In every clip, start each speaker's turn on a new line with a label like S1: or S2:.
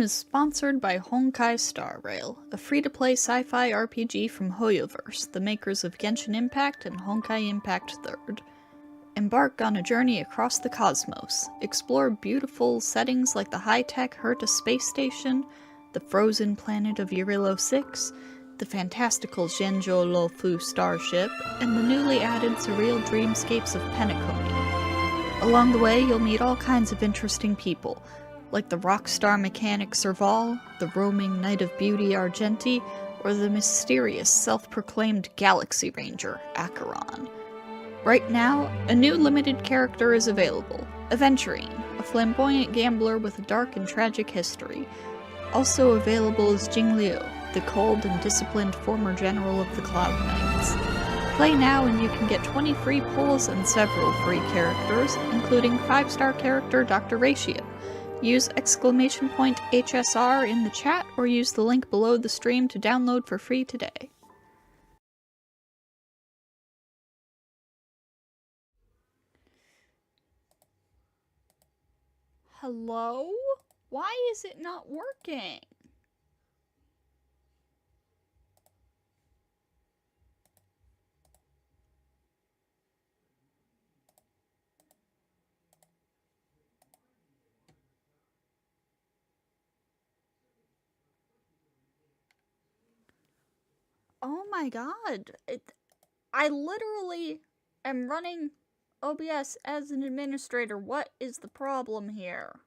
S1: stream is sponsored by Honkai Star Rail, a free-to-play sci-fi RPG from Hoyoverse, the makers of Genshin Impact and Honkai Impact 3rd. Embark on a journey across the cosmos, explore beautiful settings like the high-tech Herta space station, the frozen planet of Eurilo 6, the fantastical Zhenzhou Luofu starship, and the newly added surreal dreamscapes of Penacony. Along the way, you'll meet all kinds of interesting people, like the rock star mechanic Serval, the roaming Knight of Beauty Argenti, or the mysterious self-proclaimed Galaxy Ranger Acheron. Right now, a new limited character is available, Aventurine, a flamboyant gambler with a dark and tragic history. Also available is Jingliu, the cold and disciplined former general of the Cloud Knights. Play now and you can get 20 free pulls and several free characters, including 5-star character Dr. Ratio. Use !HSR in the chat or use the link below the stream to download for free today. Hello? Why is it not working? Oh my god. I literally am running OBS as an administrator. What is the problem here?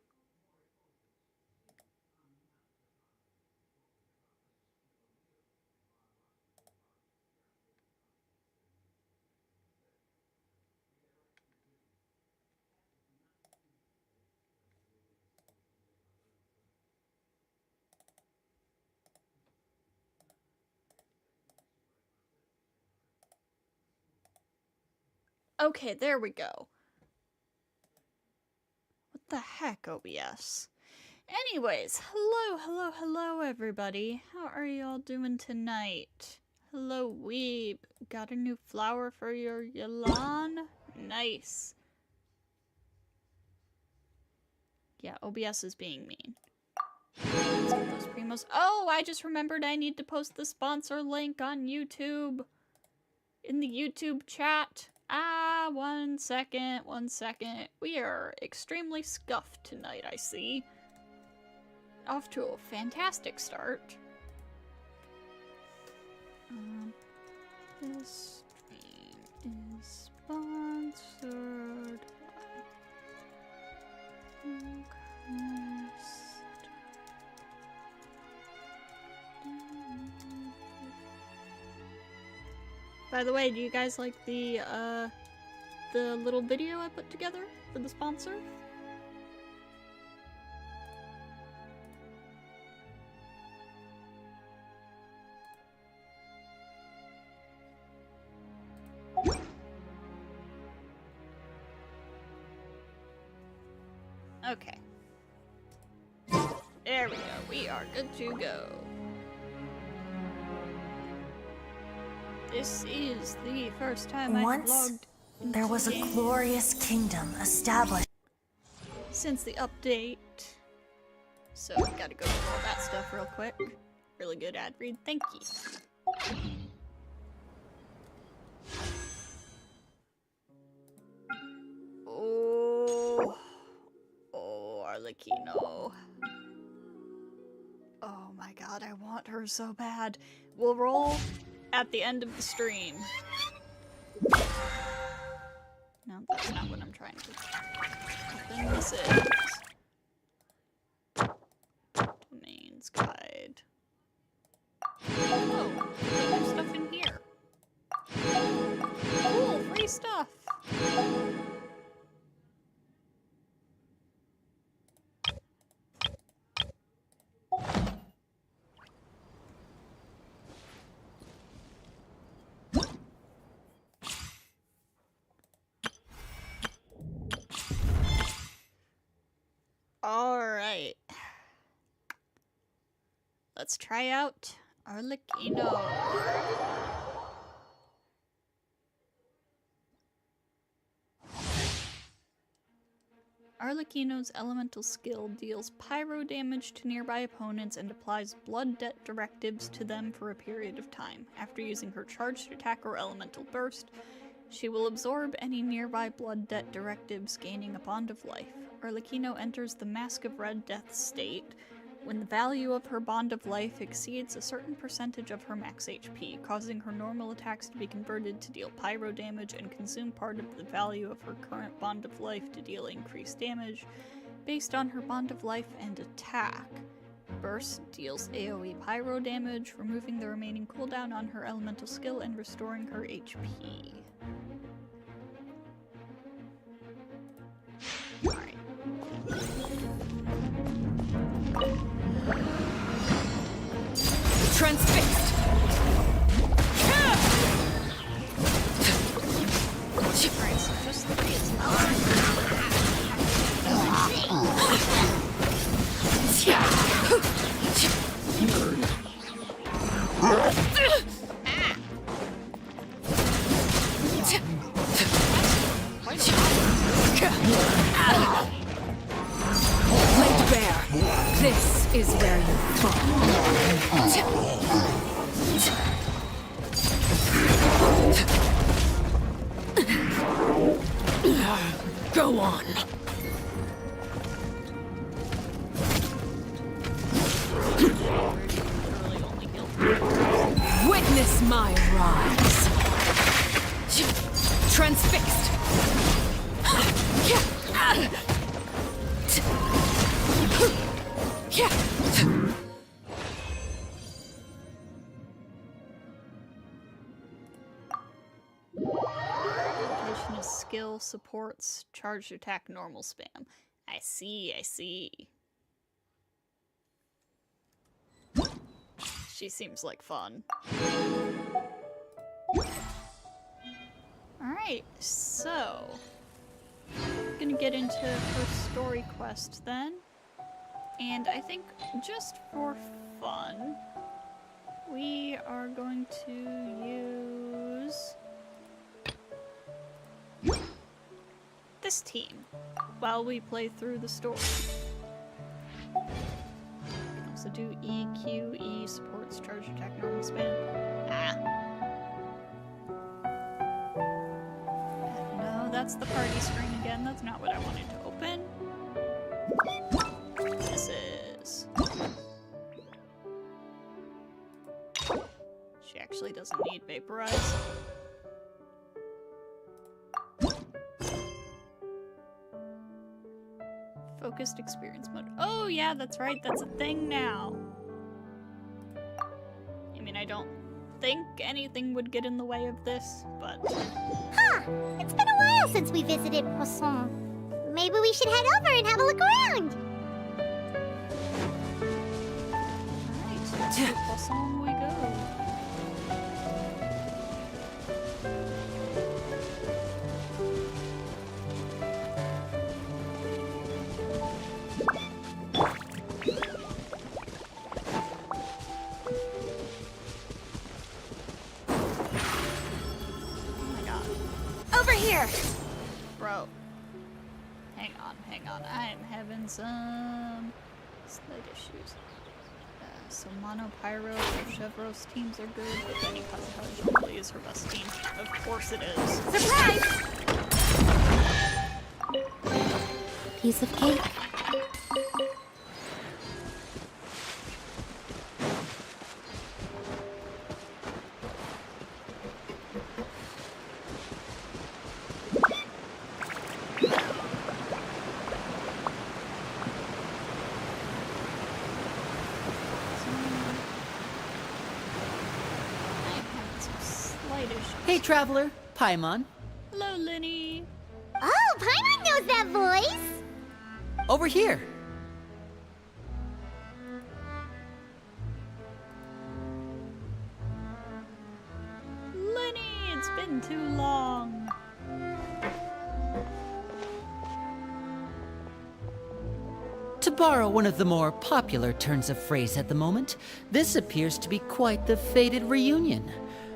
S1: Okay, there we go. What the heck, OBS? Anyways, hello everybody. How are y'all doing tonight? Hello Weeb. Got a new flower for your lawn? Nice. Yeah, OBS is being mean. Let's get those primos. Oh, I just remembered I need to post the sponsor link on YouTube. In the YouTube chat. One second. We are extremely scuffed tonight, I see. Off to a fantastic start. This stream is sponsored by By the way, do you guys like the little video I put together for the sponsor? Okay. There we go. We are good to go. This is the first time I've logged into
S2: there was a glorious kingdom established
S1: since the update. So I gotta go through all that stuff real quick. Really good ad read, thank you. Oh, Arlecchino. Oh my god, I want her so bad. We'll roll at the end of the stream. No, that's not what I'm trying to do. Then this is Domains Guide. Oh, there's stuff in here. Cool, free stuff. Alright. Let's try out Arlecchino. Arlecchino's elemental skill deals pyro damage to nearby opponents and applies blood debt directives to them for a period of time. After using her charged attack or elemental burst, she will absorb any nearby blood debt directives, gaining a bond of life. Arlecchino enters the Mask of Red Death state when the value of her bond of life exceeds a certain percentage of her max HP, causing her normal attacks to be converted to deal pyro damage and consume part of the value of her current bond of life to deal increased damage based on her bond of life and attack. Burst deals AoE pyro damage, removing the remaining cooldown on her elemental skill and restoring her HP. Alright.
S3: Transfixed!
S1: Alright, so just the three is
S3: Laid bare. This is where you fall. Go on. Witness my rise. Transfixed.
S1: Location is skill, supports, charged attack, normal spam. I see, I see. She seems like fun. Alright, so... gonna get into her story quest then. And I think just for fun, we are going to use this team while we play through the story. We can also do E, Q, E, supports, charge attack, normal spam. No, that's the party screen again. That's not what I wanted to open. This is... She actually doesn't need vaporize. Focused experience mode. Oh yeah, that's right, that's a thing now. I mean, I don't think anything would get in the way of this, but...
S4: Huh! It's been a while since we visited Poisson. Maybe we should head over and have a look around!
S1: Alright, to Poisson we go.
S4: Here!
S1: Bro. Hang on. I'm having some slight issues. So Mono, Pyro, or Chevros teams are good, but Benny Kazuha generally is her best team. Of course it is.
S4: Surprise! Piece of cake.
S5: Hey, traveler. Paimon.
S1: Hello, Linny.
S4: Oh, Paimon knows that voice!
S5: Over here.
S1: Linny, it's been too long.
S5: To borrow one of the more popular turns of phrase at the moment, this appears to be quite the fated reunion.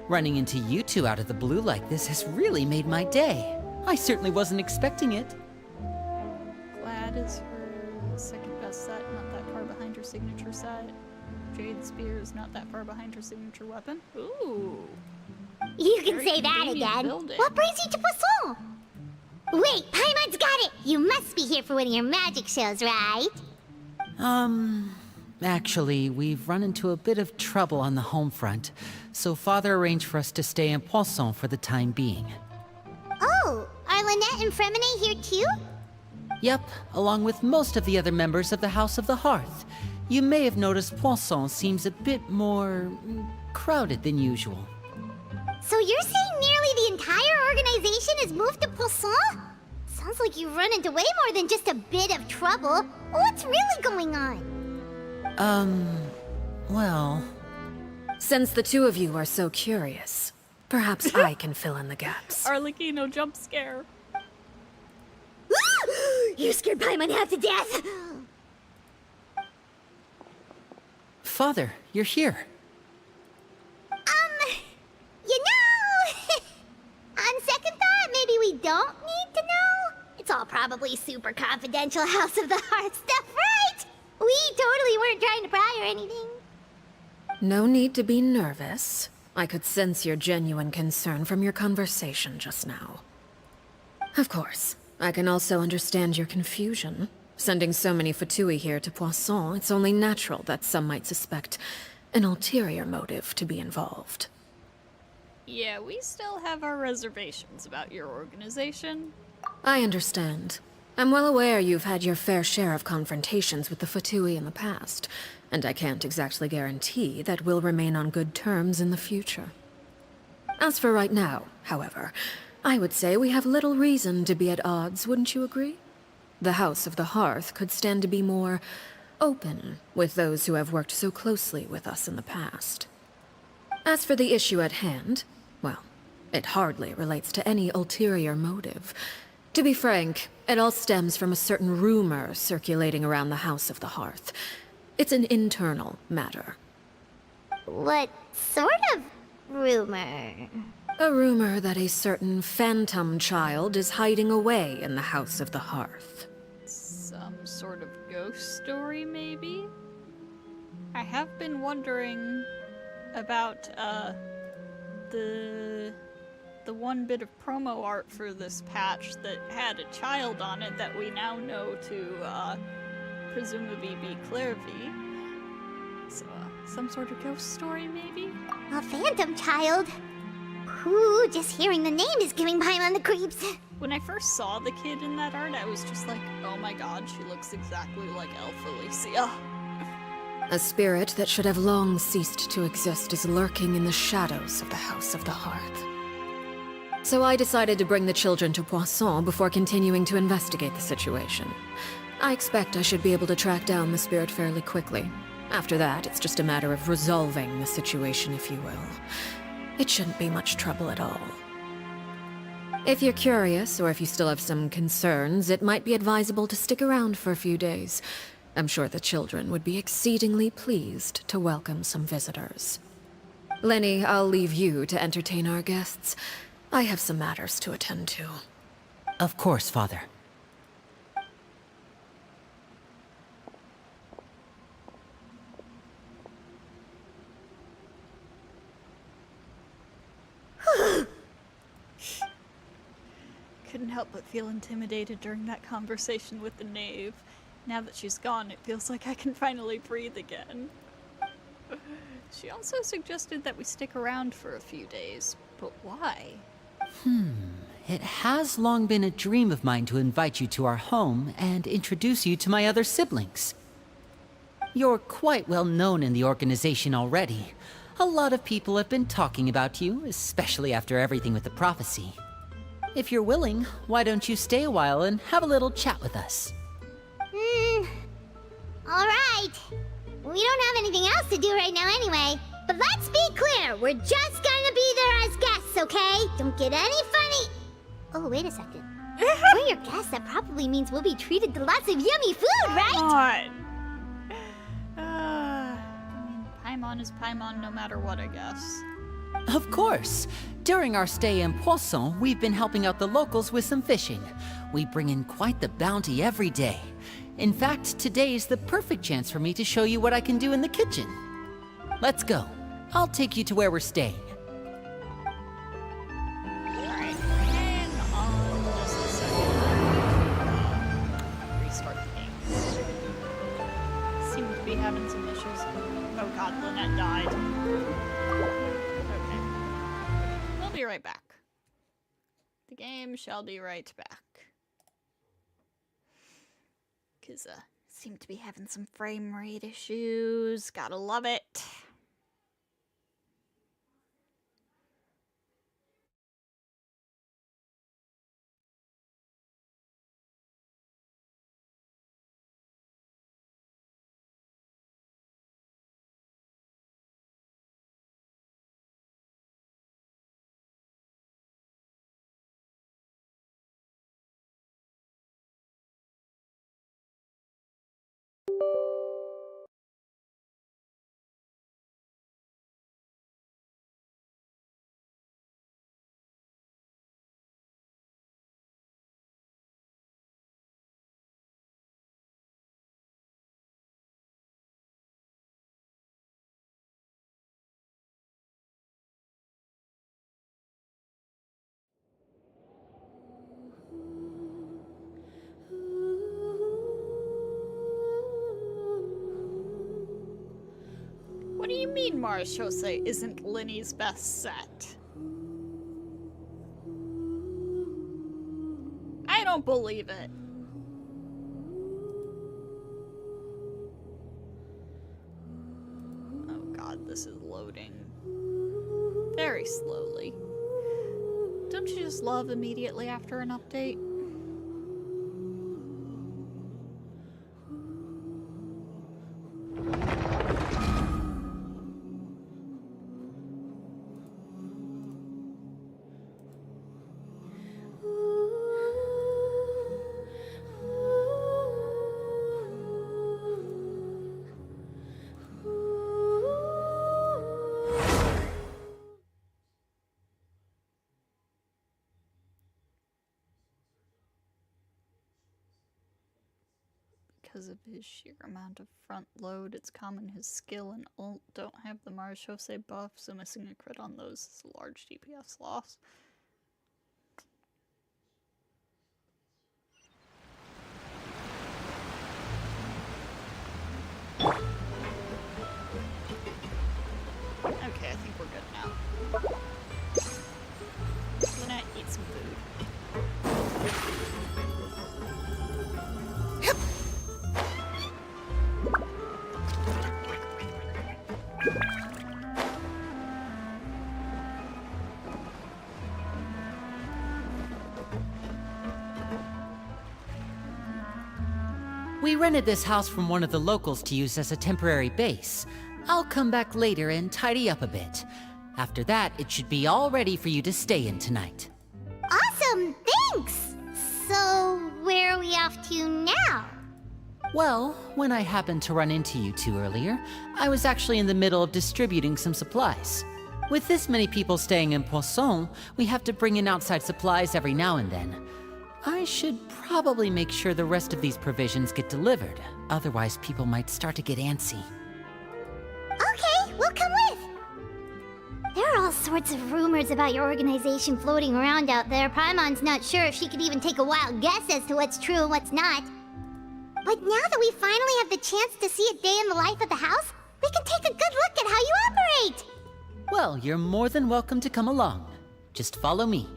S5: Running into you two out of the blue like this has really made my day. I certainly wasn't expecting it.
S1: Glad is her second best set, not that far behind her signature set. Jade Spear is not that far behind her signature weapon. Ooh.
S4: You can
S1: Very
S4: say that
S1: convenient
S4: again.
S1: building.
S4: What brings you to Poisson? Wait, Paimon's got it! You must be here for one of your magic shows, right?
S5: Actually, we've run into a bit of trouble on the home front, so Father arranged for us to stay in Poisson for the time being.
S4: Oh, are Lynette and Fremine here too?
S5: Yep, along with most of the other members of the House of the Hearth. You may have noticed Poisson seems a bit more crowded than usual.
S4: So you're saying nearly the entire organization has moved to Poisson? Sounds like you've run into way more than just a bit of trouble. What's really going on?
S5: Well...
S3: Since the two of you are so curious, perhaps I can fill in the gaps.
S1: Arlecchino jump scare.
S4: You scared Paimon half to death!
S5: Father, you're here.
S4: You know, on second thought, maybe we don't need to know. It's all probably super confidential House of the Heart stuff, right? We totally weren't trying to pry or anything.
S3: No need to be nervous. I could sense your genuine concern from your conversation just now. Of course, I can also understand your confusion. Sending so many Fatui here to Poisson, it's only natural that some might suspect an ulterior motive to be involved.
S1: Yeah, we still have our reservations about your organization.
S3: I understand. I'm well aware you've had your fair share of confrontations with the Fatui in the past, and I can't exactly guarantee that we'll remain on good terms in the future. As for right now, however, I would say we have little reason to be at odds, wouldn't you agree? The House of the Hearth could stand to be more open with those who have worked so closely with us in the past. As for the issue at hand, well, it hardly relates to any ulterior motive. To be frank, it all stems from a certain rumor circulating around the House of the Hearth. It's an internal matter.
S4: What sort of rumor?
S3: A rumor that a certain phantom child is hiding away in the House of the Hearth.
S1: Some sort of ghost story, maybe? I have been wondering about, the one bit of promo art for this patch that had a child on it that we now know to, presumably be Clairvy. So, some sort of ghost story, maybe?
S4: A phantom child? Ooh, just hearing the name is giving Paimon the creeps.
S1: When I first saw the kid in that art, I was just like, oh my god, she looks exactly like Elf Alicia.
S3: A spirit that should have long ceased to exist is lurking in the shadows of the House of the Hearth. So I decided to bring the children to Poisson before continuing to investigate the situation. I expect I should be able to track down the spirit fairly quickly. After that, it's just a matter of resolving the situation, if you will. It shouldn't be much trouble at all. If you're curious, or if you still have some concerns, it might be advisable to stick around for a few days. I'm sure the children would be exceedingly pleased to welcome some visitors. Lenny, I'll leave you to entertain our guests. I have some matters to attend to.
S5: Of course, Father.
S1: Couldn't help but feel intimidated during that conversation with the knave. Now that she's gone, it feels like I can finally breathe again. She also suggested that we stick around for a few days, but why?
S5: It has long been a dream of mine to invite you to our home and introduce you to my other siblings. You're quite well known in the organization already. A lot of people have been talking about you, especially after everything with the prophecy. If you're willing, why don't you stay a while and have a little chat with us?
S4: Alright. We don't have anything else to do right now anyway. But let's be clear, we're just gonna be there as guests, okay? Don't get any funny. Oh, wait a second. We're your guests, that probably means we'll be treated to lots of yummy food, right?
S1: I mean, Paimon is Paimon no matter what, I guess.
S5: Of course. During our stay in Poisson, we've been helping out the locals with some fishing. We bring in quite the bounty every day. In fact, today is the perfect chance for me to show you what I can do in the kitchen. Let's go. I'll take you to where we're staying.
S1: Alright, hang on just a second. Restart the game. Seem to be having some issues. Oh god, Lynette died. Okay. We'll be right back. The game shall be right back. Cause, seem to be having some frame rate issues. Gotta love it. What do you mean Marechaussee isn't Linny's best set? I don't believe it. Oh god, this is loading very slowly. Don't you just love immediately after an update? Because of his sheer amount of front load, it's common his skill and ult don't have the Marechaussee buff, so missing a crit on those is a large DPS loss. Okay, I think we're good now. Lynette, eat some food.
S5: We rented this house from one of the locals to use as a temporary base. I'll come back later and tidy up a bit. After that, it should be all ready for you to stay in tonight.
S4: Awesome, thanks! So, where are we off to now?
S5: Well, when I happened to run into you two earlier, I was actually in the middle of distributing some supplies. With this many people staying in Poisson, we have to bring in outside supplies every now and then. I should probably make sure the rest of these provisions get delivered, otherwise people might start to get antsy.
S4: Okay, we'll come with! There are all sorts of rumors about your organization floating around out there. Paimon's not sure if she could even take a wild guess as to what's true and what's not. But now that we finally have the chance to see a day in the life of the house, we can take a good look at how you operate!
S5: Well, you're more than welcome to come along. Just follow me.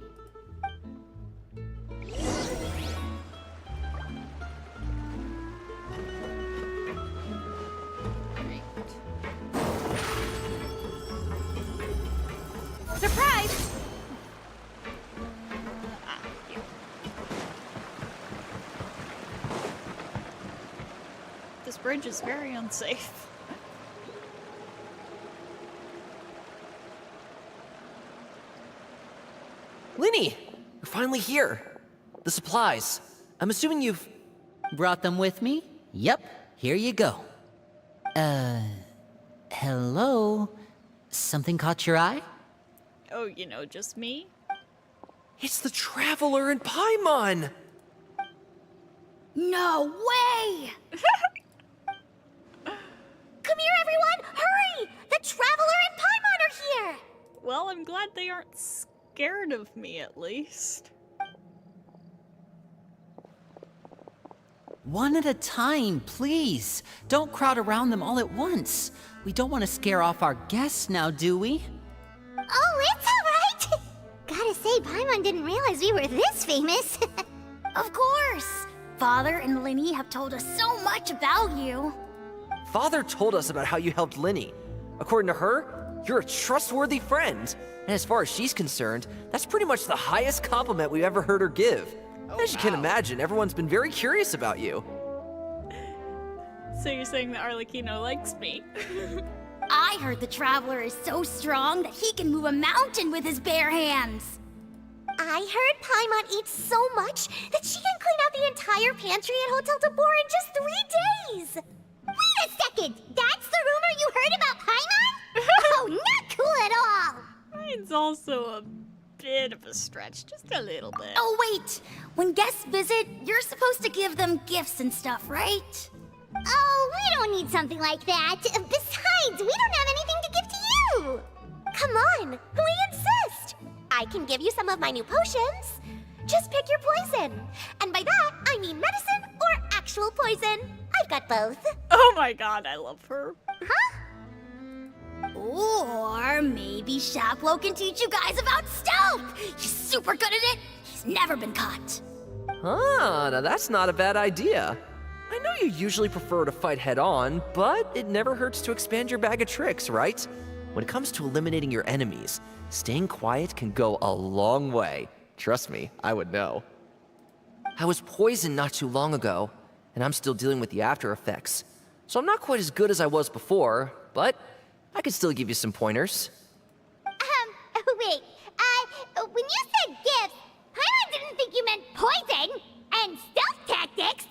S2: Surprise!
S1: Here. This bridge is very unsafe.
S6: Linny! You're finally here. The supplies. I'm assuming you've...
S5: Brought them with me? Yep, here you go. Hello? Something caught your eye?
S1: Oh, you know, just me?
S6: It's the Traveler and Paimon!
S2: No way! Come here, everyone! Hurry! The Traveler and Paimon are here!
S1: Well, I'm glad they aren't scared of me, at least.
S5: One at a time, please. Don't crowd around them all at once. We don't want to scare off our guests now, do we?
S4: Oh, it's alright! Gotta say, Paimon didn't realize we were this famous.
S2: Of course! Father and Linny have told us so much about you.
S6: Father told us about how you helped Linny. According to her, you're a trustworthy friend. And as far as she's concerned, that's pretty much the highest compliment we've ever heard her give. As you can imagine, everyone's been very curious about you.
S1: So you're saying that Arlecchino likes me?
S2: I heard the Traveler is so strong that he can move a mountain with his bare hands.
S4: I heard Paimon eats so much that she can clean out the entire pantry at Hotel de Boer in just 3 days! Wait a second! That's the rumor you heard about Paimon? Oh, not cool at all!
S1: Mine's also a bit of a stretch, just a little bit.
S2: Oh, wait! When guests visit, you're supposed to give them gifts and stuff, right?
S4: Oh, we don't need something like that. Besides, we don't have anything to give to you! Come on, we insist! I can give you some of my new potions. Just pick your poison. And by that, I mean medicine or actual poison. I've got both.
S1: Oh my god, I love her.
S2: Or maybe Shaplo can teach you guys about stealth! He's super good at it! He's never been caught.
S6: Ah, now that's not a bad idea. I know you usually prefer to fight head-on, but it never hurts to expand your bag of tricks, right? When it comes to eliminating your enemies, staying quiet can go a long way. Trust me, I would know. I was poisoned not too long ago, and I'm still dealing with the after effects. So I'm not quite as good as I was before, but I can still give you some pointers.
S4: Wait, when you said gifts, Paimon didn't think you meant poison and stealth tactics.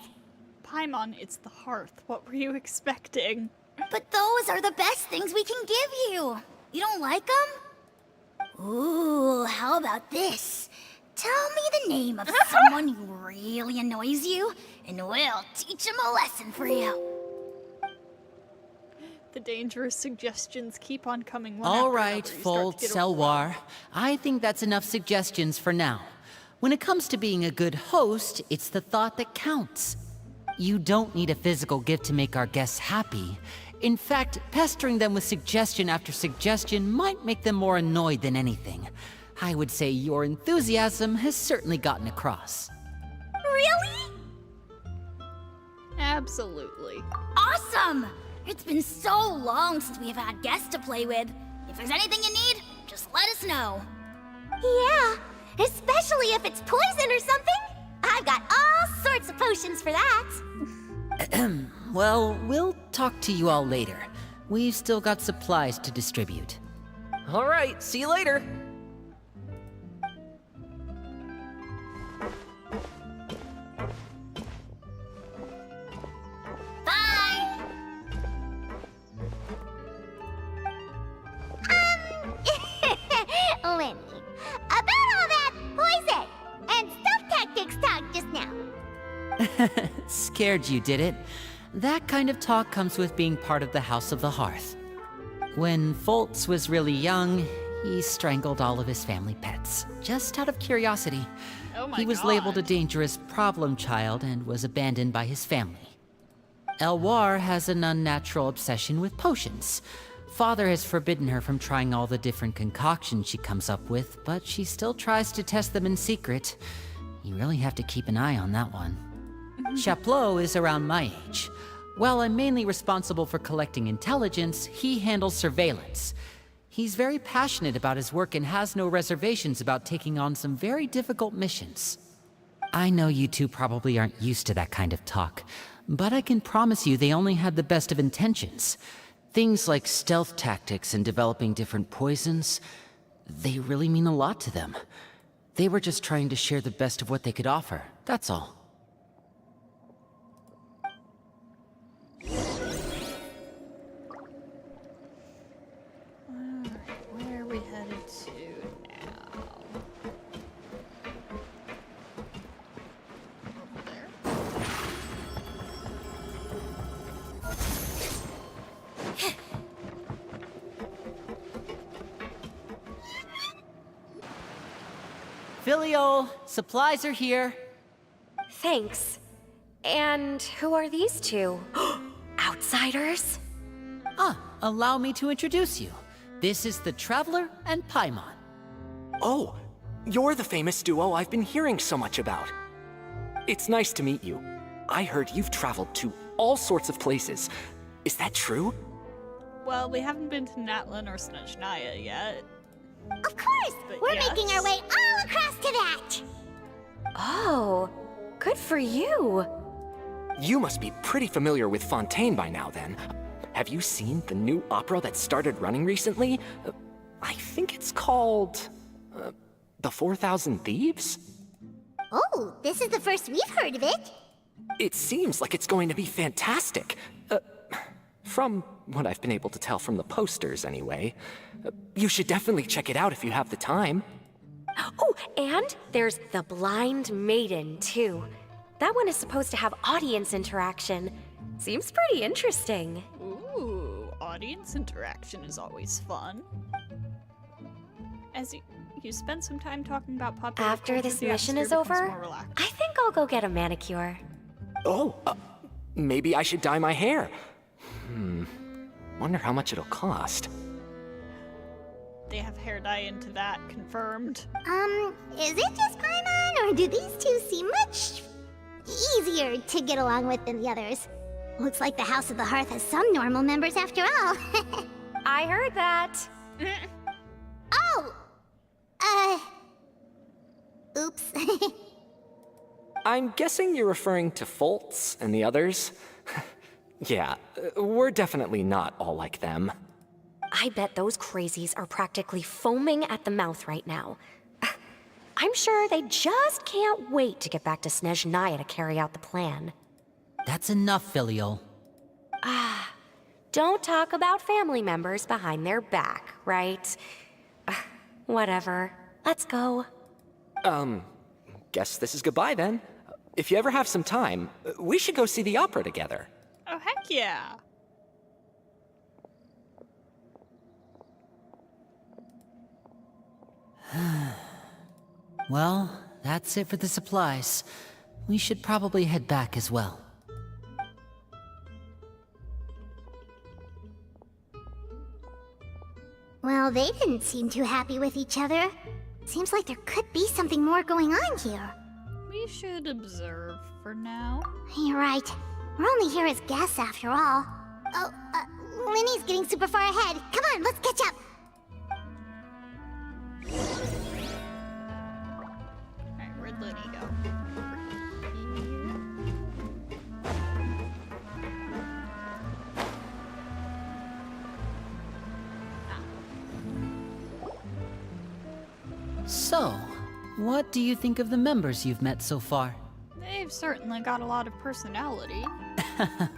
S1: Paimon, it's the hearth. What were you expecting?
S2: But those are the best things we can give you. You don't like them? Ooh, how about this? Tell me the name of someone who really annoys you, and we'll teach him a lesson for you.
S1: The dangerous suggestions keep on coming one
S5: All
S1: after
S5: right,
S1: another. You start
S5: Fold
S1: to get
S5: Selwar. I think that's enough suggestions for now. When it comes to being a good host, it's the thought that counts. You don't need a physical gift to make our guests happy. In fact, pestering them with suggestion after suggestion might make them more annoyed than anything. I would say your enthusiasm has certainly gotten across.
S2: Really?
S1: Absolutely.
S2: Awesome! It's been so long since we've had guests to play with. If there's anything you need, just let us know.
S4: Yeah, especially if it's poison or something. I've got all sorts of potions for that.
S5: Well, we'll talk to you all later. We've still got supplies to distribute.
S6: All right, see you later.
S2: Bye!
S4: Lenny, about all that poison and stealth tactics talk just now.
S5: Scared you, did it? That kind of talk comes with being part of the House of the Hearth. When Foltz was really young, he strangled all of his family pets, just out of curiosity.
S1: Oh my
S5: He was
S1: god.
S5: labeled a dangerous problem child and was abandoned by his family. Elwar has an unnatural obsession with potions. Father has forbidden her from trying all the different concoctions she comes up with, but she still tries to test them in secret. You really have to keep an eye on that one. Chaplot is around my age. While I'm mainly responsible for collecting intelligence, he handles surveillance. He's very passionate about his work and has no reservations about taking on some very difficult missions. I know you two probably aren't used to that kind of talk, but I can promise you they only had the best of intentions. Things like stealth tactics and developing different poisons, they really mean a lot to them. They were just trying to share the best of what they could offer, that's all.
S1: Where are we headed to
S5: Filial, supplies are here.
S7: Thanks. And who are these two? Outsiders?
S5: Allow me to introduce you. This is the Traveler and Paimon.
S8: Oh, you're the famous duo I've been hearing so much about. It's nice to meet you. I heard you've traveled to all sorts of places. Is that true?
S1: Well, we haven't been to Natlin or Snezhnaya yet.
S4: Of course!
S1: But
S4: We're
S1: yes.
S4: making our way all across to that!
S7: Oh, good for you.
S8: You must be pretty familiar with Fontaine by now, then. Have you seen the new opera that started running recently? I think it's called... The 4,000 Thieves?
S4: Oh, this is the first we've heard of it.
S8: It seems like it's going to be fantastic. From what I've been able to tell from the posters, anyway. You should definitely check it out if you have the time.
S7: Oh, and there's The Blind Maiden, too. That one is supposed to have audience interaction. Seems pretty interesting.
S1: Ooh, audience interaction is always fun. As you spend some time talking about popular
S7: After
S1: culture,
S7: this
S1: the
S7: mission
S1: atmosphere
S7: is
S1: becomes
S7: over,
S1: more relaxed.
S7: I think I'll go get a manicure.
S8: Oh, maybe I should dye my hair. Wonder how much it'll cost.
S1: They have hair dye into that, confirmed.
S4: Is it just Paimon, or do these two seem much easier to get along with than the others? Looks like the House of the Hearth has some normal members after all.
S7: I heard that.
S4: Oh! Oops.
S8: I'm guessing you're referring to Foltz and the others? Yeah, we're definitely not all like them.
S7: I bet those crazies are practically foaming at the mouth right now. I'm sure they just can't wait to get back to Snezhnaya to carry out the plan.
S5: That's enough, Filial.
S7: Don't talk about family members behind their back, right? Whatever. Let's go.
S8: Guess this is goodbye then. If you ever have some time, we should go see the opera together.
S1: Oh, heck yeah!
S5: Well, that's it for the supplies. We should probably head back as well.
S4: Well, they didn't seem too happy with each other. Seems like there could be something more going on here.
S1: We should observe for now.
S4: You're right. We're only here as guests after all. Oh, Linny's getting super far ahead. Come on, let's catch up.
S1: Alright, where'd Linny go?
S5: So, what do you think of the members you've met so far?
S1: They've certainly got a lot of personality.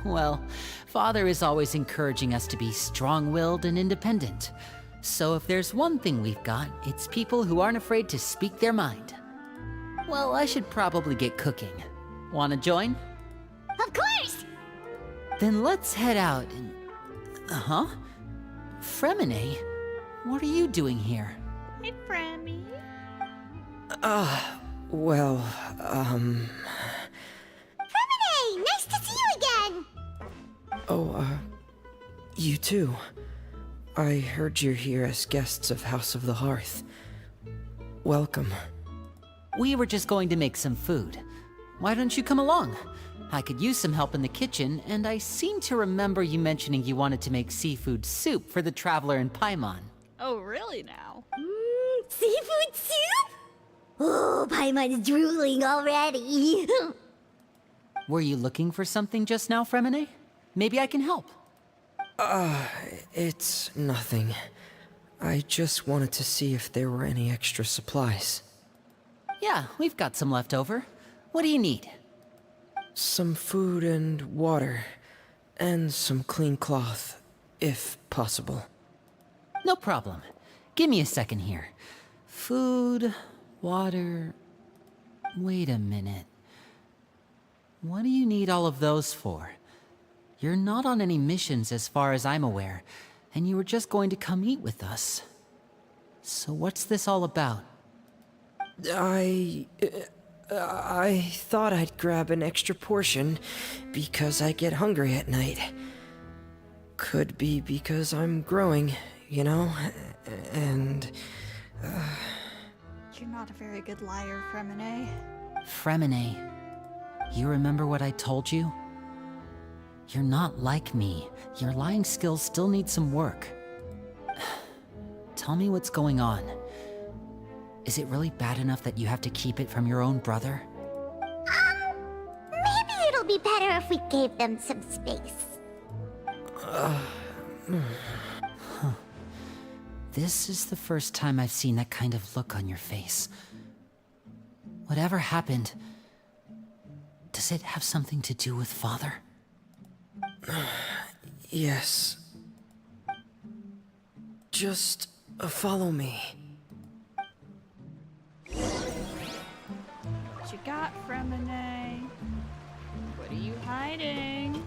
S5: Well, Father is always encouraging us to be strong-willed and independent. So if there's one thing we've got, it's people who aren't afraid to speak their mind. Well, I should probably get cooking. Wanna join?
S4: Of course!
S5: Then let's head out and... Fremine? What are you doing here?
S1: Hey, Frammy.
S9: Well,
S4: Hey, nice to see you again!
S9: you too. I heard you're here as guests of House of the Hearth. Welcome.
S5: We were just going to make some food. Why don't you come along? I could use some help in the kitchen, and I seem to remember you mentioning you wanted to make seafood soup for the Traveler and Paimon.
S1: Oh, really now?
S4: Seafood soup? Oh, Paimon's drooling already.
S5: Were you looking for something just now, Fremine? Maybe I can help.
S9: It's nothing. I just wanted to see if there were any extra supplies.
S5: Yeah, we've got some left over. What do you need?
S9: Some food and water. And some clean cloth, if possible.
S5: No problem. Give me a second here. Food, water... Wait a minute. What do you need all of those for? You're not on any missions as far as I'm aware, and you were just going to come eat with us. So what's this all about?
S9: I thought I'd grab an extra portion because I get hungry at night. Could be because I'm growing, you know? And...
S1: You're not a very good liar, Fremine.
S5: Fremine, you remember what I told you? You're not like me. Your lying skills still need some work. Tell me what's going on. Is it really bad enough that you have to keep it from your own brother?
S4: Maybe it'll be better if we gave them some space.
S5: This is the first time I've seen that kind of look on your face. Whatever happened, does it have something to do with Father?
S9: Yes. Just follow me.
S1: What you got, Fremine? What are you hiding?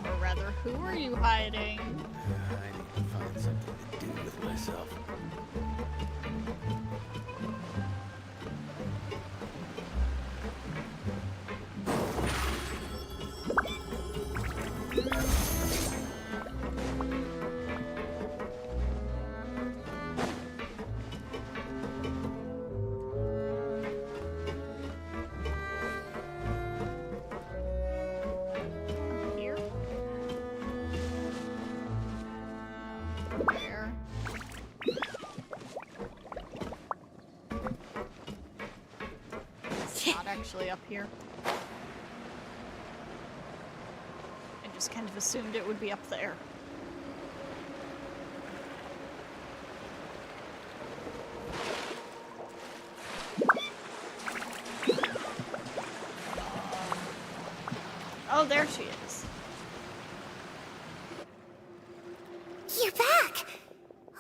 S1: Or rather, who are you hiding?
S10: I need to find something to do with myself.
S1: Here? Where? It's not actually up here. I just kind of assumed it would be up there. Oh, there she is.
S4: You're back!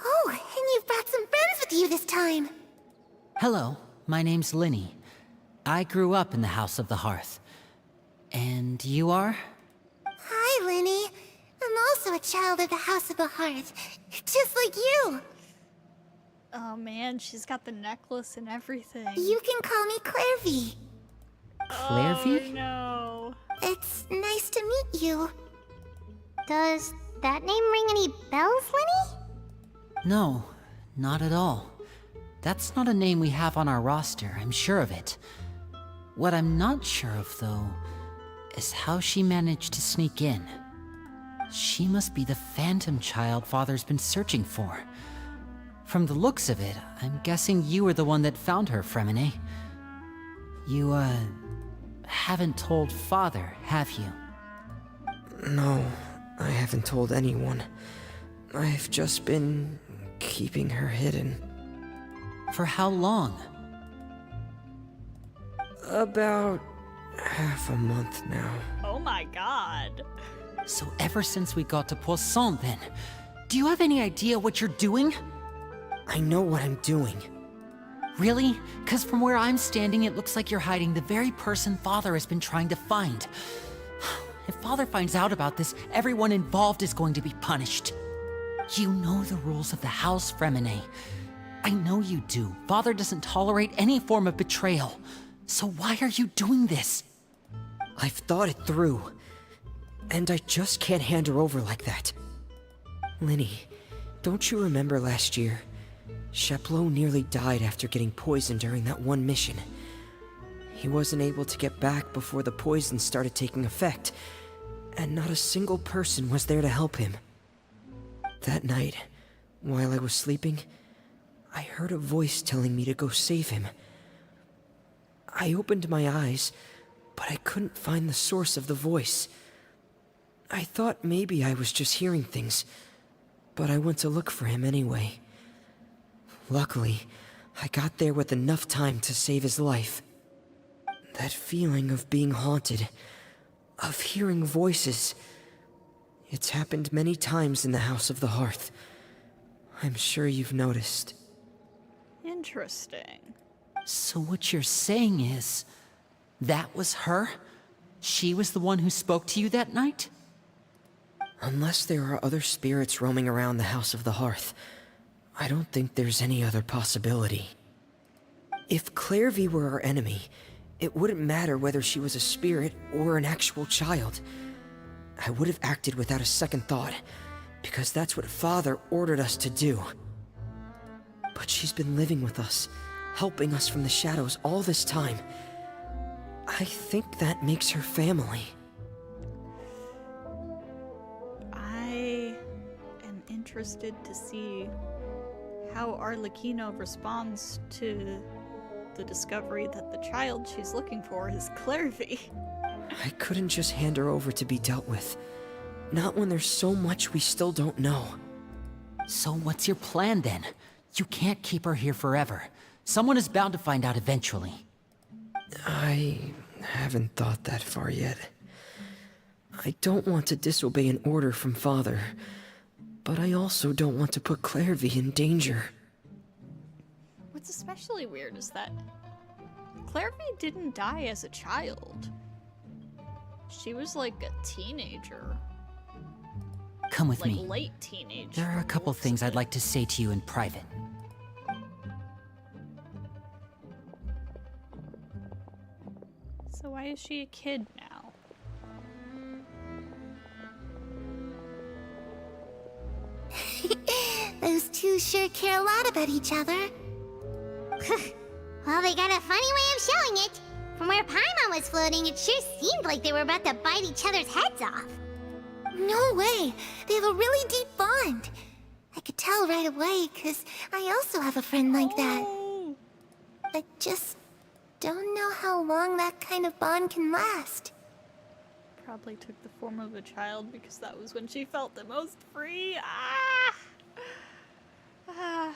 S4: Oh, and you've brought some friends with you this time.
S5: Hello, my name's Linny. I grew up in the House of the Hearth. And you are?
S4: Hi, Linny. I'm also a child of the House of the Hearth, just like you.
S1: Oh man, she's got the necklace and everything.
S4: You can call me Clairvy.
S5: Clairvy?
S1: Oh no.
S4: It's nice to meet you. Does that name ring any bells, Linny?
S5: No, not at all. That's not a name we have on our roster, I'm sure of it. What I'm not sure of, though, is how she managed to sneak in. She must be the phantom child Father's been searching for. From the looks of it, I'm guessing you were the one that found her, Fremine. You, haven't told Father, have you?
S9: No, I haven't told anyone. I've just been keeping her hidden.
S5: For how long?
S9: About half a month now.
S1: Oh my god.
S5: So ever since we got to Poisson, then, do you have any idea what you're doing?
S9: I know what I'm doing.
S5: Really? Because from where I'm standing, it looks like you're hiding the very person Father has been trying to find. If Father finds out about this, everyone involved is going to be punished. You know the rules of the house, Fremine. I know you do. Father doesn't tolerate any form of betrayal. So why are you doing this?
S9: I've thought it through. And I just can't hand her over like that. Linny, don't you remember last year? Chapleau nearly died after getting poisoned during that one mission. He wasn't able to get back before the poison started taking effect, and not a single person was there to help him. That night, while I was sleeping, I heard a voice telling me to go save him. I opened my eyes, but I couldn't find the source of the voice. I thought maybe I was just hearing things, but I went to look for him anyway. Luckily, I got there with enough time to save his life. That feeling of being haunted, of hearing voices, it's happened many times in the House of the Hearth. I'm sure you've noticed.
S1: Interesting.
S5: So what you're saying is, that was her? She was the one who spoke to you that night?
S9: Unless there are other spirits roaming around the House of the Hearth, I don't think there's any other possibility. If Clairvy were our enemy, it wouldn't matter whether she was a spirit or an actual child. I would have acted without a second thought, because that's what Father ordered us to do. But she's been living with us, helping us from the shadows all this time. I think that makes her family.
S1: I am interested to see how Arlecchino responds to the discovery that the child she's looking for is Clairvy.
S9: I couldn't just hand her over to be dealt with. Not when there's so much we still don't know.
S5: So what's your plan then? You can't keep her here forever. Someone is bound to find out eventually.
S9: I haven't thought that far yet. I don't want to disobey an order from Father, but I also don't want to put Clairvy in danger.
S1: What's especially weird is that Clairvy didn't die as a child. She was like a teenager.
S5: Come with
S1: Like
S5: me.
S1: late teenage.
S5: There are a couple things I'd like to say to you in private.
S1: So why is she a kid now?
S4: Those two sure care a lot about each other. Well, they got a funny way of showing it. From where Paimon was floating, it sure seemed like they were about to bite each other's heads off. No way! They have a really deep bond. I could tell right away, because I also have a friend like that.
S1: Oh.
S4: I just don't know how long that kind of bond can last.
S1: Probably took the form of a child because that was when she felt the most free. Ah! Ah,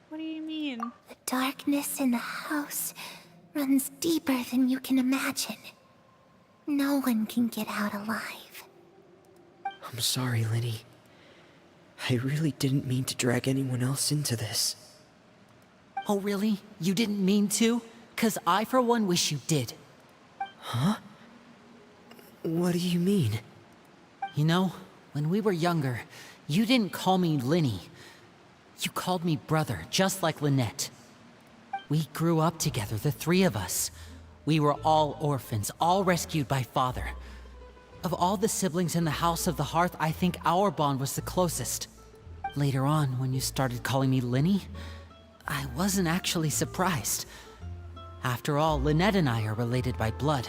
S1: what do you mean?
S4: The darkness in the house runs deeper than you can imagine. No one can get out alive.
S9: I'm sorry, Linny. I really didn't mean to drag anyone else into this.
S5: Oh really? You didn't mean to? 'Cause I for one wish you did.
S9: Huh? What do you mean?
S5: You know, when we were younger, you didn't call me Linny. You called me brother, just like Lynette. We grew up together, the three of us. We were all orphans, all rescued by Father. Of all the siblings in the House of the Hearth, I think our bond was the closest. Later on, when you started calling me Linny, I wasn't actually surprised. After all, Lynette and I are related by blood.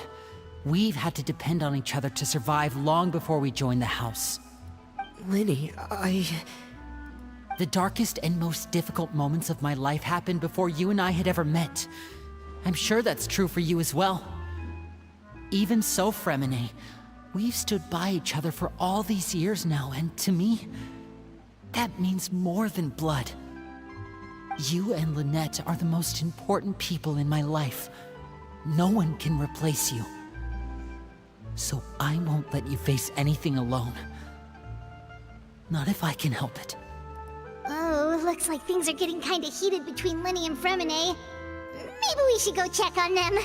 S5: We've had to depend on each other to survive long before we joined the house.
S9: Linny,
S5: The darkest and most difficult moments of my life happened before you and I had ever met. I'm sure that's true for you as well. Even so, Fremine, we've stood by each other for all these years now, and to me, that means more than blood. You and Lynette are the most important people in my life. No one can replace you. So I won't let you face anything alone. Not if I can help it.
S4: Oh, looks like things are getting kinda heated between Linny and Fremine. Maybe we should go check on them.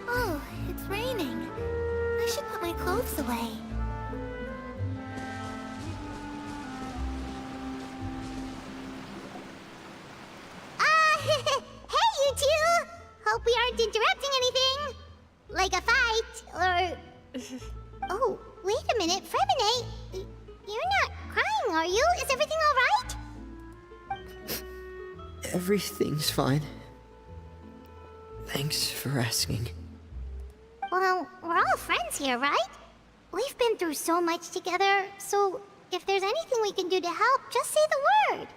S4: Oh, it's raining. I should put my clothes away. Hey, you two! Hope we aren't interrupting anything. Like a fight, or... Oh, wait a minute, Fremine. You're not crying, are you? Is everything alright?
S9: everything's fine. Thanks for asking.
S4: Well, we're all friends here, right? We've been through so much together, so if there's anything we can do to help, just say the word.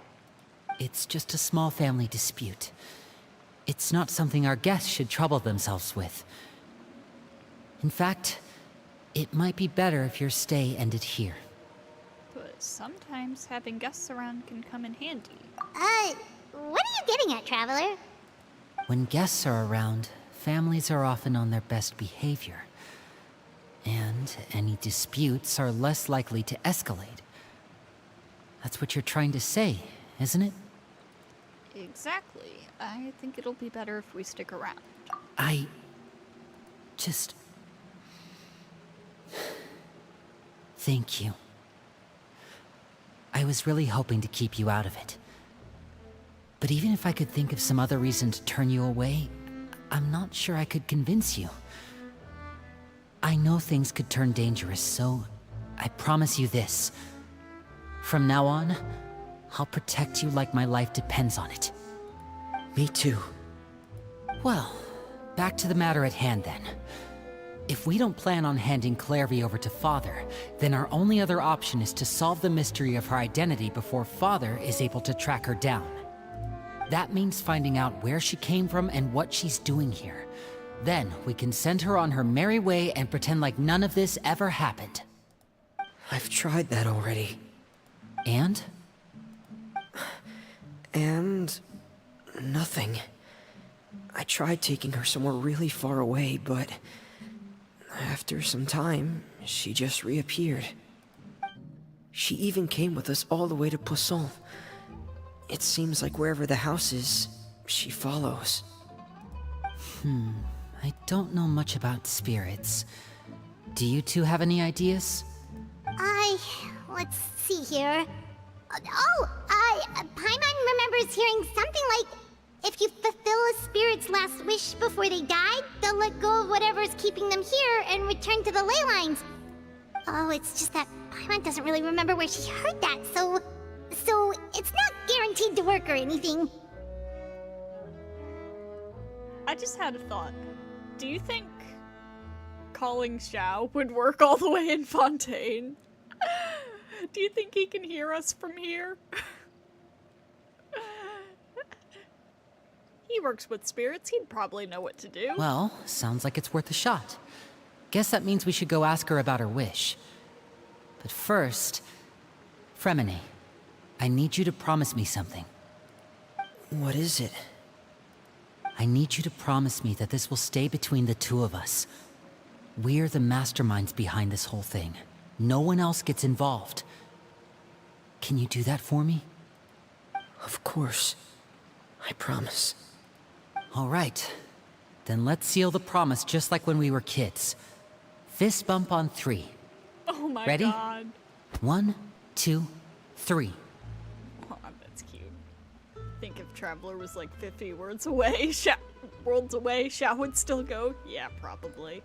S5: It's just a small family dispute. It's not something our guests should trouble themselves with. In fact, it might be better if your stay ended here.
S1: But sometimes having guests around can come in handy.
S4: What are you getting at, Traveler?
S5: When guests are around, families are often on their best behavior. And any disputes are less likely to escalate. That's what you're trying to say, isn't it?
S1: Exactly. I think it'll be better if we stick around.
S5: I... just... Thank you. I was really hoping to keep you out of it. But even if I could think of some other reason to turn you away, I'm not sure I could convince you. I know things could turn dangerous, so I promise you this. From now on, I'll protect you like my life depends on it.
S9: Me too.
S5: Well, back to the matter at hand then. If we don't plan on handing Clairvy over to Father, then our only other option is to solve the mystery of her identity before Father is able to track her down. That means finding out where she came from and what she's doing here. Then we can send her on her merry way and pretend like none of this ever happened.
S9: I've tried that already.
S5: And?
S9: And... nothing. I tried taking her somewhere really far away, but... after some time, she just reappeared. She even came with us all the way to Poisson. It seems like wherever the house is, she follows.
S5: I don't know much about spirits. Do you two have any ideas?
S4: Let's see here. Paimon remembers hearing something like, if you fulfill a spirit's last wish before they died, they'll let go of whatever's keeping them here and return to the ley lines. Oh, it's just that Paimon doesn't really remember where she heard that, so it's not guaranteed to work or anything.
S1: I just had a thought. Do you think calling Xiao would work all the way in Fontaine? Do you think he can hear us from here? He works with spirits, he'd probably know what to do.
S5: Well, sounds like it's worth a shot. Guess that means we should go ask her about her wish. But first, Fremine, I need you to promise me something.
S9: What is it?
S5: I need you to promise me that this will stay between the two of us. We're the masterminds behind this whole thing. No one else gets involved. Can you do that for me?
S9: Of course. I promise.
S5: All right. Then let's seal the promise just like when we were kids. Fist bump on 3.
S1: Oh my
S5: Ready?
S1: god.
S5: 1, 2, 3.
S1: Oh, that's cute. Think if Traveler was like 50 words away, worlds away, Xiao would still go? Yeah, probably.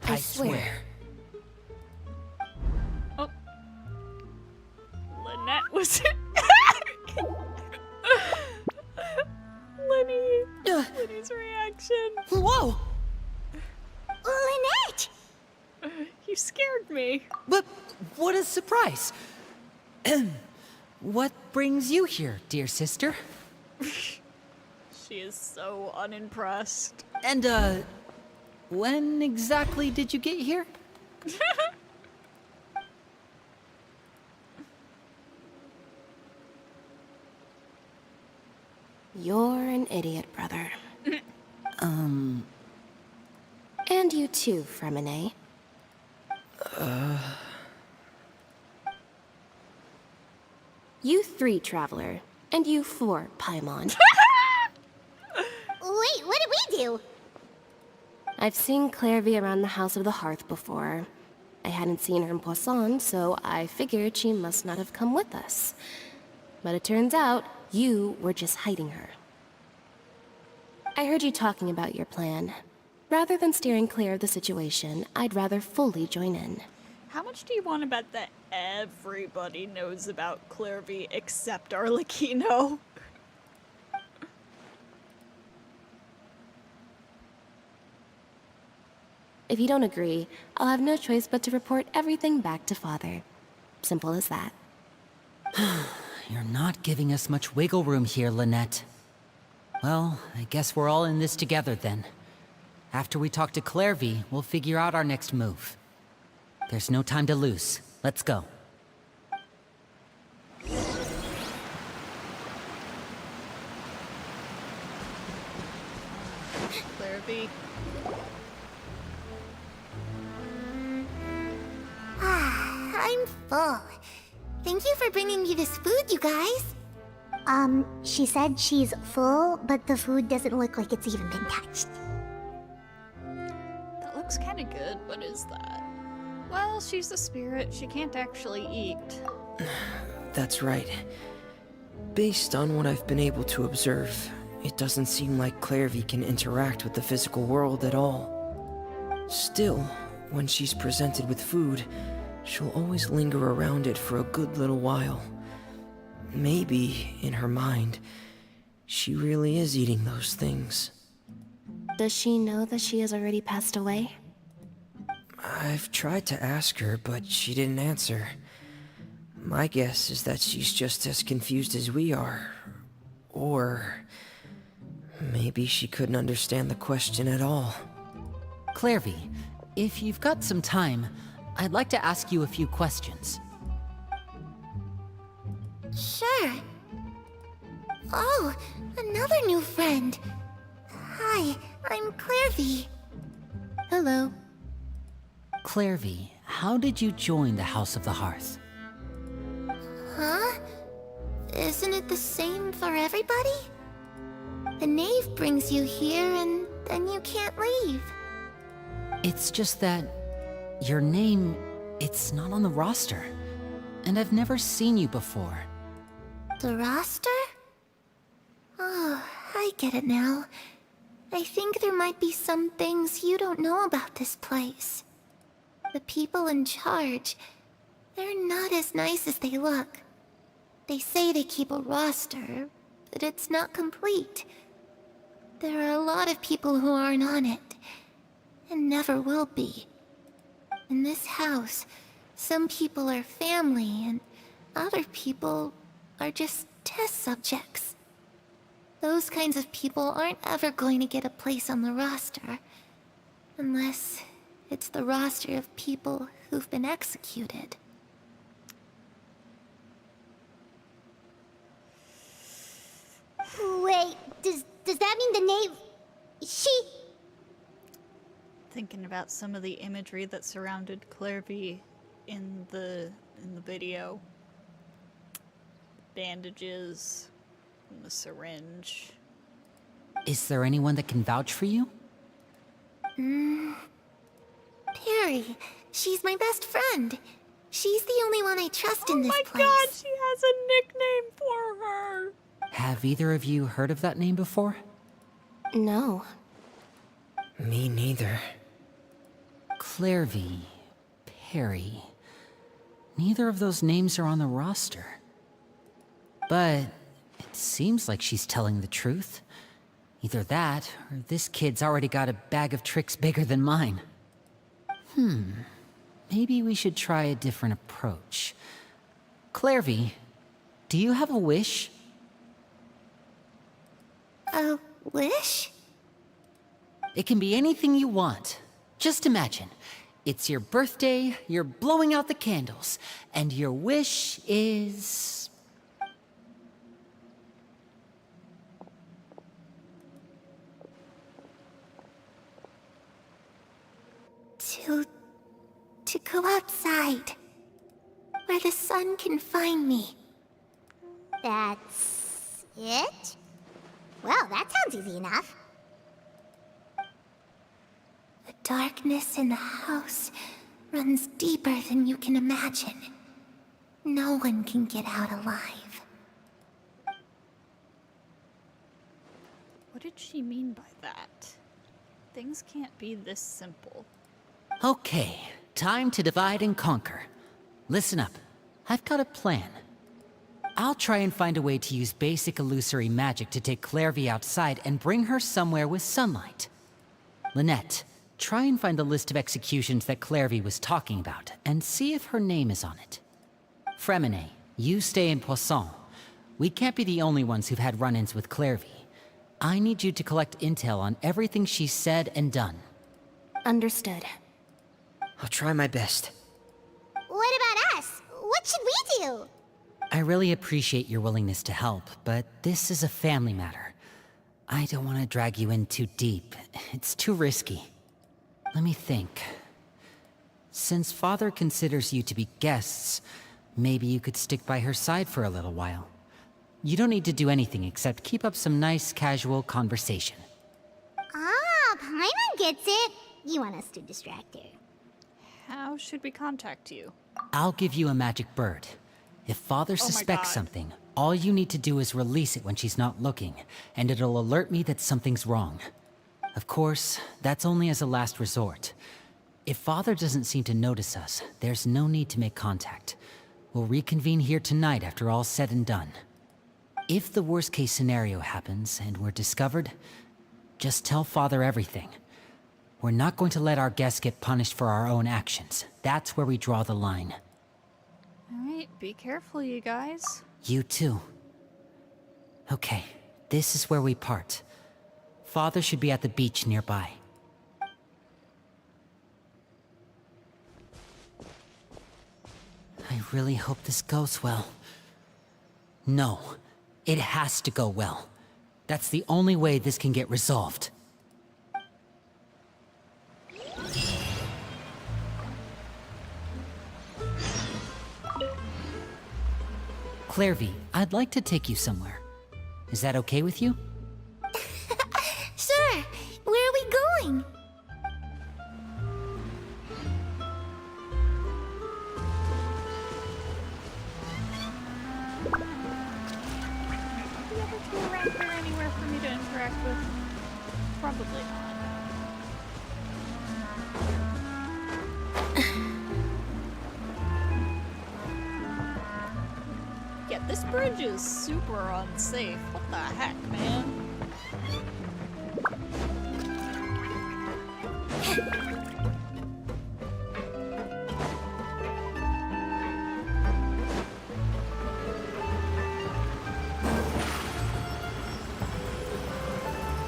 S5: I swear.
S1: Oh. Lynette was Lenny's reaction.
S5: Whoa!
S4: Lynette!
S1: You scared me.
S5: But what a surprise! What brings you here, dear sister?
S1: She is so unimpressed.
S5: And, when exactly did you get here?
S7: You're an idiot, brother. And you too, Fremine. You 3, Traveler. And you 4, Paimon.
S4: Wait, what did we do?
S7: I've seen Clairvy around the House of the Hearth before. I hadn't seen her in Poisson, so I figured she must not have come with us. But it turns out, you were just hiding her. I heard you talking about your plan. Rather than steering clear of the situation, I'd rather fully join in.
S1: How much do you want to bet that everybody knows about Clairvy except Arlecchino?
S7: If you don't agree, I'll have no choice but to report everything back to Father. Simple as that.
S5: You're not giving us much wiggle room here, Lynette. Well, I guess we're all in this together then. After we talk to Clairvy, we'll figure out our next move. There's no time to lose. Let's go.
S1: Clairvy.
S4: I'm full. Thank you for bringing me this food, you guys. She said she's full, but the food doesn't look like it's even been touched.
S1: That looks kind of good. What is that? Well, she's a spirit. She can't actually eat.
S9: That's right. Based on what I've been able to observe, it doesn't seem like Clairvy can interact with the physical world at all. Still, when she's presented with food, she'll always linger around it for a good little while. Maybe, in her mind, she really is eating those things.
S7: Does she know that she has already passed away?
S9: I've tried to ask her, but she didn't answer. My guess is that she's just as confused as we are. Or maybe she couldn't understand the question at all.
S5: Clairvy, if you've got some time, I'd like to ask you a few questions.
S4: Sure. Oh, another new friend. Hi, I'm Clairvy.
S7: Hello.
S5: Clairvy, how did you join the House of the Hearth?
S4: Huh? Isn't it the same for everybody? The knave brings you here and then you can't leave.
S5: It's just that your name, it's not on the roster. And I've never seen you before.
S4: The roster? Oh, I get it now. I think there might be some things you don't know about this place. The people in charge, they're not as nice as they look. They say they keep a roster, but it's not complete. There are a lot of people who aren't on it, and never will be. In this house, some people are family, and other people are just test subjects. Those kinds of people aren't ever going to get a place on the roster, unless it's the roster of people who've been executed. Wait, does that mean the knave... She...
S1: Thinking about some of the imagery that surrounded Clairvy in the video. Bandages, and the syringe.
S5: Is there anyone that can vouch for you?
S4: Perry, she's my best friend. She's the only one I trust in this place.
S1: Oh my god, she has a nickname for her!
S5: Have either of you heard of that name before?
S7: No.
S9: Me neither.
S5: Clairvy, Perry. Neither of those names are on the roster. But it seems like she's telling the truth. Either that, or this kid's already got a bag of tricks bigger than mine. Maybe we should try a different approach. Clairvy, do you have a wish?
S4: A wish?
S5: It can be anything you want. Just imagine. It's your birthday, you're blowing out the candles, and your wish is...
S4: To go outside. Where the sun can find me.
S2: That's it? Well, that sounds easy enough.
S4: The darkness in the house runs deeper than you can imagine. No one can get out alive.
S1: What did she mean by that? Things can't be this simple.
S5: Okay, time to divide and conquer. Listen up. I've got a plan. I'll try and find a way to use basic illusory magic to take Clairvy outside and bring her somewhere with sunlight. Lynette, try and find the list of executions that Clairvy was talking about, and see if her name is on it. Fremine, you stay in Poisson. We can't be the only ones who've had run-ins with Clairvy. I need you to collect intel on everything she's said and done.
S7: Understood.
S9: I'll try my best.
S4: What about us? What should we do?
S5: I really appreciate your willingness to help, but this is a family matter. I don't want to drag you in too deep. It's too risky. Let me think. Since Father considers you to be guests, maybe you could stick by her side for a little while. You don't need to do anything except keep up some nice, casual conversation.
S4: Ah, Paimon gets it. You want us to distract her.
S1: How should we contact you?
S5: I'll give you a magic bird. If Father suspects
S1: God.
S5: something, all you need to do is release it when she's not looking, and it'll alert me that something's wrong. Of course, that's only as a last resort. If Father doesn't seem to notice us, there's no need to make contact. We'll reconvene here tonight after all's said and done. If the worst-case scenario happens and we're discovered, just tell Father everything. We're not going to let our guests get punished for our own actions. That's where we draw the line.
S1: Alright, be careful, you guys.
S5: You too. Okay, this is where we part. Father should be at the beach nearby. I really hope this goes well. No, it has to go well. That's the only way this can get resolved. Clairvy, I'd like to take you somewhere. Is that okay with you?
S2: Sure. Where are we going?
S1: Are the other two around here anywhere for me to interact with? Probably not. Yeah, this bridge is super unsafe. What the heck, man?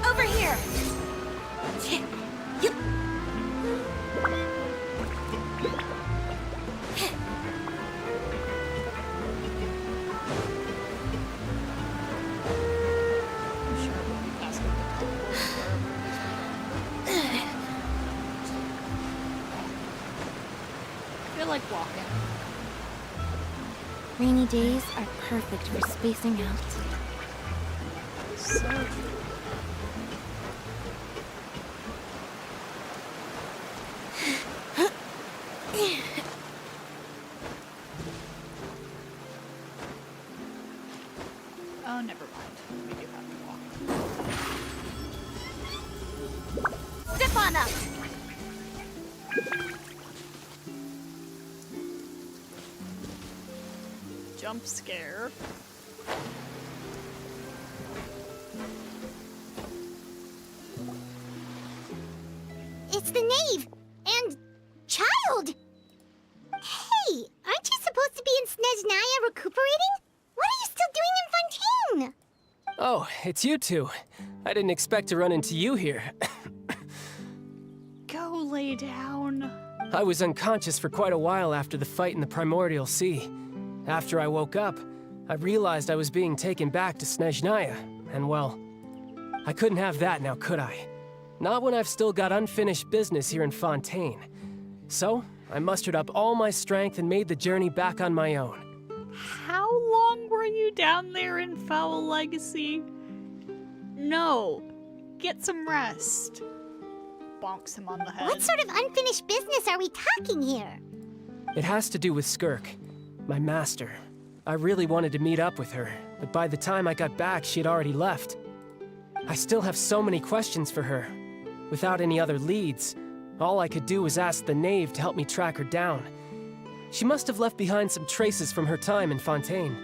S2: Over here. Yep.
S1: I'm sure we'll be past the teleporters wherever it is. I feel like walking.
S7: Rainy days are perfect for spacing out.
S1: So true. Oh, never mind. We do have to walk.
S2: Step on up.
S1: Jump scare.
S4: It's the knave and child. Hey, aren't you supposed to be in Snezhnaya recuperating? What are you still doing in Fontaine?
S11: Oh, it's you two. I didn't expect to run into you here.
S1: Go lay down.
S11: I was unconscious for quite a while after the fight in the Primordial Sea. After I woke up, I realized I was being taken back to Snezhnaya, and well, I couldn't have that now, could I? Not when I've still got unfinished business here in Fontaine. So, I mustered up all my strength and made the journey back on my own.
S1: How long were you down there in Foul Legacy? No. Get some rest. Bonks him on the head.
S4: What sort of unfinished business are we talking here?
S11: It has to do with Skirk, my master. I really wanted to meet up with her, but by the time I got back, she had already left. I still have so many questions for her. Without any other leads, all I could do was ask the knave to help me track her down. She must have left behind some traces from her time in Fontaine.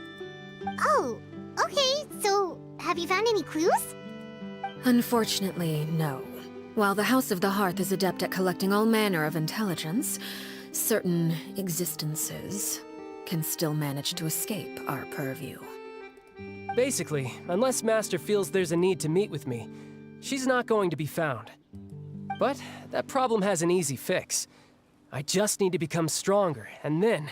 S4: Oh, okay, so have you found any clues?
S3: Unfortunately, no. While the House of the Hearth is adept at collecting all manner of intelligence, certain existences can still manage to escape our purview.
S11: Basically, unless Master feels there's a need to meet with me, she's not going to be found. But that problem has an easy fix. I just need to become stronger, and then...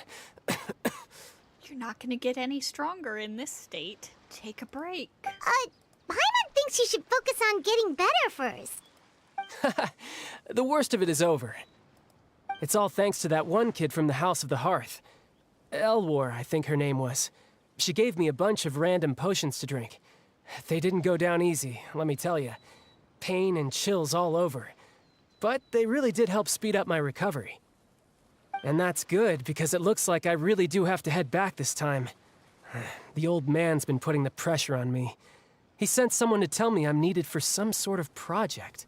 S1: You're not gonna get any stronger in this state. Take a break.
S4: Paimon thinks you should focus on getting better first.
S11: The worst of it is over. It's all thanks to that one kid from the House of the Hearth. Elwar, I think her name was. She gave me a bunch of random potions to drink. They didn't go down easy, let me tell you. Pain and chills all over. But they really did help speed up my recovery. And that's good, because it looks like I really do have to head back this time. The old man's been putting the pressure on me. He sent someone to tell me I'm needed for some sort of project.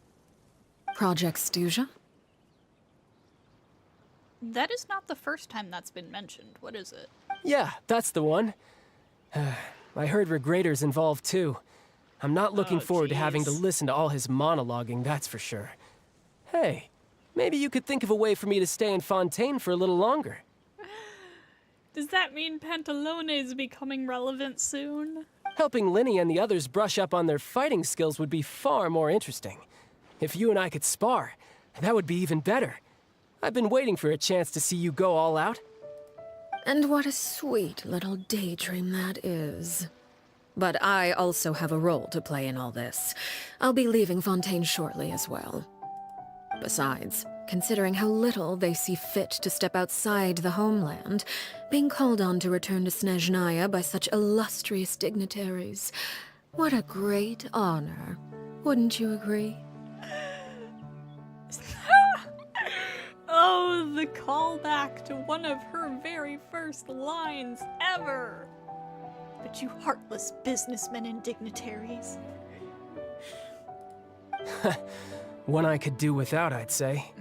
S3: Project Stuja?
S1: That is not the first time that's been mentioned. What is it?
S11: Yeah, that's the one. I heard Regrator's involved too. I'm not looking forward to having to listen to all his monologuing, that's for sure. Hey, maybe you could think of a way for me to stay in Fontaine for a little longer.
S1: Does that mean Pantalone is becoming relevant soon?
S11: Helping Linny and the others brush up on their fighting skills would be far more interesting. If you and I could spar, that would be even better. I've been waiting for a chance to see you go all out.
S3: And what a sweet little daydream that is. But I also have a role to play in all this. I'll be leaving Fontaine shortly as well. Besides, considering how little they see fit to step outside the homeland, being called on to return to Snezhnaya by such illustrious dignitaries, what a great honor. Wouldn't you agree?
S1: Oh, the callback to one of her very first lines ever! But you heartless businessmen and dignitaries.
S11: One I could do without, I'd say.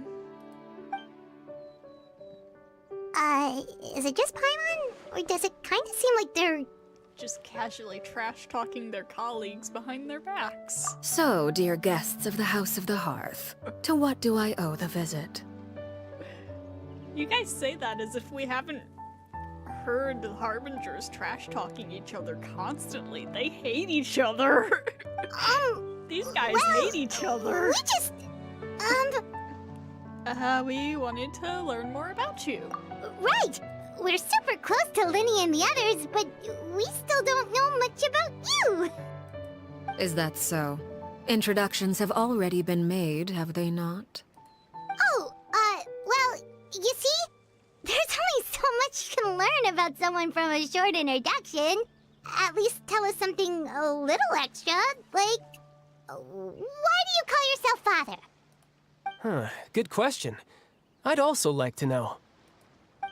S4: Is it just Paimon? Or does it kind of seem like they're...
S1: Just casually trash-talking their colleagues behind their backs.
S3: So, dear guests of the House of the Hearth, to what do I owe the visit?
S1: You guys say that as if we haven't heard the Harbingers trash-talking each other constantly. They hate each other. These guys hate each other.
S4: We just...
S1: We wanted to learn more about you.
S4: Right! We're super close to Linny and the others, but we still don't know much about you!
S3: Is that so? Introductions have already been made, have they not?
S4: Oh, well, you see? There's only so much you can learn about someone from a short introduction. At least tell us something a little extra, like... Why do you call yourself father?
S11: Huh, good question. I'd also like to know.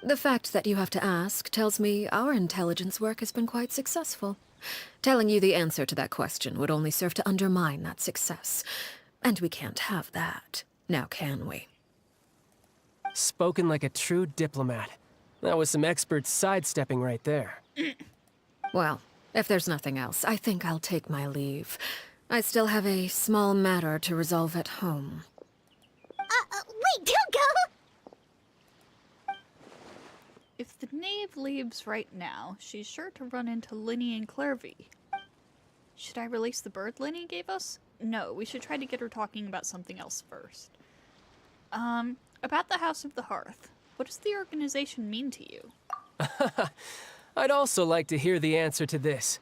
S3: The fact that you have to ask tells me our intelligence work has been quite successful. Telling you the answer to that question would only serve to undermine that success. And we can't have that, now can we?
S11: Spoken like a true diplomat. That was some expert sidestepping right there.
S3: Well, if there's nothing else, I think I'll take my leave. I still have a small matter to resolve at home.
S4: Wait, don't go!
S1: If the knave leaves right now, she's sure to run into Linny and Clervy. Should I release the bird Linny gave us? No, we should try to get her talking about something else first. About the House of the Hearth. What does the organization mean to you?
S11: I'd also like to hear the answer to this.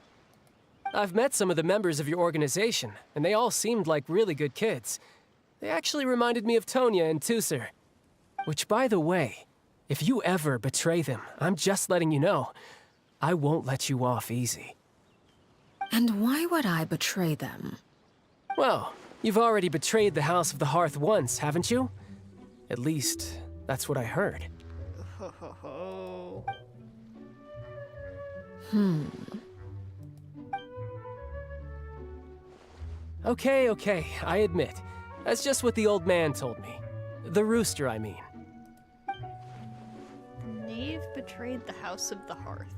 S11: I've met some of the members of your organization, and they all seemed like really good kids. They actually reminded me of Tonya and Tusser. Which, by the way, if you ever betray them, I'm just letting you know, I won't let you off easy.
S3: And why would I betray them?
S11: Well, you've already betrayed the House of the Hearth once, haven't you? At least, that's what I heard.
S1: Ho ho ho.
S11: Okay, I admit. That's just what the old man told me. The rooster, I mean.
S1: The knave betrayed the House of the Hearth.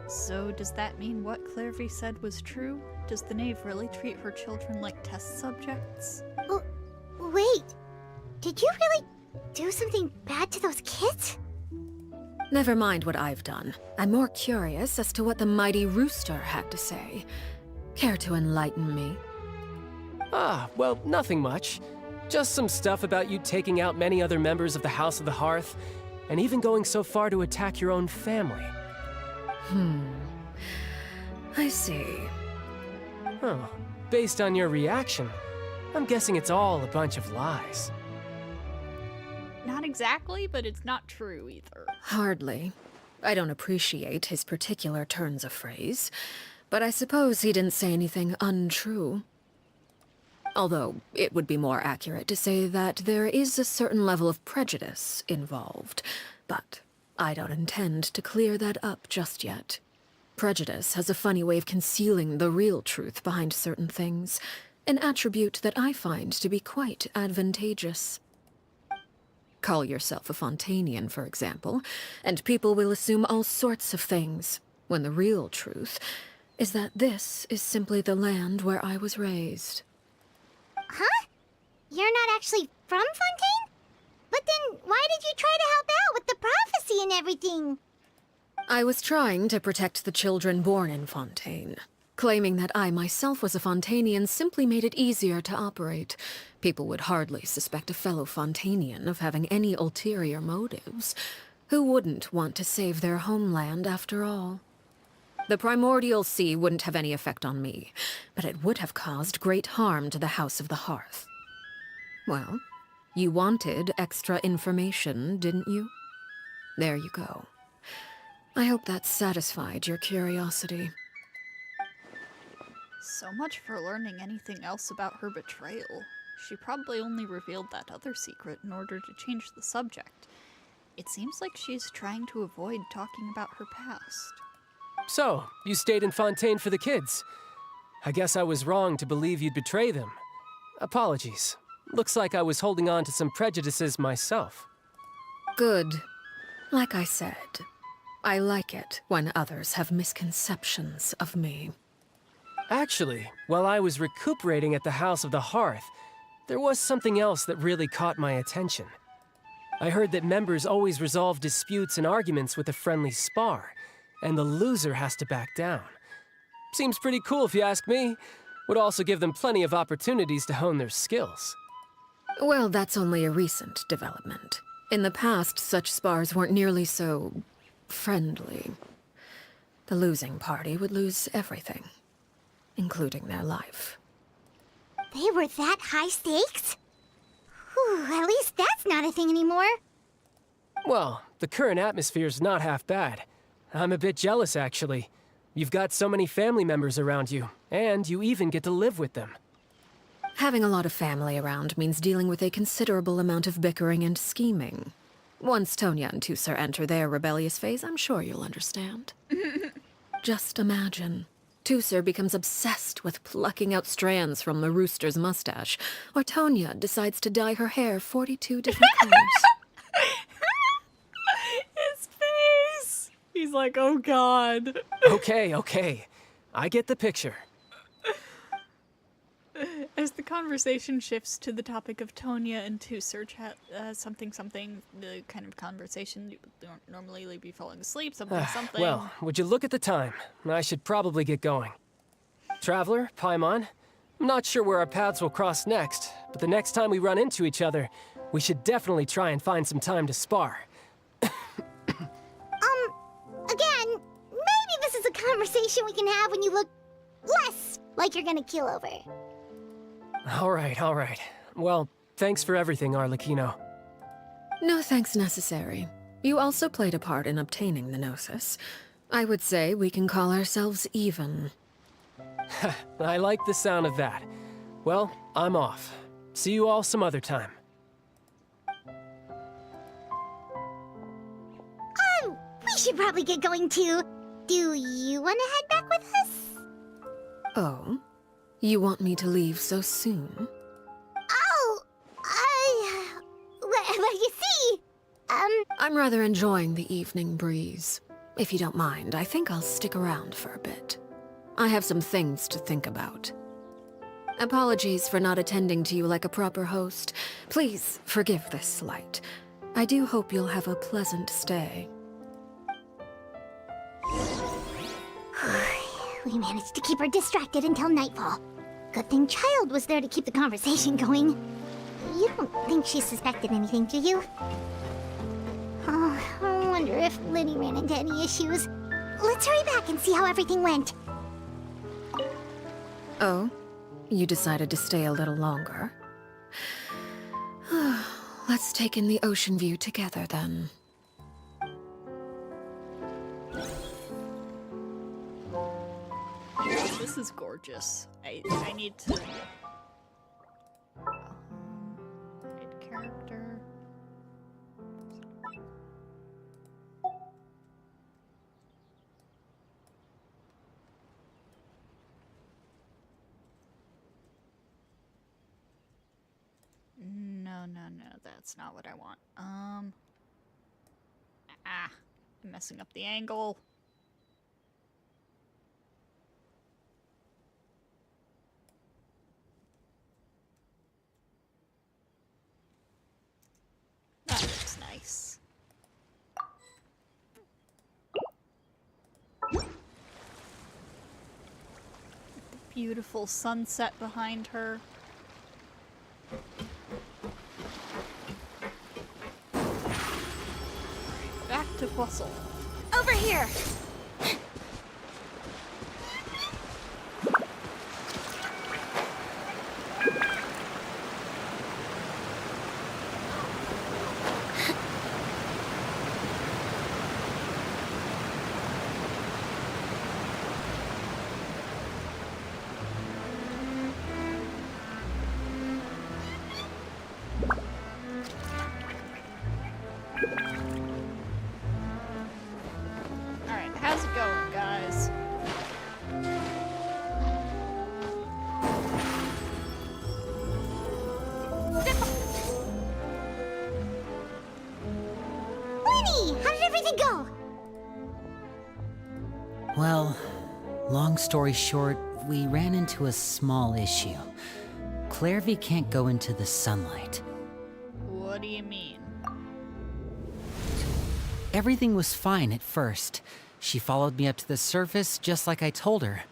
S1: So does that mean what Clervy said was true? Does the knave really treat her children like test subjects?
S4: Wait, did you really do something bad to those kids?
S3: Never mind what I've done. I'm more curious as to what the mighty rooster had to say. Care to enlighten me?
S11: Well, nothing much. Just some stuff about you taking out many other members of the House of the Hearth, and even going so far to attack your own family.
S3: I see.
S11: Huh. Based on your reaction, I'm guessing it's all a bunch of lies.
S1: Not exactly, but it's not true either.
S3: Hardly. I don't appreciate his particular turns of phrase, but I suppose he didn't say anything untrue. Although, it would be more accurate to say that there is a certain level of prejudice involved. But I don't intend to clear that up just yet. Prejudice has a funny way of concealing the real truth behind certain things, an attribute that I find to be quite advantageous. Call yourself a Fontainian, for example, and people will assume all sorts of things, when the real truth is that this is simply the land where I was raised.
S4: Huh? You're not actually from Fontaine? But then why did you try to help out with the prophecy and everything?
S3: I was trying to protect the children born in Fontaine. Claiming that I myself was a Fontainian simply made it easier to operate. People would hardly suspect a fellow Fontainian of having any ulterior motives. Who wouldn't want to save their homeland after all? The primordial sea wouldn't have any effect on me, but it would have caused great harm to the House of the Hearth. Well, you wanted extra information, didn't you? There you go. I hope that satisfied your curiosity.
S1: So much for learning anything else about her betrayal. She probably only revealed that other secret in order to change the subject. It seems like she's trying to avoid talking about her past.
S11: So, you stayed in Fontaine for the kids. I guess I was wrong to believe you'd betray them. Apologies. Looks like I was holding on to some prejudices myself.
S3: Good. Like I said, I like it when others have misconceptions of me.
S11: Actually, while I was recuperating at the House of the Hearth, there was something else that really caught my attention. I heard that members always resolve disputes and arguments with a friendly spar, and the loser has to back down. Seems pretty cool if you ask me. Would also give them plenty of opportunities to hone their skills.
S3: Well, that's only a recent development. In the past, such spars weren't nearly so friendly. The losing party would lose everything, including their life.
S4: They were that high stakes? Whew, at least that's not a thing anymore.
S11: Well, the current atmosphere's not half bad. I'm a bit jealous, actually. You've got so many family members around you, and you even get to live with them.
S3: Having a lot of family around means dealing with a considerable amount of bickering and scheming. Once Tonya and Tusser enter their rebellious phase, I'm sure you'll understand. Just imagine. Tusser becomes obsessed with plucking out strands from the rooster's mustache, or Tonya decides to dye her hair 42 different colors.
S1: His face! He's like, oh god.
S11: Okay. I get the picture.
S1: As the conversation shifts to the topic of Tonya and Tusser something, the kind of conversation you don't normally be falling asleep, something.
S11: Well, would you look at the time? I should probably get going. Traveler, Paimon, I'm not sure where our paths will cross next, but the next time we run into each other, we should definitely try and find some time to spar.
S4: Again, maybe this is a conversation we can have when you look less like you're gonna keel over.
S11: All right. Well, thanks for everything, Arlecchino.
S3: No thanks necessary. You also played a part in obtaining the Gnosis. I would say we can call ourselves even.
S11: I like the sound of that. Well, I'm off. See you all some other time.
S4: We should probably get going too. Do you want to head back with us?
S3: Oh? You want me to leave so soon?
S4: Oh, well, you see,
S3: I'm rather enjoying the evening breeze. If you don't mind, I think I'll stick around for a bit. I have some things to think about. Apologies for not attending to you like a proper host. Please forgive this slight. I do hope you'll have a pleasant stay.
S4: We managed to keep her distracted until nightfall. Good thing Child was there to keep the conversation going. You don't think she suspected anything, do you? Oh, I wonder if Liddy ran into any issues. Let's hurry back and see how everything went.
S3: Oh? You decided to stay a little longer? Let's take in the ocean view together, then.
S1: This is gorgeous. I need to... that's not what I want. I'm messing up the angle. That looks nice. The beautiful sunset behind her. Back to Poisson.
S2: Over here!
S1: Alright, how's it going, guys?
S4: Lenny, how did everything go?
S5: Well, long story short, we ran into a small issue. Clairvy can't go into the sunlight.
S1: What do you mean?
S5: Everything was fine at first. She followed me up to the surface just like I told her.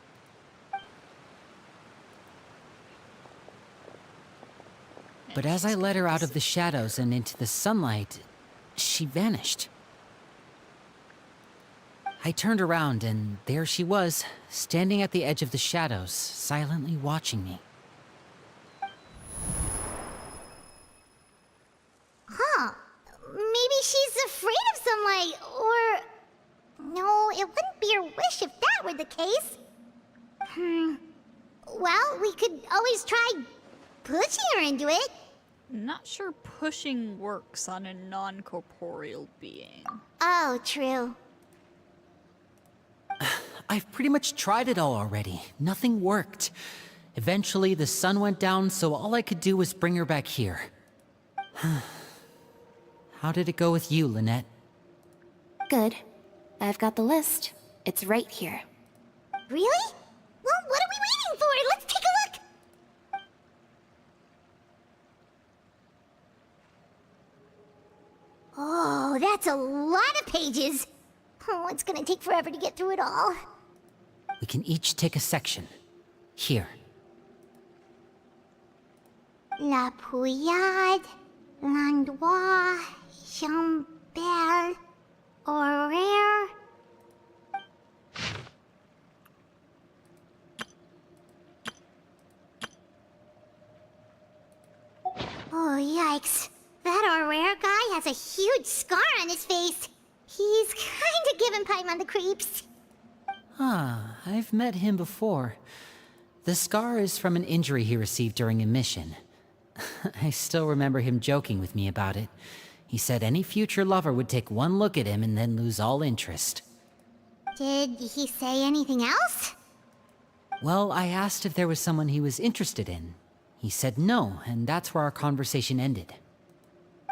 S5: But as I led her out of the shadows and into the sunlight, she vanished. I turned around and there she was, standing at the edge of the shadows, silently watching me.
S4: Huh. Maybe she's afraid of sunlight, or... No, it wouldn't be her wish if that were the case. Well, we could always try pushing her into it.
S1: Not sure pushing works on a non-corporeal being.
S4: Oh, true.
S5: I've pretty much tried it all already. Nothing worked. Eventually, the sun went down, so all I could do was bring her back here. How did it go with you, Lynette?
S7: Good. I've got the list. It's right here.
S4: Really? Well, what are we waiting for? Let's take a look! Oh, that's a lot of pages. Oh, it's gonna take forever to get through it all.
S5: We can each take a section. Here.
S4: La Pouillade, L'Endroit, Chambel, Horaire. Oh, yikes. That Horaire guy has a huge scar on his face. He's kinda giving Paimon the creeps.
S5: I've met him before. The scar is from an injury he received during a mission. I still remember him joking with me about it. He said any future lover would take one look at him and then lose all interest.
S4: Did he say anything else?
S5: Well, I asked if there was someone he was interested in. He said no, and that's where our conversation ended.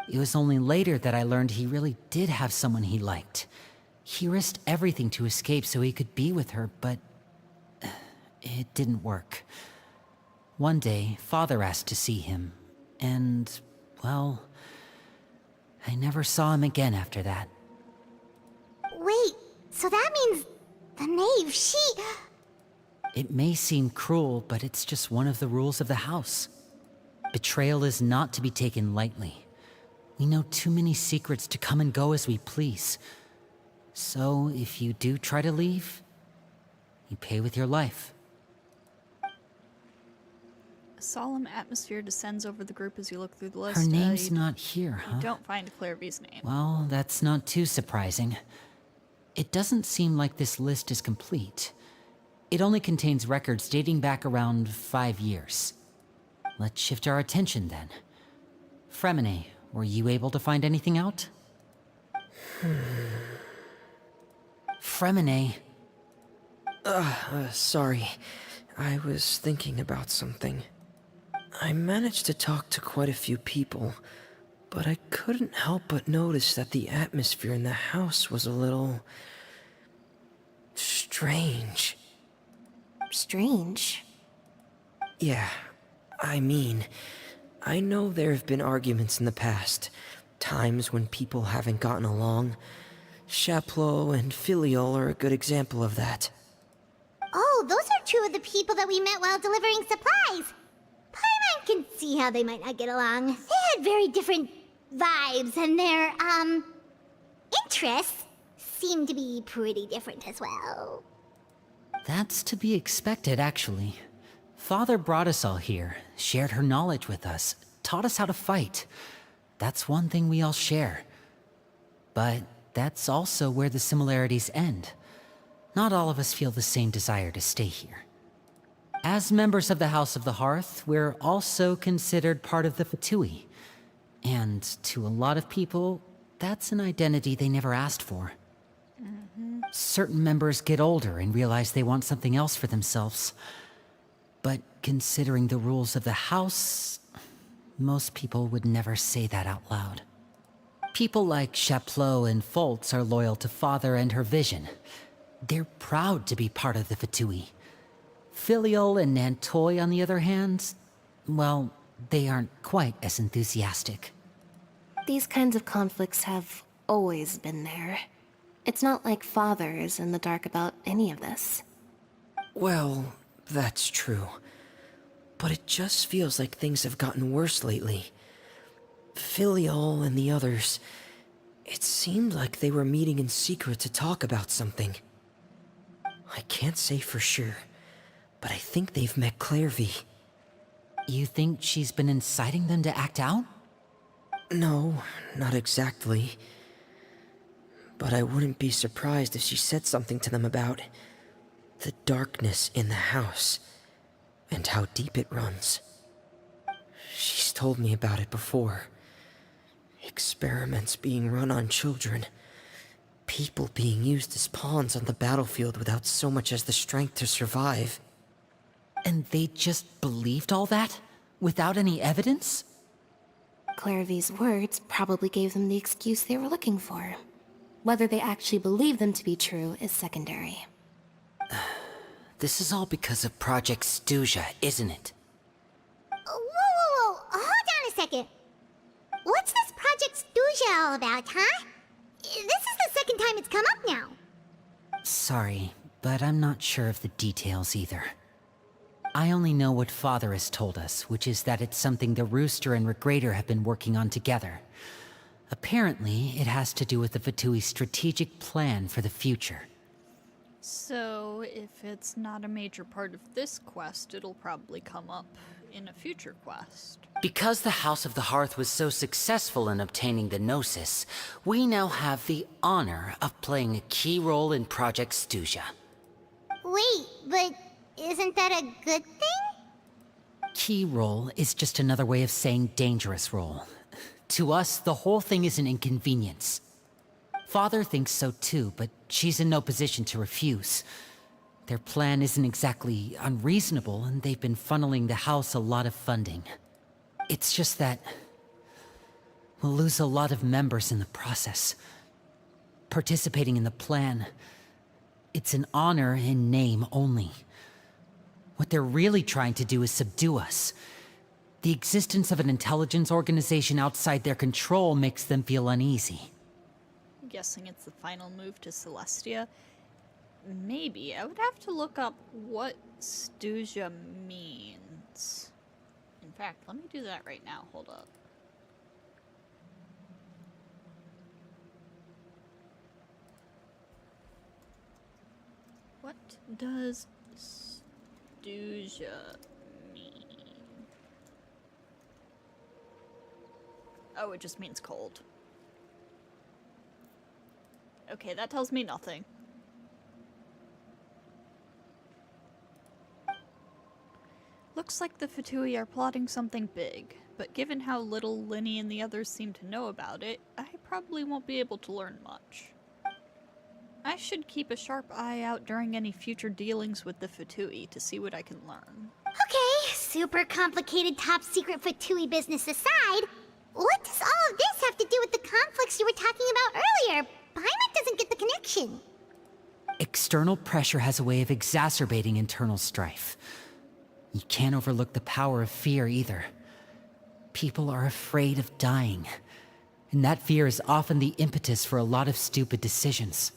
S5: It was only later that I learned he really did have someone he liked. He risked everything to escape so he could be with her, but it didn't work. One day, Father asked to see him, and, well, I never saw him again after that.
S4: Wait, so that means the knave, she...
S5: It may seem cruel, but it's just one of the rules of the house. Betrayal is not to be taken lightly. We know too many secrets to come and go as we please. So, if you do try to leave, you pay with your life.
S1: A solemn atmosphere descends over the group as you look through the list.
S5: Her name's
S1: you
S5: not here, huh?
S1: don't find Clairvy's name.
S5: Well, that's not too surprising. It doesn't seem like this list is complete. It only contains records dating back around 5 years. Let's shift our attention then. Fremine, were you able to find anything out? Fremine.
S9: Sorry. I was thinking about something. I managed to talk to quite a few people, but I couldn't help but notice that the atmosphere in the house was a little... strange.
S7: Strange.
S9: Yeah, I mean, I know there have been arguments in the past, times when people haven't gotten along. Chaplot and Filiol are a good example of that.
S4: Oh, those are two of the people that we met while delivering supplies. Paimon can see how they might not get along. They had very different vibes, and their, interests seem to be pretty different as well.
S5: That's to be expected, actually. Father brought us all here, shared her knowledge with us, taught us how to fight. That's one thing we all share. But that's also where the similarities end. Not all of us feel the same desire to stay here. As members of the House of the Hearth, we're also considered part of the Fatui. And to a lot of people, that's an identity they never asked for. Certain members get older and realize they want something else for themselves. But considering the rules of the House, most people would never say that out loud. People like Chaplot and Foltz are loyal to Father and her vision. They're proud to be part of the Fatui. Filiol and Nantoy, on the other hand, well, they aren't quite as enthusiastic.
S7: These kinds of conflicts have always been there. It's not like Father is in the dark about any of this.
S9: Well, that's true. But it just feels like things have gotten worse lately. Filiol and the others, it seemed like they were meeting in secret to talk about something. I can't say for sure, but I think they've met Clairvy.
S5: You think she's been inciting them to act out?
S9: No, not exactly. But I wouldn't be surprised if she said something to them about the darkness in the house and how deep it runs. She's told me about it before. Experiments being run on children. People being used as pawns on the battlefield without so much as the strength to survive.
S5: And they just believed all that? Without any evidence?
S7: Clairvy's words probably gave them the excuse they were looking for. Whether they actually believe them to be true is secondary.
S5: This is all because of Project Stuja, isn't it?
S4: Whoa, hold on a second. What's this Project Stuja all about, huh? This is the second time it's come up now.
S5: Sorry, but I'm not sure of the details either. I only know what Father has told us, which is that it's something the Rooster and Regrader have been working on together. Apparently, it has to do with the Fatui's strategic plan for the future.
S1: So, if it's not a major part of this quest, it'll probably come up in a future quest.
S5: Because the House of the Hearth was so successful in obtaining the Gnosis, we now have the honor of playing a key role in Project Stuja.
S4: Wait, but isn't that a good thing?
S5: Key role is just another way of saying dangerous role. To us, the whole thing is an inconvenience. Father thinks so too, but she's in no position to refuse. Their plan isn't exactly unreasonable, and they've been funneling the house a lot of funding. It's just that we'll lose a lot of members in the process. Participating in the plan, it's an honor in name only. What they're really trying to do is subdue us. The existence of an intelligence organization outside their control makes them feel uneasy.
S1: I'm guessing it's the final move to Celestia. Maybe. I would have to look up what Stuja means. In fact, let me do that right now. Hold up. What does Stuja mean? Oh, it just means cold. Okay, that tells me nothing. Looks like the Fatui are plotting something big, but given how little Linny and the others seem to know about it, I probably won't be able to learn much. I should keep a sharp eye out during any future dealings with the Fatui to see what I can learn.
S4: Okay, super complicated top secret Fatui business aside, what does all of reaction?
S5: External pressure has a way of exacerbating internal strife. You can't overlook the power of fear either. People are afraid of dying, and that fear is often the impetus for a lot of stupid decisions.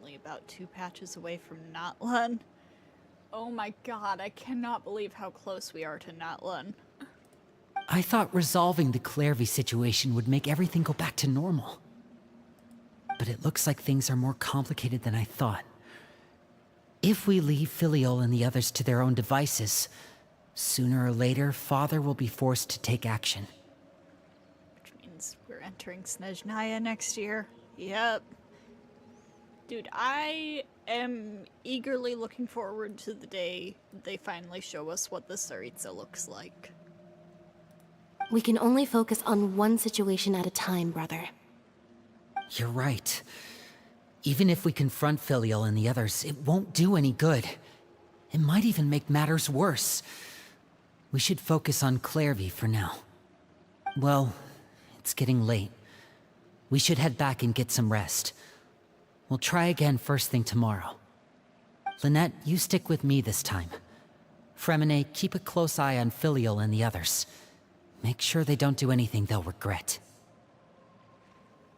S1: Only about 2 patches away from Notlun. Oh my god, I cannot believe how close we are to Notlun.
S5: I thought resolving the Clairvy situation would make everything go back to normal. But it looks like things are more complicated than I thought. If we leave Filiol and the others to their own devices, sooner or later, Father will be forced to take action.
S1: Which means we're entering Snezhnaya next year. Yep. Dude, I am eagerly looking forward to the day they finally show us what the Tsaritsa looks like.
S7: We can only focus on one situation at a time, brother.
S5: You're right. Even if we confront Filiol and the others, it won't do any good. It might even make matters worse. We should focus on Clairvy for now. Well, it's getting late. We should head back and get some rest. We'll try again first thing tomorrow. Lynette, you stick with me this time. Fremine, keep a close eye on Filiol and the others. Make sure they don't do anything they'll regret.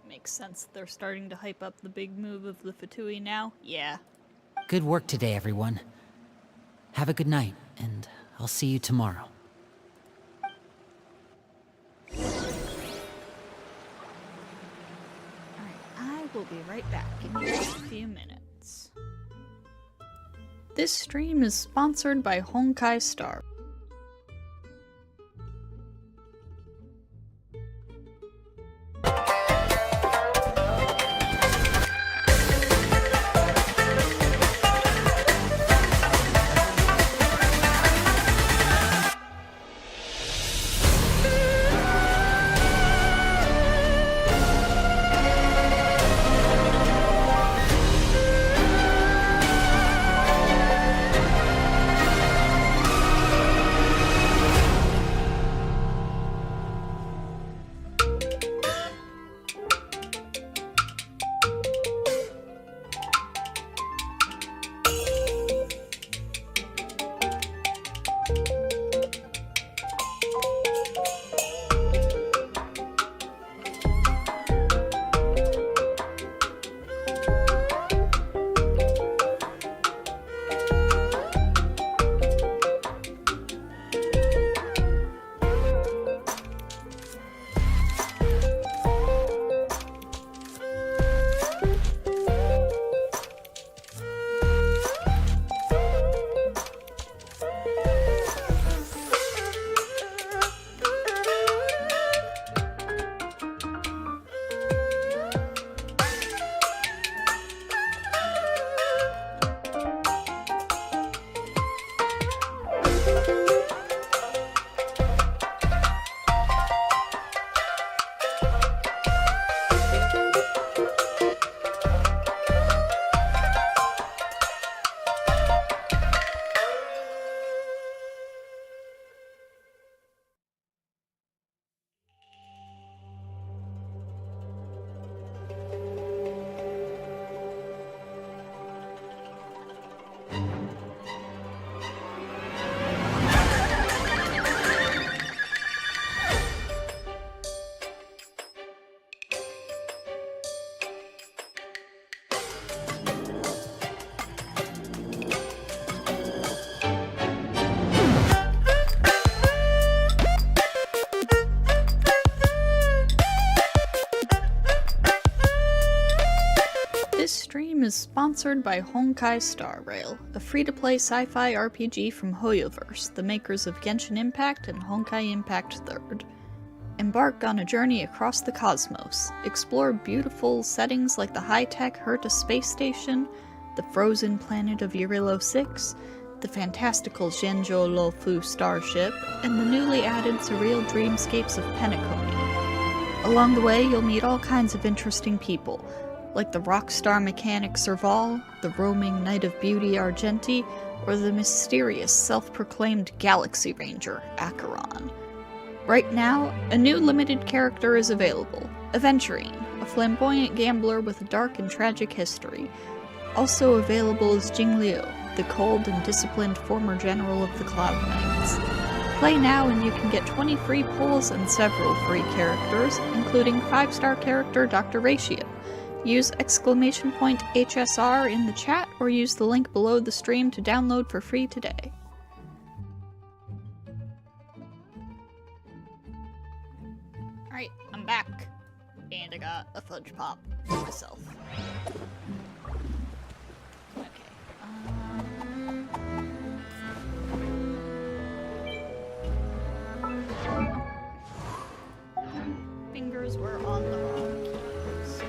S1: Makes sense they're starting to hype up the big move of the Fatui now. Yeah.
S5: Good work today, everyone. Have a good night, and I'll see you tomorrow.
S1: Alright, I will be right back in just a few minutes. This stream is sponsored by Honkai Star. This stream is sponsored by Honkai Star Rail, a free-to-play sci-fi RPG from Hoyoverse, the makers of Genshin Impact and Honkai Impact 3rd. Embark on a journey across the cosmos, explore beautiful settings like the high-tech Herta space station, the frozen planet of Urilo 6, the fantastical Zhenzhou Luofu starship, and the newly added surreal dreamscapes of Penacony. Along the way, you'll meet all kinds of interesting people, like the rock star mechanic Serval, the roaming Knight of Beauty Argenti, or the mysterious self-proclaimed Galaxy Ranger Acheron. Right now, a new limited character is available, Aventurine, a flamboyant gambler with a dark and tragic history. Also available is Jingliu, the cold and disciplined former general of the Cloud Knights. Play now and you can get 20 free pulls and several free characters, including 5-star character Dr. Ratio. Use !HSR in the chat or use the link below the stream to download for free today. Alright, I'm back. And I got a fudge pop for myself. Okay. Fingers were on the wrong keys.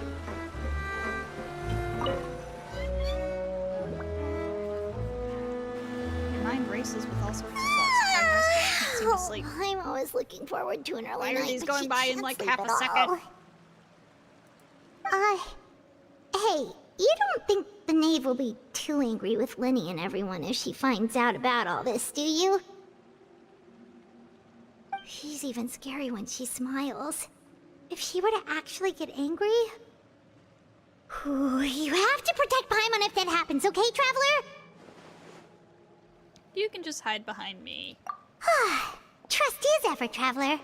S1: Your mind races with all sorts of thoughts. Progress, but I can't seem to sleep.
S4: I'm always looking forward to an early
S1: Why
S4: night.
S1: are these
S4: but
S1: going
S4: you
S1: by in
S4: can't
S1: like
S4: sleep
S1: half
S4: at
S1: a second?
S4: all. Hey, you don't think the Knave will be too angry with Lenny and everyone if she finds out about all this, do you? She's even scary when she smiles. If she were to actually get angry... Ooh, you have to protect Paimon if that happens, okay, Traveler?
S1: You can just hide behind me.
S4: Trust is effort, Traveler.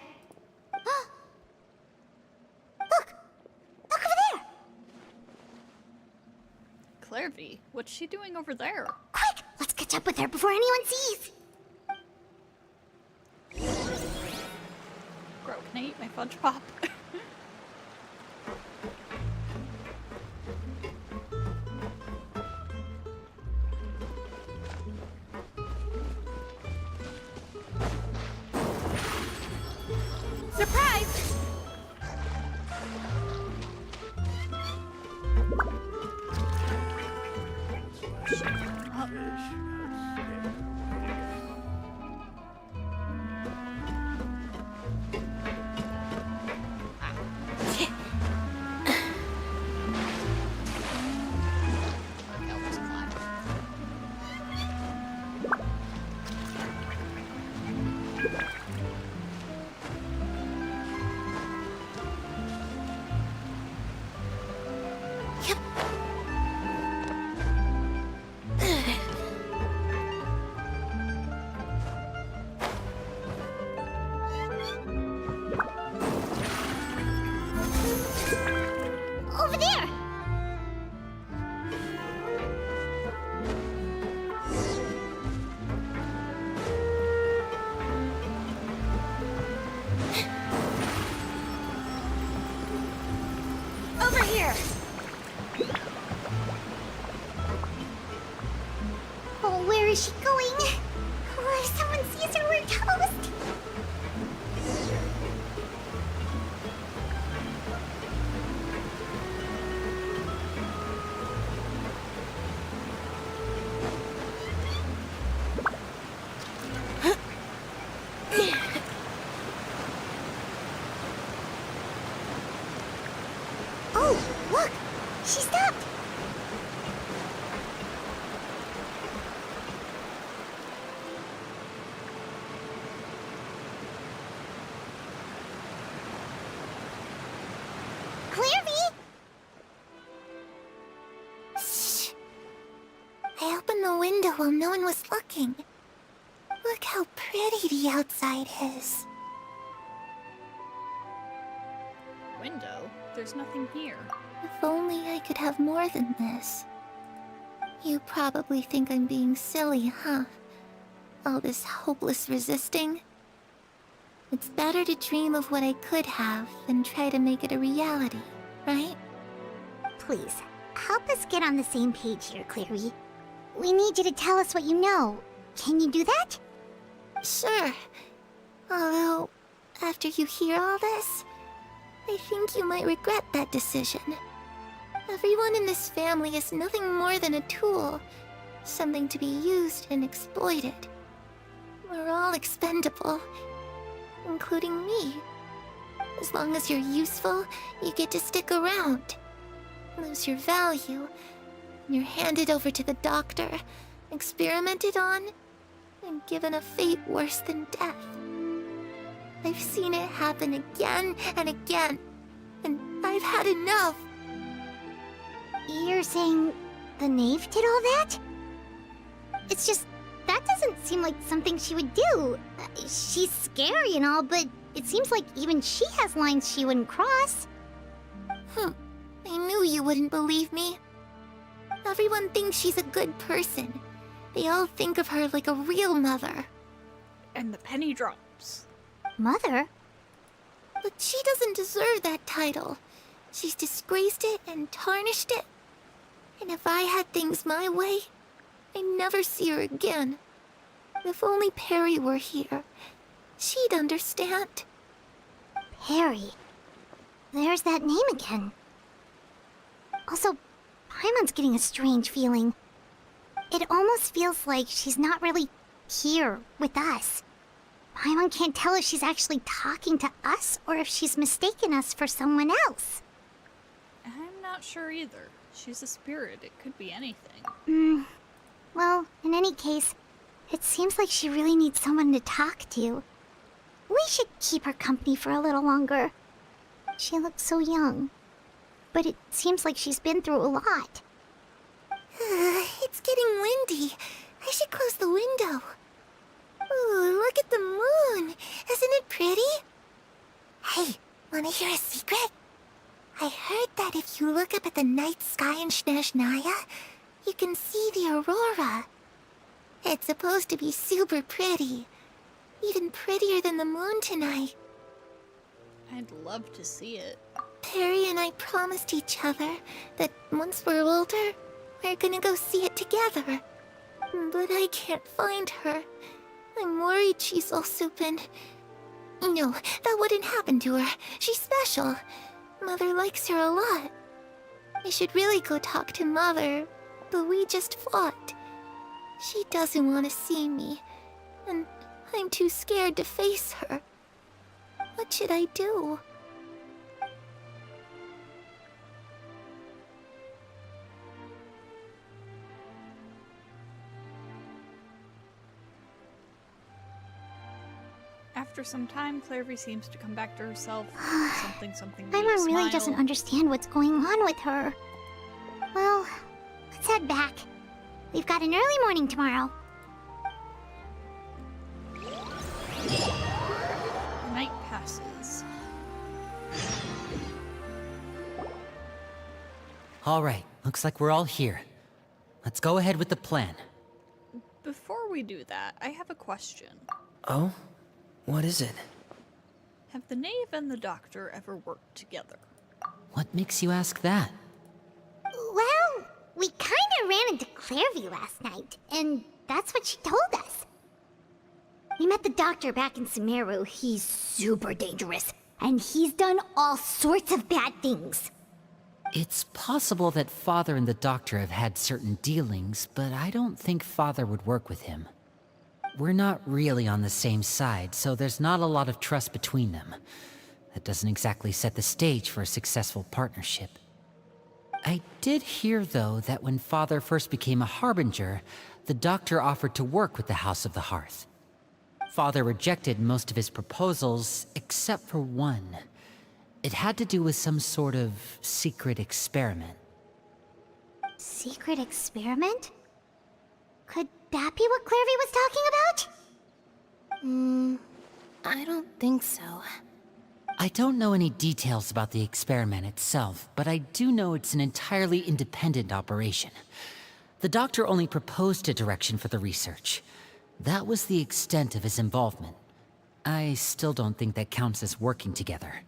S4: Look! Look over there!
S1: Clairvy, what's she doing over there?
S4: Quick! Let's catch up with her before anyone sees!
S1: Bro, can I eat my fudge pop?
S2: Surprise!
S4: Over there!
S2: Over here!
S4: Oh, where is she going? Oh, if someone sees her, we're toast! Oh, look! She stopped! Clairvy! Shh! I opened the window while no one was looking. Look how pretty the outside is.
S1: Window? There's nothing here.
S4: If only I could have more than this. You probably think I'm being silly, huh? All this hopeless resisting? It's better to dream of what I could have than try to make it a reality, right? Please, help us get on the same page here, Clary. We need you to tell us what you know. Can you do that? Sure. Although, after you hear all this, I think you might regret that decision. Everyone in this family is nothing more than a tool, something to be used and exploited. We're all expendable, including me. As long as you're useful, you get to stick around. Lose your value, and you're handed over to the doctor, experimented on, and given a fate worse than death. I've seen it happen again and again. and I've had enough. You're saying the knave did all that? It's just, that doesn't seem like something she would do. She's scary and all, but it seems like even she has lines she wouldn't cross. I knew you wouldn't believe me. Everyone thinks she's a good person. They all think of her like a real mother.
S1: And the penny drops.
S4: Mother? But she doesn't deserve that title. She's disgraced it and tarnished it. And if I had things my way, I'd never see her again. If only Perry were here, she'd understand. Perry? There's that name again. Also, Paimon's getting a strange feeling. It almost feels like she's not really here with us. Paimon can't tell if she's actually talking to us or if she's mistaken us for someone else.
S1: I'm not sure either. She's a spirit. It could be anything.
S4: Well, in any case, it seems like she really needs someone to talk to. We should keep her company for a little longer. She looks so young. But it seems like she's been through a lot. It's getting windy. I should close the window. Ooh, look at the moon. Isn't it pretty? Hey, wanna hear a secret? I heard that if you look up at the night sky in Snezhnaya, you can see the aurora. It's supposed to be super pretty. Even prettier than the moon tonight.
S1: I'd love to see it.
S4: Perry and I promised each other that once we're older, we're gonna go see it together. But I can't find her. I'm worried she's also been... No, that wouldn't happen to her. She's special. Mother likes her a lot. I should really go talk to Mother, but we just fought. She doesn't want to see me, and I'm too scared to face her. What should I do?
S1: After some time, Clairvy seems to come back to herself. Something.
S4: Paimon really
S1: smile.
S4: doesn't understand what's going on with her. Well, let's head back. We've got an early morning tomorrow.
S1: The night passes.
S5: All right, looks like we're all here. Let's go ahead with the plan.
S1: Before we do that, I have a question.
S9: Oh? What is it?
S1: Have the knave and the doctor ever worked together?
S5: What makes you ask that?
S4: Well, we kinda ran into Clairvy last night, and that's what she told us. We met the doctor back in Sumeru. He's super dangerous, and he's done all sorts of bad things.
S5: It's possible that Father and the Doctor have had certain dealings, but I don't think Father would work with him. We're not really on the same side, so there's not a lot of trust between them. That doesn't exactly set the stage for a successful partnership. I did hear, though, that when Father first became a Harbinger, the Doctor offered to work with the House of the Hearth. Father rejected most of his proposals, except for one. It had to do with some sort of secret experiment.
S4: Secret experiment? Could that be what Clairvy was talking about?
S7: I don't think so.
S5: I don't know any details about the experiment itself, but I do know it's an entirely independent operation. The Doctor only proposed a direction for the research. That was the extent of his involvement. I still don't think that counts as working together.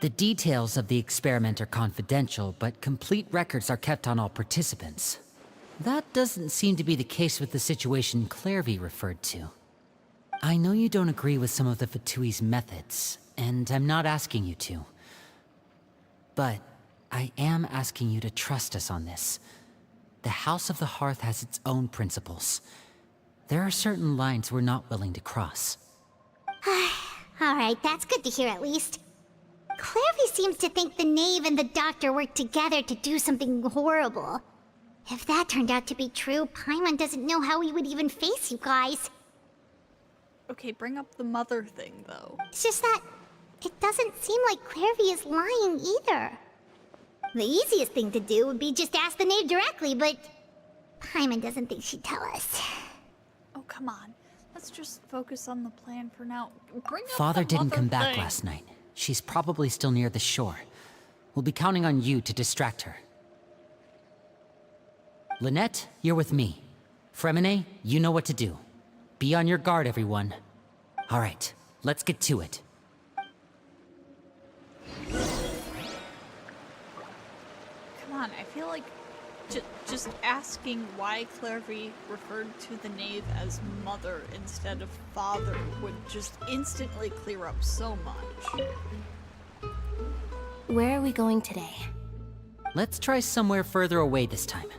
S5: The details of the experiment are confidential, but complete records are kept on all participants. That doesn't seem to be the case with the situation Clairvy referred to. I know you don't agree with some of the Fatui's methods, and I'm not asking you to. But I am asking you to trust us on this. The House of the Hearth has its own principles. There are certain lines we're not willing to cross.
S4: Alright, that's good to hear at least. Clairvy seems to think the knave and the doctor worked together to do something horrible. If that turned out to be true, Paimon doesn't know how he would even face you guys.
S1: Okay, bring up the mother thing, though.
S4: It's just that it doesn't seem like Clairvy is lying either. The easiest thing to do would be just ask the knave directly, but Paimon doesn't think she'd tell us.
S1: Oh, come on. Let's just focus on the plan for now. Bring up
S5: Father
S1: the
S5: didn't
S1: mother
S5: come back
S1: thing.
S5: last night. She's probably still near the shore. We'll be counting on you to distract her. Lynette, you're with me. Fremine, you know what to do. Be on your guard, everyone. All right, let's get to it.
S1: Come on, I feel like just asking why Clairvy referred to the knave as mother instead of father would just instantly clear up so much.
S7: Where are we going today?
S5: Let's try somewhere further away this time.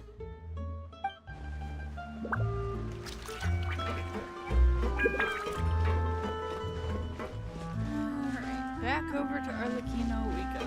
S1: Alright, back over to Arlecchino we go.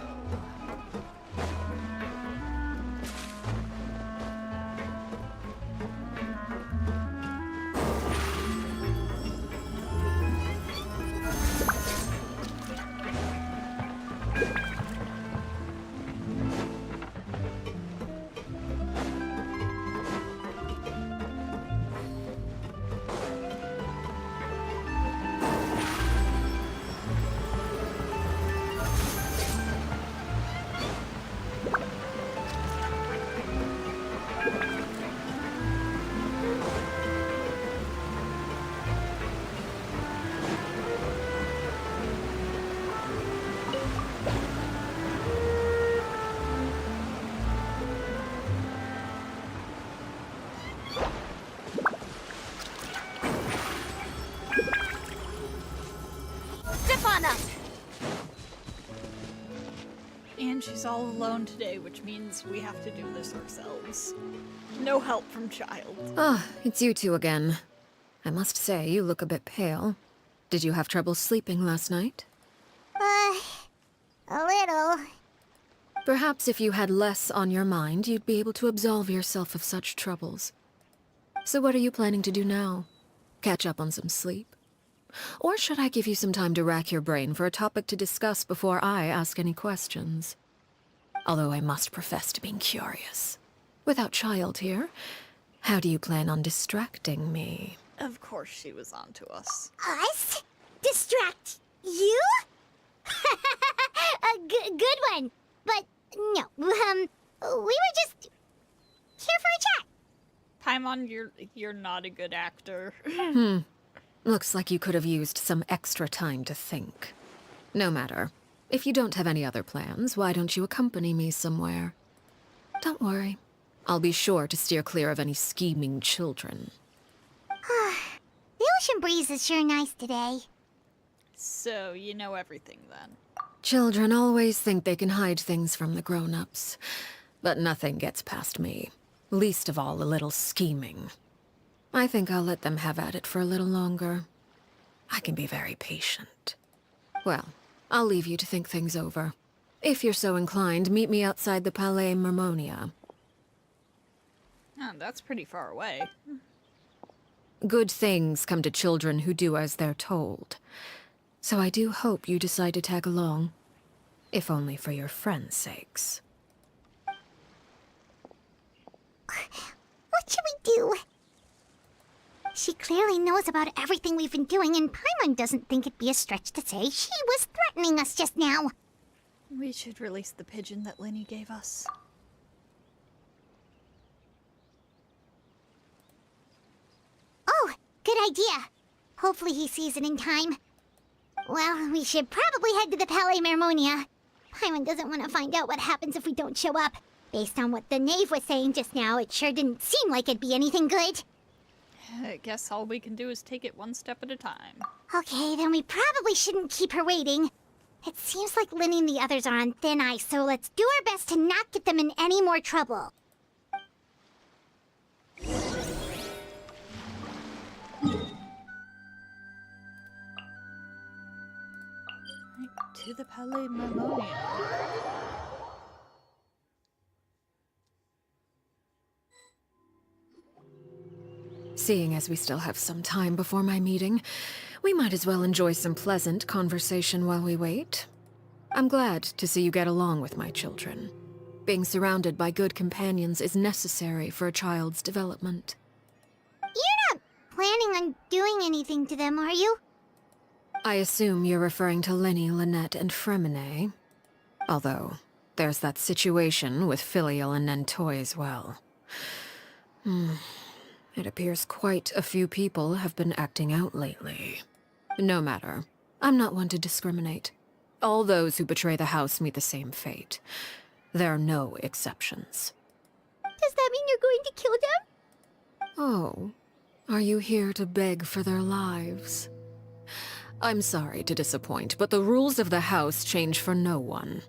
S1: And she's all alone today, which means we have to do this ourselves. No help from child.
S3: Ah, it's you two again. I must say, you look a bit pale. Did you have trouble sleeping last night?
S4: A little.
S3: Perhaps if you had less on your mind, you'd be able to absolve yourself of such troubles. So what are you planning to do now? Catch up on some sleep? Or should I give you some time to rack your brain for a topic to discuss before I ask any questions? Although I must profess to being curious. Without child here, how do you plan on distracting me?
S1: Of course she was on to us.
S4: Us? Distract you? A good one. But no, we were just here for a chat.
S1: Paimon, you're not a good actor.
S3: Looks like you could have used some extra time to think. No matter. If you don't have any other plans, why don't you accompany me somewhere? Don't worry. I'll be sure to steer clear of any scheming children.
S4: The ocean breeze is sure nice today.
S1: So, you know everything then.
S3: Children always think they can hide things from the grown-ups. But nothing gets past me. Least of all a little scheming. I think I'll let them have at it for a little longer. I can be very patient. Well, I'll leave you to think things over. If you're so inclined, meet me outside the Palais Mermonia.
S1: Oh, that's pretty far away.
S3: Good things come to children who do as they're told. So I do hope you decide to tag along. If only for your friends' sakes.
S4: What should we do? She clearly knows about everything we've been doing, and Paimon doesn't think it'd be a stretch to say she was threatening us just now.
S1: We should release the pigeon that Linny gave us.
S4: Oh, good idea. Hopefully he sees it in time. Well, we should probably head to the Palais Mermonia. Paimon doesn't want to find out what happens if we don't show up. Based on what the knave was saying just now, it sure didn't seem like it'd be anything good.
S1: I guess all we can do is take it one step at a time.
S4: Okay, then we probably shouldn't keep her waiting. It seems like Linny and the others are on thin ice, so let's do our best to not get them in any more trouble.
S1: Right to the Palais Mermonia.
S3: Seeing as we still have some time before my meeting, We might as well enjoy some pleasant conversation while we wait. I'm glad to see you get along with my children. Being surrounded by good companions is necessary for a child's development.
S4: You're not planning on doing anything to them, are you?
S3: I assume you're referring to Lenny, Lynette, and Fremine. Although, there's that situation with Filial and Nentoy as well. It appears quite a few people have been acting out lately. No matter. I'm not one to discriminate. All those who betray the house meet the same fate. There are no exceptions.
S4: Does that mean you're going to kill them?
S3: Oh, are you here to beg for their lives? I'm sorry to disappoint, but the rules of the house change for no one.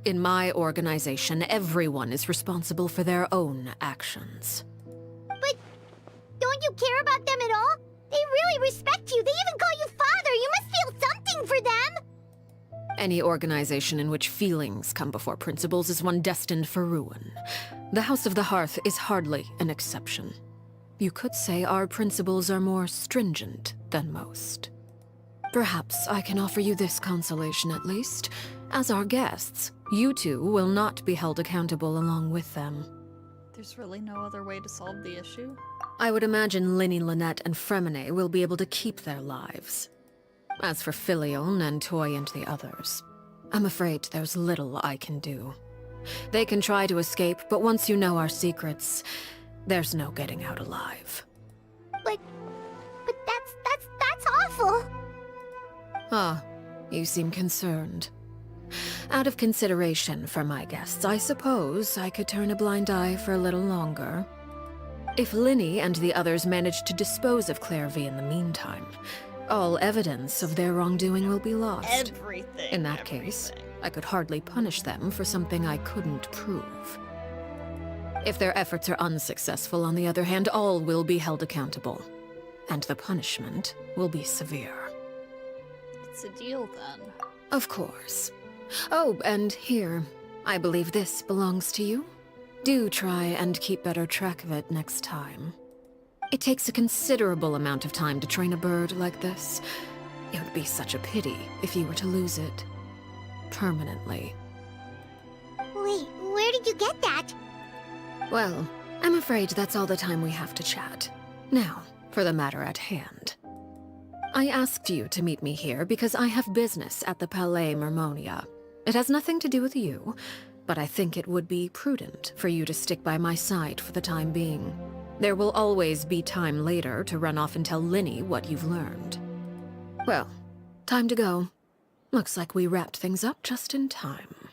S3: In my organization, everyone is responsible for their own actions.
S4: But don't you care about them at all? They really respect you. They even call you father. You must feel something for them.
S3: Any organization in which feelings come before principles is one destined for ruin. The House of the Hearth is hardly an exception. You could say our principles are more stringent than most. Perhaps I can offer you this consolation at least. As our guests, you two will not be held accountable along with them.
S1: There's really no other way to solve the issue?
S3: I would imagine Linny, Lynette, and Fremine will be able to keep their lives. As for Filial, Nentoy, and the others, I'm afraid there's little I can do. They can try to escape, but once you know our secrets, there's no getting out alive.
S4: But that's awful.
S3: Ah, you seem concerned. Out of consideration for my guests, I suppose I could turn a blind eye for a little longer. If Linny and the others manage to dispose of Clairvy in the meantime, all evidence of their wrongdoing will be lost.
S1: Everything.
S3: In that case, I could hardly punish them for something I couldn't prove. If their efforts are unsuccessful, on the other hand, all will be held accountable. And the punishment will be severe.
S1: It's a deal, then.
S3: Of course. Oh, and here, I believe this belongs to you. Do try and keep better track of it next time. It takes a considerable amount of time to train a bird like this. It would be such a pity if you were to lose it. Permanently.
S4: Wait, where did you get that?
S3: Well, I'm afraid that's all the time we have to chat. Now, for the matter at hand. I asked you to meet me here because I have business at the Palais Mermonia. It has nothing to do with you, but I think it would be prudent for you to stick by my side for the time being. There will always be time later to run off and tell Linny what you've learned. Well, time to go. Looks like we wrapped things up just in time.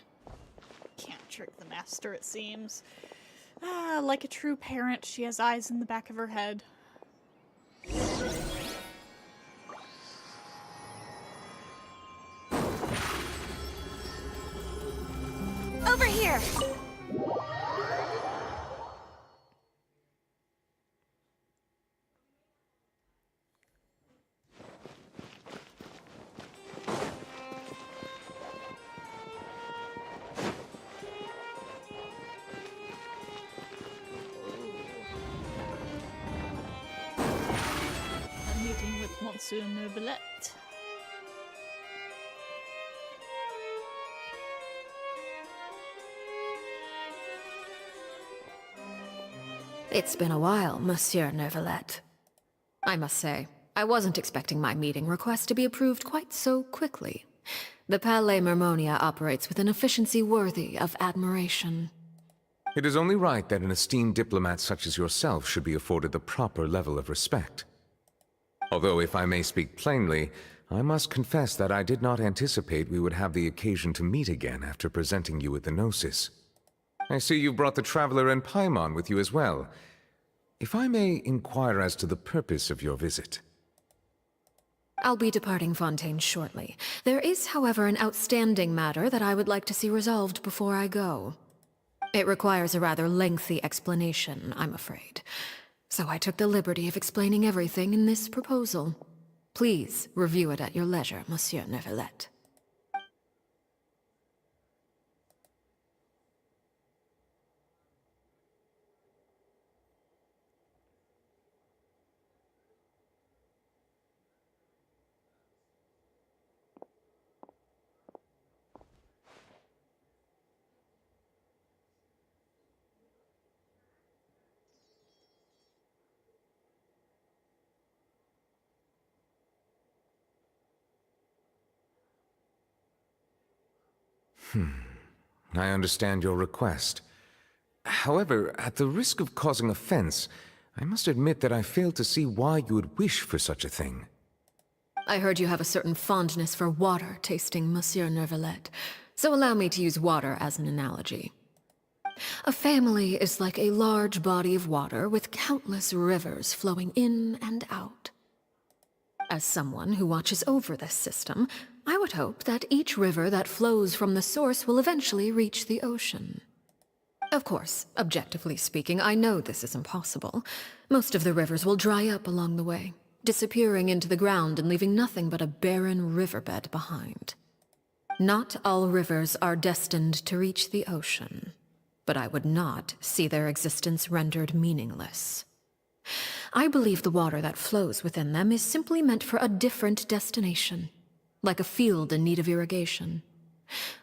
S1: Can't trick the master, it seems. Like a true parent, she has eyes in the back of her head.
S2: Over here!
S1: A meeting with Monsieur Neuvillette.
S3: It's been a while, Monsieur Neuvillette. I must say, I wasn't expecting my meeting request to be approved quite so quickly. The Palais Mermonia operates with an efficiency worthy of admiration.
S12: It is only right that an esteemed diplomat such as yourself should be afforded the proper level of respect. Although, if I may speak plainly, I must confess that I did not anticipate we would have the occasion to meet again after presenting you with the Gnosis. I see you brought the Traveler and Paimon with you as well. If I may inquire as to the purpose of your visit.
S3: I'll be departing Fontaine shortly. There is, however, an outstanding matter that I would like to see resolved before I go. It requires a rather lengthy explanation, I'm afraid. So I took the liberty of explaining everything in this proposal. Please review it at your leisure, Monsieur Neuvillette.
S12: I understand your request. However, at the risk of causing offense, I must admit that I fail to see why you would wish for such a thing.
S3: I heard you have a certain fondness for water tasting, Monsieur Nervalet, so allow me to use water as an analogy. A family is like a large body of water with countless rivers flowing in and out. As someone who watches over this system, I would hope that each river that flows from the source will eventually reach the ocean. Of course, objectively speaking, I know this is impossible. Most of the rivers will dry up along the way, disappearing into the ground and leaving nothing but a barren riverbed behind. Not all rivers are destined to reach the ocean, but I would not see their existence rendered meaningless. I believe the water that flows within them is simply meant for a different destination, like a field in need of irrigation.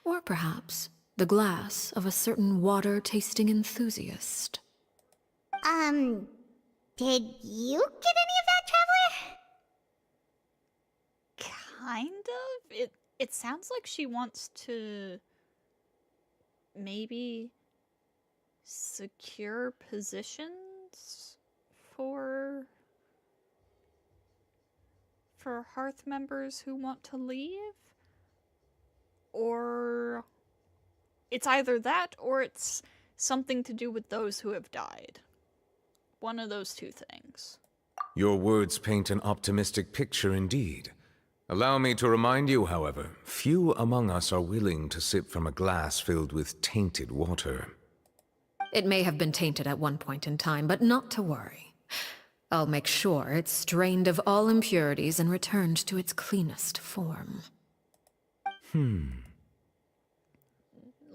S3: Or perhaps the glass of a certain water-tasting enthusiast.
S4: Did you get any of that, Traveler?
S1: Kind of. It sounds like she wants to maybe secure positions for Hearth members who want to leave? Or it's either that or it's something to do with those who have died. One of those two things.
S12: Your words paint an optimistic picture indeed. Allow me to remind you, however, few among us are willing to sip from a glass filled with tainted water.
S3: It may have been tainted at one point in time, but not to worry. I'll make sure it's strained of all impurities and returned to its cleanest form.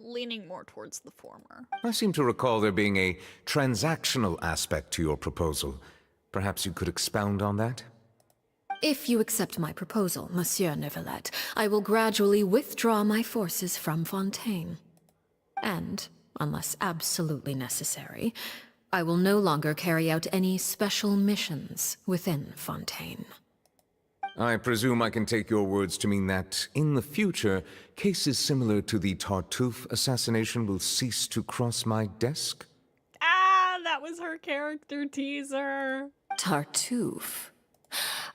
S1: Leaning more towards the former.
S12: I seem to recall there being a transactional aspect to your proposal. Perhaps you could expound on that?
S3: If you accept my proposal, Monsieur Neuvillette, I will gradually withdraw my forces from Fontaine. And, unless absolutely necessary, I will no longer carry out any special missions within Fontaine.
S12: I presume I can take your words to mean that, in the future, cases similar to the Tartuffe assassination will cease to cross my desk?
S1: Ah, that was her character teaser.
S3: Tartuffe?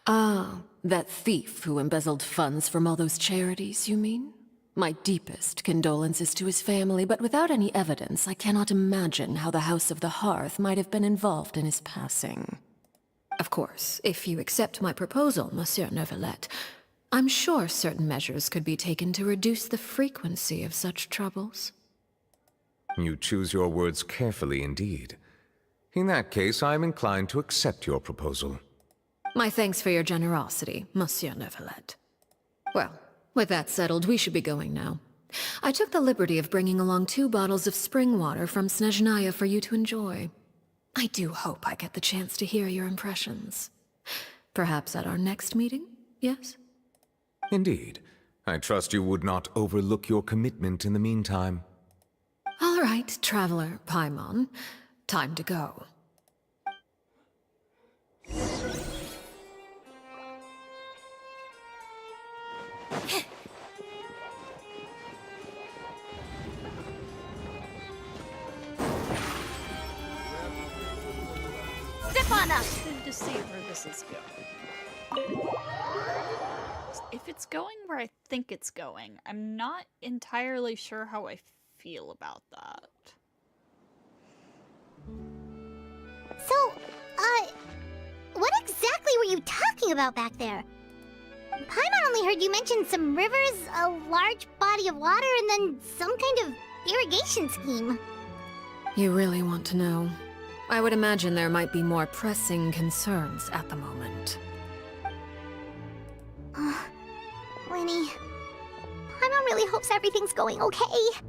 S3: Ah, that thief who embezzled funds from all those charities, you mean? My deepest condolences to his family, but without any evidence, I cannot imagine how the House of the Hearth might have been involved in his passing. Of course, if you accept my proposal, Monsieur Neuvillette, I'm sure certain measures could be taken to reduce the frequency of such troubles.
S12: You choose your words carefully indeed. In that case, I am inclined to accept your proposal.
S3: My thanks for your generosity, Monsieur Neuvillette. Well, with that settled, we should be going now. I took the liberty of bringing along 2 bottles of spring water from Snezhnaya for you to enjoy. I do hope I get the chance to hear your impressions. Perhaps at our next meeting, yes?
S12: Indeed. I trust you would not overlook your commitment in the meantime.
S3: All right, Traveler Paimon. Time to go.
S2: Zip on up!
S1: Good to see where this is going. If it's going where I think it's going, I'm not entirely sure how I feel about that.
S4: So, what exactly were you talking about back there? Paimon only heard you mention some rivers, a large body of water, and then some kind of irrigation scheme.
S3: You really want to know? I would imagine there might be more pressing concerns at the moment.
S4: Winnie, Paimon really hopes everything's going okay.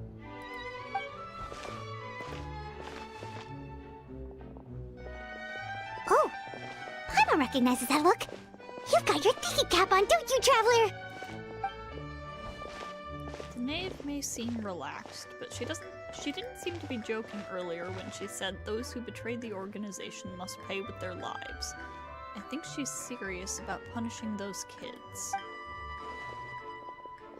S4: Oh, Paimon recognizes that look. You've got your thinking cap on, don't you, Traveler?
S1: The knave may seem relaxed, but she didn't seem to be joking earlier when she said those who betrayed the organization must pay with their lives. I think she's serious about punishing those kids.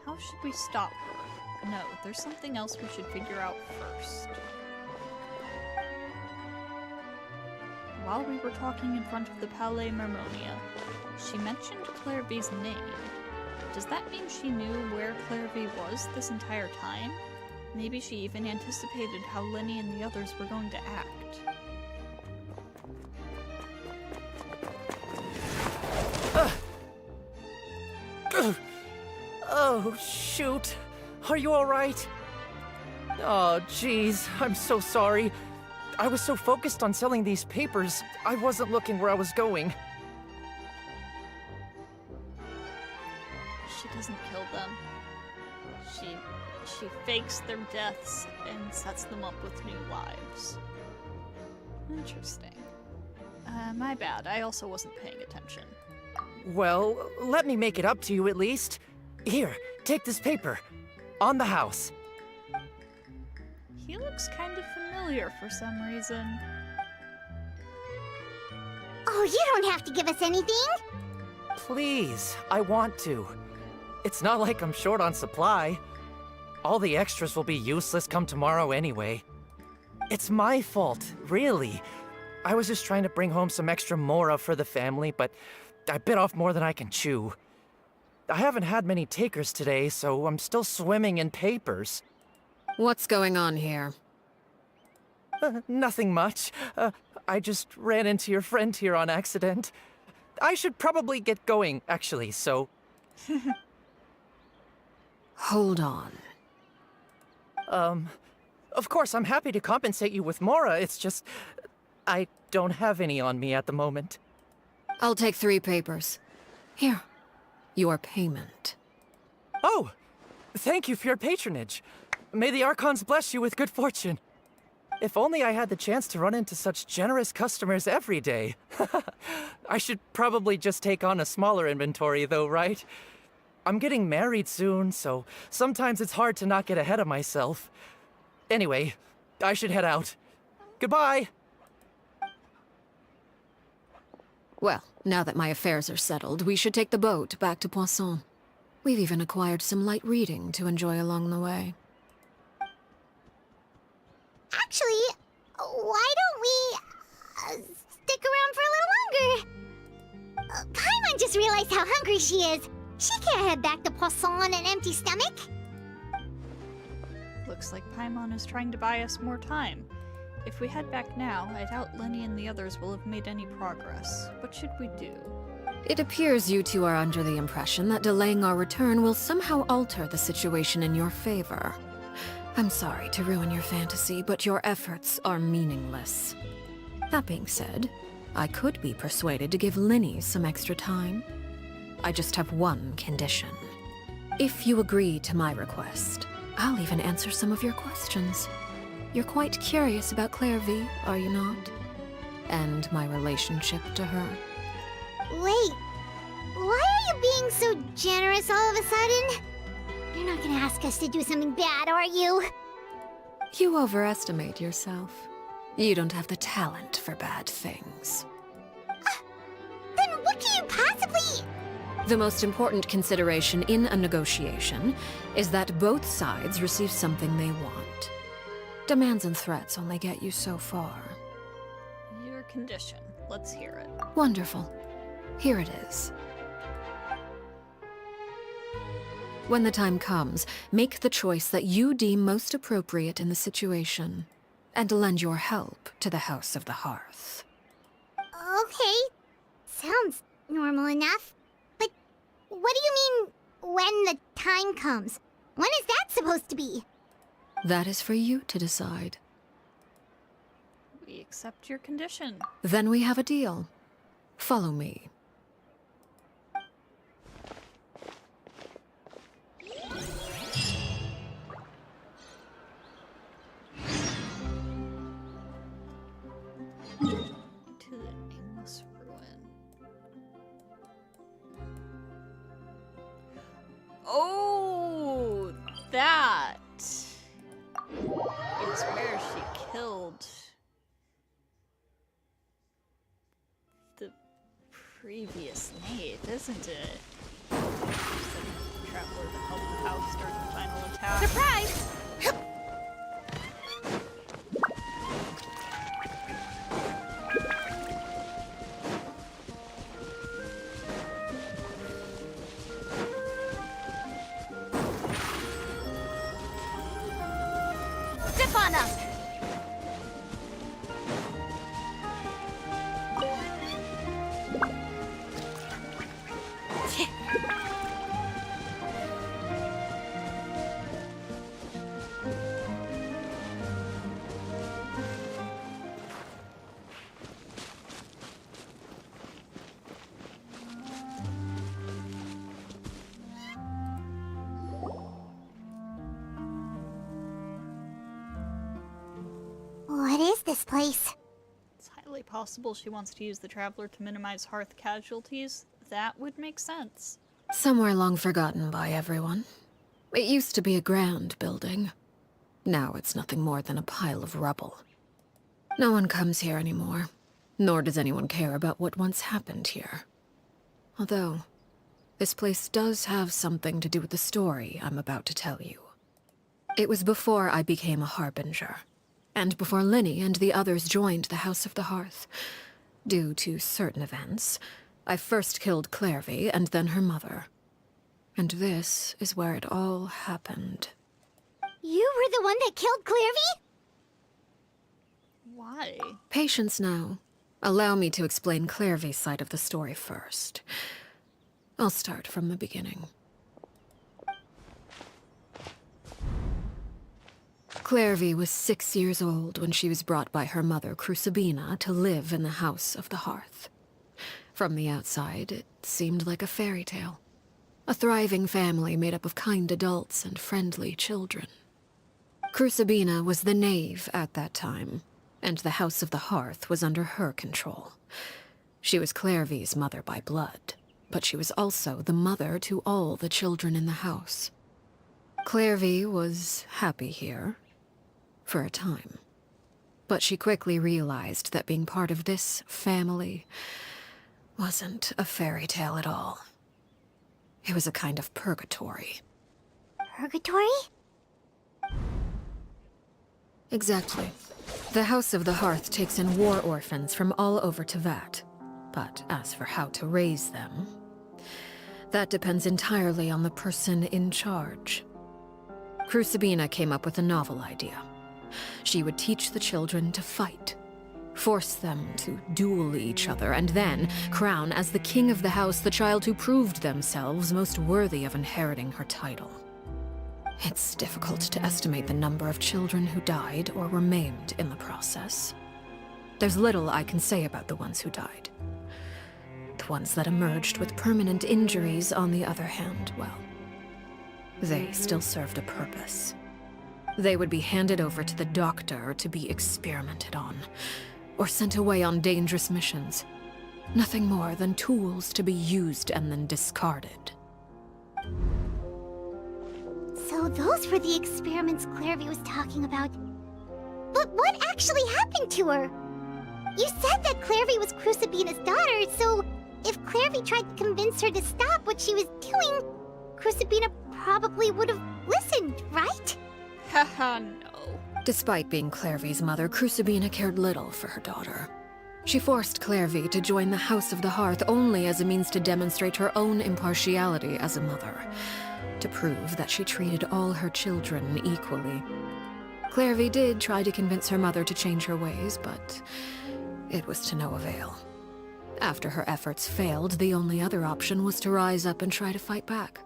S1: How should we stop her? No, there's something else we should figure out first. While we were talking in front of the Palais Marmonia, she mentioned Clairvy's name. Does that mean she knew where Clairvy was this entire time? Maybe she even anticipated how Lenny and the others were going to act.
S6: Oh, shoot. Are you alright? Oh, jeez. I'm so sorry. I was so focused on selling these papers, I wasn't looking where I was going.
S1: She doesn't kill them. She fakes their deaths and sets them up with new lives. Interesting. My bad. I also wasn't paying attention.
S6: Well, let me make it up to you at least. Here, take this paper. On the house.
S1: He looks kind of familiar for some reason.
S4: Oh, you don't have to give us anything.
S6: Please, I want to. It's not like I'm short on supply. All the extras will be useless come tomorrow anyway. It's my fault, really. I was just trying to bring home some extra mora for the family, but I bit off more than I can chew. I haven't had many takers today, so I'm still swimming in papers.
S3: What's going on here?
S6: Nothing much. I just ran into your friend here on accident. I should probably get going, actually, so...
S3: Hold on.
S6: Of course, I'm happy to compensate you with mora, it's just... I don't have any on me at the moment.
S3: I'll take 3 papers. Here. Your payment.
S6: Oh! Thank you for your patronage. May the Archons bless you with good fortune. If only I had the chance to run into such generous customers every day. I should probably just take on a smaller inventory though, right? I'm getting married soon, so sometimes it's hard to not get ahead of myself. Anyway, I should head out. Goodbye!
S3: Well, now that my affairs are settled, we should take the boat back to Poisson. We've even acquired some light reading to enjoy along the way.
S4: Actually, why don't we stick around for a little longer? Paimon just realized how hungry she is. She can't head back to Poisson on an empty stomach.
S1: Looks like Paimon is trying to buy us more time. If we head back now, I doubt Lenny and the others will have made any progress. What should we do?
S3: It appears you two are under the impression that delaying our return will somehow alter the situation in your favor. I'm sorry to ruin your fantasy, but your efforts are meaningless. That being said, I could be persuaded to give Lenny some extra time. I just have one condition. If you agree to my request, I'll even answer some of your questions. You're quite curious about Clairvy, are you not? And my relationship to her.
S4: Wait, why are you being so generous all of a sudden? You're not gonna ask us to do something bad, are you?
S3: You overestimate yourself. You don't have the talent for bad things.
S4: Then what can you possibly...
S3: The most important consideration in a negotiation is that both sides receive something they want. Demands and threats only get you so far.
S1: Your condition. Let's hear it.
S3: Wonderful. Here it is. When the time comes, make the choice that you deem most appropriate in the situation, and lend your help to the House of the Hearth.
S4: Okay, sounds normal enough. But what do you mean, when the time comes? When is that supposed to be?
S3: That is for you to decide.
S1: We accept your condition.
S3: Then we have a deal. Follow me.
S1: To the nameless ruin. Oh, that is where she killed the previous mate, isn't it? traveler that helped the house during the final attack.
S2: Surprise! Step on up!
S4: What is this place?
S1: It's highly possible she wants to use the traveler to minimize hearth casualties. That would make sense.
S3: Somewhere long forgotten by everyone. It used to be a grand building. Now it's nothing more than a pile of rubble. No one comes here anymore, nor does anyone care about what once happened here. Although, this place does have something to do with the story I'm about to tell you. It was before I became a Harbinger, and before Linny and the others joined the House of the Hearth. Due to certain events, I first killed Clairvy and then her mother. And this is where it all happened.
S4: You were the one that killed Clairvy?
S1: Why?
S3: Patience now. Allow me to explain Clairvy's side of the story first. I'll start from the beginning. Clairvy was 6 years old when she was brought by her mother, Crucibina, to live in the House of the Hearth. From the outside, it seemed like a fairy tale. A thriving family made up of kind adults and friendly children. Crucibina was the knave at that time, and the House of the Hearth was under her control. She was Clairvy's mother by blood, but she was also the mother to all the children in the house. Clairvy was happy here, for a time. But she quickly realized that being part of this family wasn't a fairy tale at all. It was a kind of purgatory.
S4: Purgatory?
S3: Exactly. The House of the Hearth takes in war orphans from all over Tevat. But as for how to raise them, that depends entirely on the person in charge. Crucibina came up with a novel idea. She would teach the children to fight, force them to duel each other, and then crown as the king of the house the child who proved themselves most worthy of inheriting her title. It's difficult to estimate the number of children who died or were maimed in the process. There's little I can say about the ones who died. The ones that emerged with permanent injuries, on the other hand, well, they still served a purpose. They would be handed over to the doctor to be experimented on, or sent away on dangerous missions. Nothing more than tools to be used and then discarded.
S4: So those were the experiments Clairvy was talking about. But what actually happened to her? You said that Clairvy was Crucibina's daughter, so if Clairvy tried to convince her to stop what she was doing, Crucibina probably would have listened, right?
S1: Haha, no.
S3: Despite being Clairvy's mother, Crucibina cared little for her daughter. She forced Clairvy to join the House of the Hearth only as a means to demonstrate her own impartiality as a mother, to prove that she treated all her children equally. Clairvy did try to convince her mother to change her ways, but it was to no avail. After her efforts failed, the only other option was to rise up and try to fight back.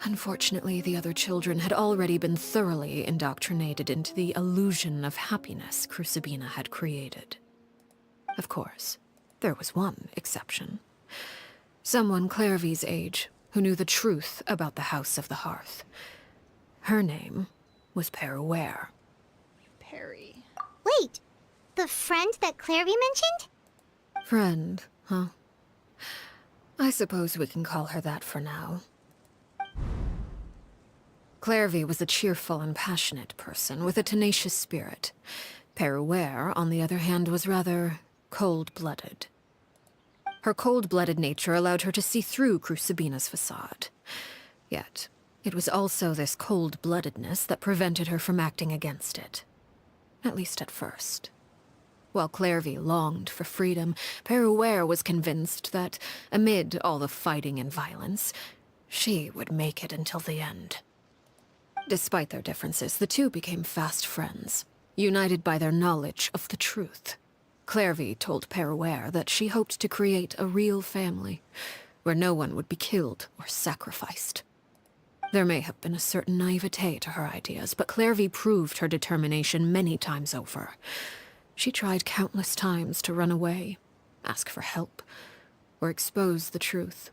S3: Unfortunately, the other children had already been thoroughly indoctrinated into the illusion of happiness Crucibina had created. Of course, there was one exception. Someone Clairvy's age who knew the truth about the House of the Hearth. Her name was Peruere.
S1: Perry.
S4: Wait, the friend that Clairvy mentioned?
S3: Friend, huh? I suppose we can call her that for now. Clairvy was a cheerful and passionate person with a tenacious spirit. Peruere, on the other hand, was rather cold-blooded. Her cold-blooded nature allowed her to see through Crucibina's facade. Yet, it was also this cold-bloodedness that prevented her from acting against it. At least at first. While Clairvy longed for freedom, Perouer was convinced that, amid all the fighting and violence, she would make it until the end. Despite their differences, the two became fast friends, united by their knowledge of the truth. Clairvy told Perouer that she hoped to create a real family, where no one would be killed or sacrificed. There may have been a certain naivete to her ideas, but Clairvy proved her determination many times over. She tried countless times to run away, ask for help, or expose the truth.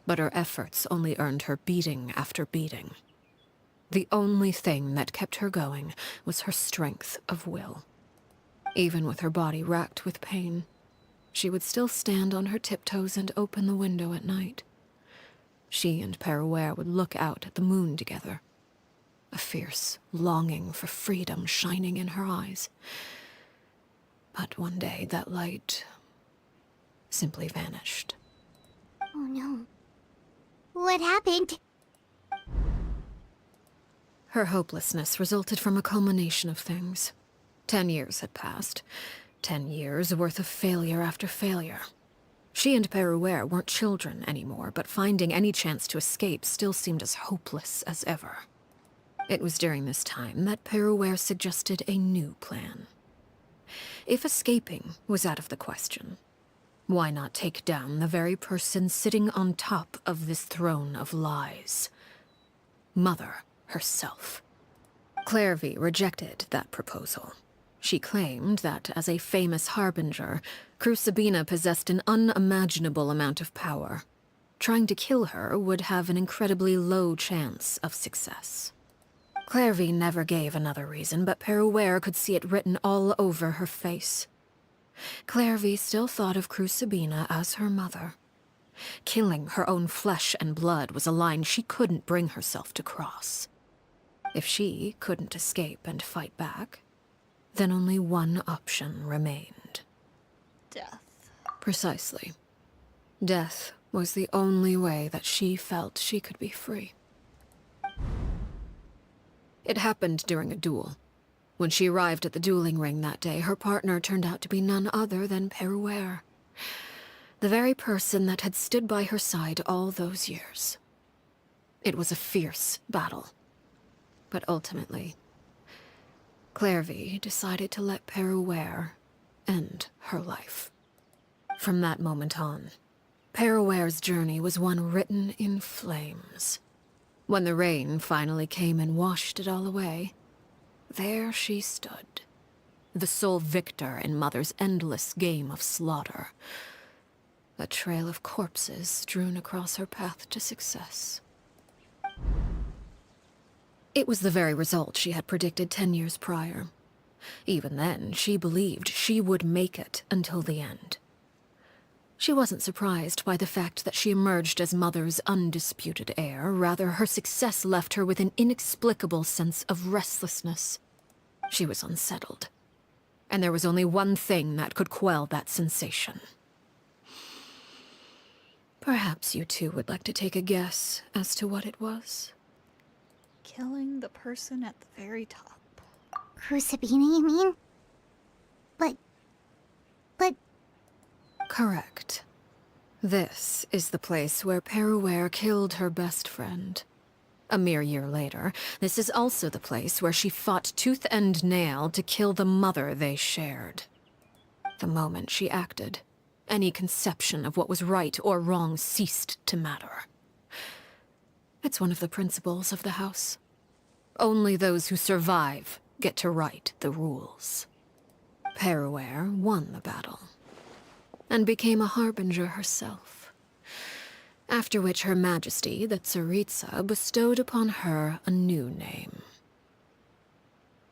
S3: But her efforts only earned her beating after beating. The only thing that kept her going was her strength of will. Even with her body racked with pain, she would still stand on her tiptoes and open the window at night. She and Perouer would look out at the moon together, a fierce longing for freedom shining in her eyes. But one day that light simply vanished.
S4: Oh no. What happened?
S3: Her hopelessness resulted from a culmination of things. 10 years had passed. 10 years worth of failure after failure. She and Perouer weren't children anymore, but finding any chance to escape still seemed as hopeless as ever. It was during this time that Perouer suggested a new plan. If escaping was out of the question, why not take down the very person sitting on top of this throne of lies? Mother herself. Clairvy rejected that proposal. She claimed that, as a famous harbinger, Crucibina possessed an unimaginable amount of power. Trying to kill her would have an incredibly low chance of success. Clairvy never gave another reason, but Perouer could see it written all over her face. Clairvy still thought of Crucibina as her mother. Killing her own flesh and blood was a line she couldn't bring herself to cross. If she couldn't escape and fight back, then only one option remained.
S1: Death.
S3: Precisely. Death was the only way that she felt she could be free. It happened during a duel. When she arrived at the dueling ring that day, her partner turned out to be none other than Perouer. The very person that had stood by her side all those years. It was a fierce battle. But ultimately, Clairvy decided to let Perouer end her life. From that moment on, Perouer's journey was one written in flames. When the rain finally came and washed it all away, there she stood, the sole victor in Mother's endless game of slaughter. A trail of corpses strewn across her path to success. It was the very result she had predicted 10 years prior. Even then, she believed she would make it until the end. She wasn't surprised by the fact that she emerged as Mother's undisputed heir. Rather, her success left her with an inexplicable sense of restlessness. She was unsettled. And there was only one thing that could quell that sensation. Perhaps you two would like to take a guess as to what it was?
S1: Killing the person at the very top.
S4: Crucibina, you mean? But...
S3: Correct. This is the place where Perouer killed her best friend. A mere year later, this is also the place where she fought tooth and nail to kill the mother they shared. The moment she acted, any conception of what was right or wrong ceased to matter. It's one of the principles of the house. Only those who survive get to write the rules. Perouer won the battle, and became a harbinger herself. After which Her Majesty, the Tsaritsa, bestowed upon her a new name.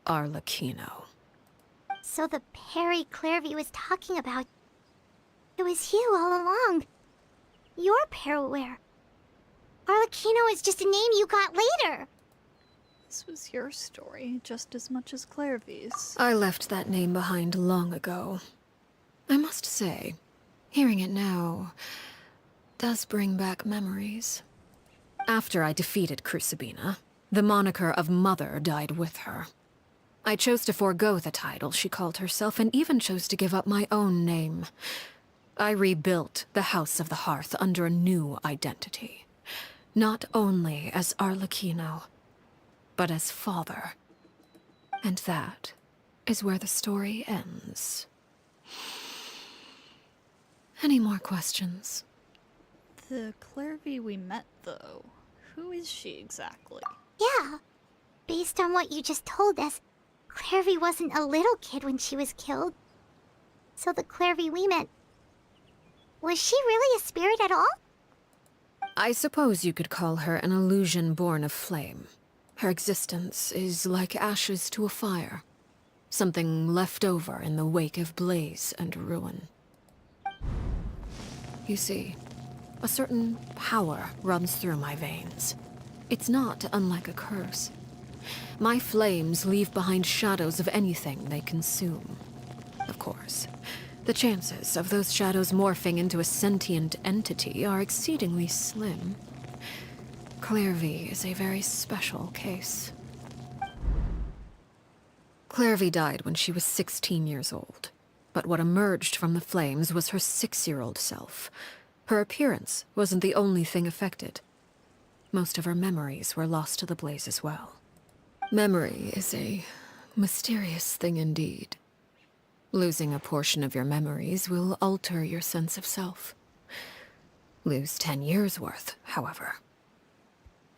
S3: Arlecchino.
S4: So the Perry Clairvy was talking about... It was you all along. You're Perouer. Arlecchino is just a name you got later.
S1: This was your story, just as much as Clairvy's.
S3: I left that name behind long ago. I must say, hearing it now does bring back memories. After I defeated Crucibina, the moniker of Mother died with her. I chose to forego the title she called herself and even chose to give up my own name. I rebuilt the House of the Hearth under a new identity. Not only as Arlecchino, but as father. And that is where the story ends. Any more questions?
S1: The Clairvy we met, though, who is she exactly?
S4: Yeah. Based on what you just told us, Clairvy wasn't a little kid when she was killed. So the Clairvy we met... Was she really a spirit at all?
S3: I suppose you could call her an illusion born of flame. Her existence is like ashes to a fire. Something left over in the wake of blaze and ruin. You see, a certain power runs through my veins. It's not unlike a curse. My flames leave behind shadows of anything they consume. Of course, the chances of those shadows morphing into a sentient entity are exceedingly slim. Clairvy is a very special case. Clairvy died when she was 16 years old. But what emerged from the flames was her 6-year-old self. Her appearance wasn't the only thing affected. Most of her memories were lost to the blaze as well. Memory is a mysterious thing indeed. Losing a portion of your memories will alter your sense of self. Lose 10 years' worth, however,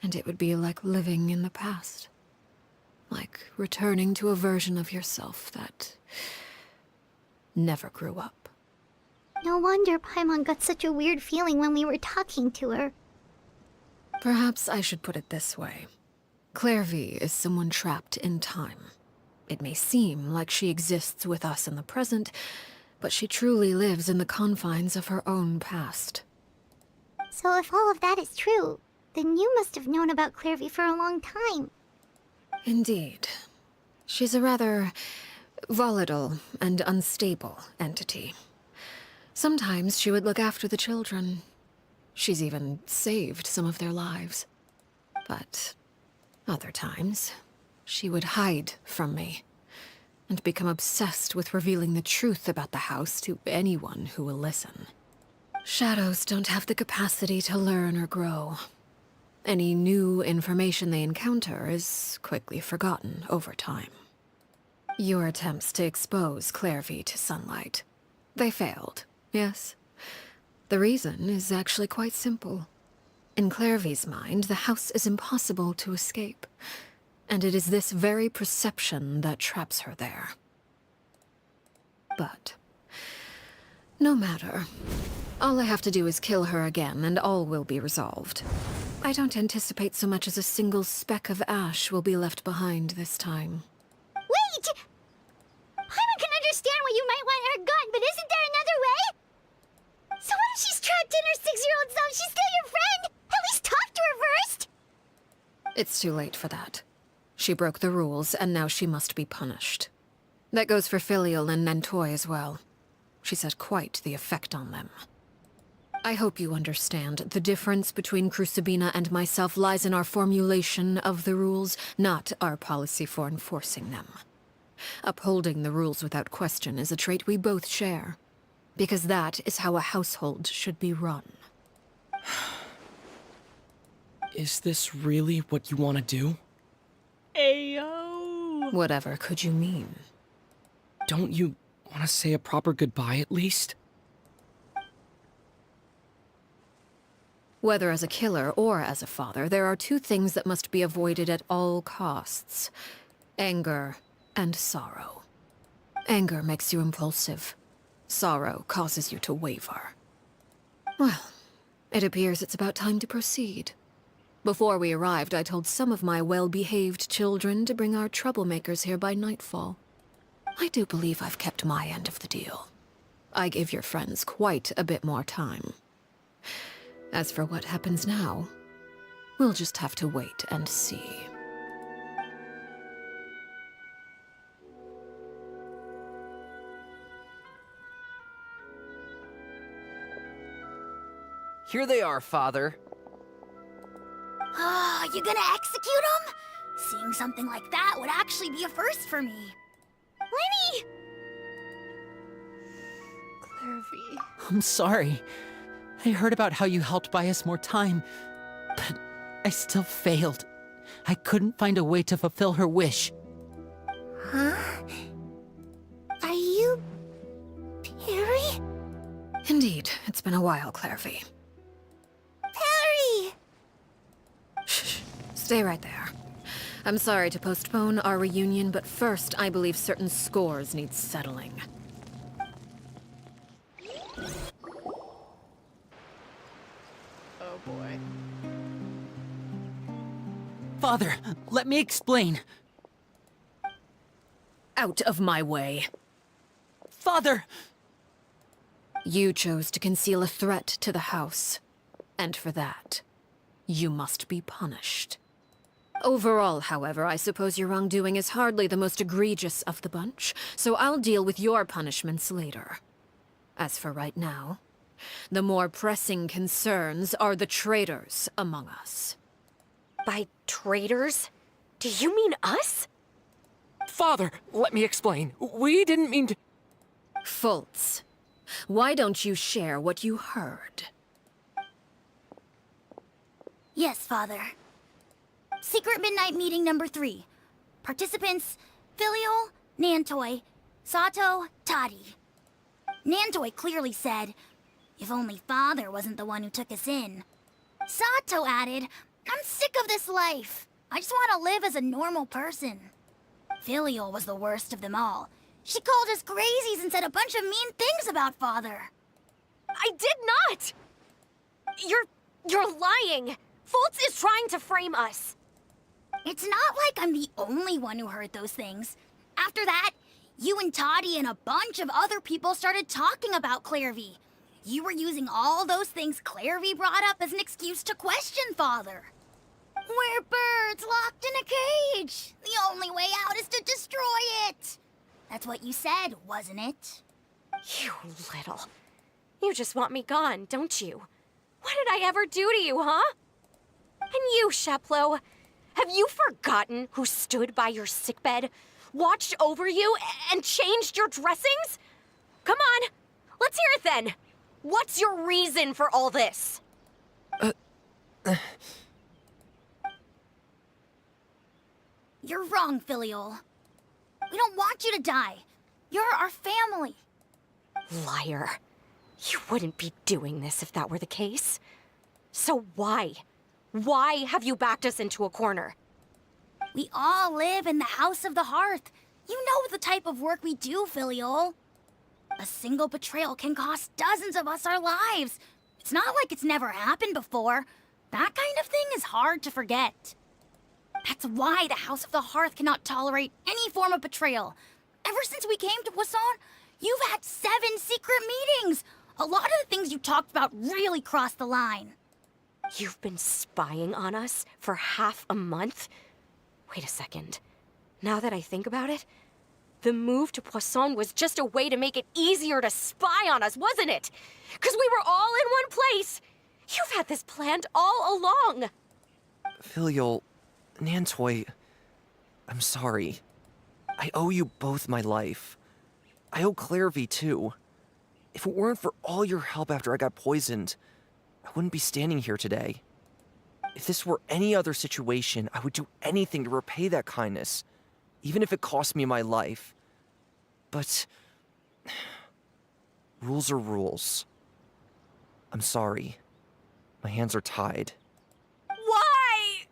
S3: and it would be like living in the past. Like returning to a version of yourself that never grew up.
S4: No wonder Paimon got such a weird feeling when we were talking to her.
S3: Perhaps I should put it this way. Clairvy is someone trapped in time. It may seem like she exists with us in the present, but she truly lives in the confines of her own past.
S4: So if all of that is true, then you must have known about Clairvy for a long time.
S3: Indeed. She's a rather volatile and unstable entity. Sometimes she would look after the children. She's even saved some of their lives. But other times, she would hide from me and become obsessed with revealing the truth about the house to anyone who will listen. Shadows don't have the capacity to learn or grow. Any new information they encounter is quickly forgotten over time. Your attempts to expose Clairvy to sunlight, they failed, yes? The reason is actually quite simple. In Clairvy's mind, the house is impossible to escape, and it is this very perception that traps her there. But no matter. All I have to do is kill her again, and all will be resolved. I don't anticipate so much as a single speck of ash will be left behind this time.
S4: Wait! Paimon can understand why you might want her gone, but isn't there another way? So what if she's trapped in her 6-year-old self? She's still your friend! At least talk to her first!
S3: It's too late for that. She broke the rules, and now she must be punished. That goes for Filial and Nantoy as well. She's had quite the effect on them. I hope you understand. The difference between Crucibina and myself lies in our formulation of the rules, not our policy for enforcing them. Upholding the rules without question is a trait we both share, because that is how a household should be run.
S9: Is this really what you want to do?
S1: Ayo!
S3: Whatever could you mean?
S9: Don't you want to say a proper goodbye at least?
S3: Whether as a killer or as a father, there are two things that must be avoided at all costs: anger and sorrow. Anger makes you impulsive. Sorrow causes you to waver. Well, it appears it's about time to proceed. Before we arrived, I told some of my well-behaved children to bring our troublemakers here by nightfall. I do believe I've kept my end of the deal. I gave your friends quite a bit more time. As for what happens now, we'll just have to wait and see.
S6: Here they are, Father.
S2: you gonna execute him? Seeing something like that would actually be a first for me. Lenny!
S1: Clairvy.
S5: I'm sorry. I heard about how you helped buy us more time, but I still failed. I couldn't find a way to fulfill her wish.
S2: Huh? Are you... Perry?
S3: Indeed, it's been a while, Clairvy.
S2: Perry!
S3: Shh, stay right there. I'm sorry to postpone our reunion, but first, I believe certain scores need settling.
S1: Oh boy.
S5: Father, let me explain.
S3: Out of my way.
S5: Father!
S3: You chose to conceal a threat to the house. And for that, you must be punished. Overall, however, I suppose your wrongdoing is hardly the most egregious of the bunch, so I'll deal with your punishments later. As for right now, the more pressing concerns are the traitors among us.
S13: By traitors? Do you mean us?
S8: Father, let me explain. We didn't mean to...
S3: Fultz, why don't you share what you heard?
S2: Yes, Father. Secret Midnight Meeting number 3. Participants, Filial, Nantoy, Sato, Toddy. Nantoy clearly said, if only Father wasn't the one who took us in. Sato added, I'm sick of this life. I just want to live as a normal person. Filial was the worst of them all. She called us crazies and said a bunch of mean things about Father.
S13: I did not! You're lying! Fultz is trying to frame us.
S2: It's not like I'm the only one who heard those things. After that, you and Toddy and a bunch of other people started talking about Clairvy. You were using all those things Clairvy brought up as an excuse to question Father. We're birds locked in a cage. The only way out is to destroy it. That's what you said, wasn't it?
S13: You little... You just want me gone, don't you? What did I ever do to you, huh? And you, Sheplo, have you forgotten who stood by your sickbed, watched over you, and changed your dressings? Come on, let's hear it then. What's your reason for all this?
S2: You're wrong, Filial. We don't want you to die. You're our family.
S13: Liar. You wouldn't be doing this if that were the case. So why? Why have you backed us into a corner?
S2: We all live in the House of the Hearth. You know the type of work we do, Filial. A single betrayal can cost dozens of us our lives. It's not like it's never happened before. That kind of thing is hard to forget. That's why the House of the Hearth cannot tolerate any form of betrayal. Ever since we came to Poisson, you've had 7 secret meetings. A lot of the things you talked about really crossed the line.
S13: You've been spying on us for half a month? Wait a second. Now that I think about it, the move to Poisson was just a way to make it easier to spy on us, wasn't it? Because we were all in one place. You've had this planned all along.
S6: Filial, Nantoy, I'm sorry. I owe you both my life. I owe Clairvy too. If it weren't for all your help after I got poisoned, I wouldn't be standing here today. If this were any other situation, I would do anything to repay that kindness, even if it cost me my life. But rules are rules. I'm sorry. My hands are tied.
S13: Why?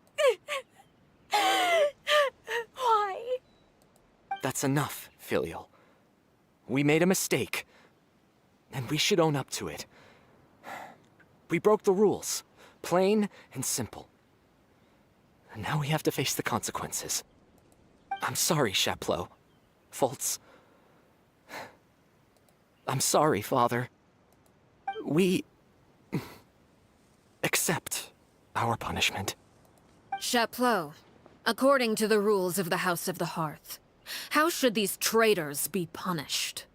S13: Why?
S8: That's enough, Filial. We made a mistake, and we should own up to it. We broke the rules, plain and simple. And now we have to face the consequences. I'm sorry, Sheplo. Fultz. I'm sorry, Father. We... accept our punishment.
S3: Chapleau, according to the rules of the House of the Hearth, how should these traitors be punished?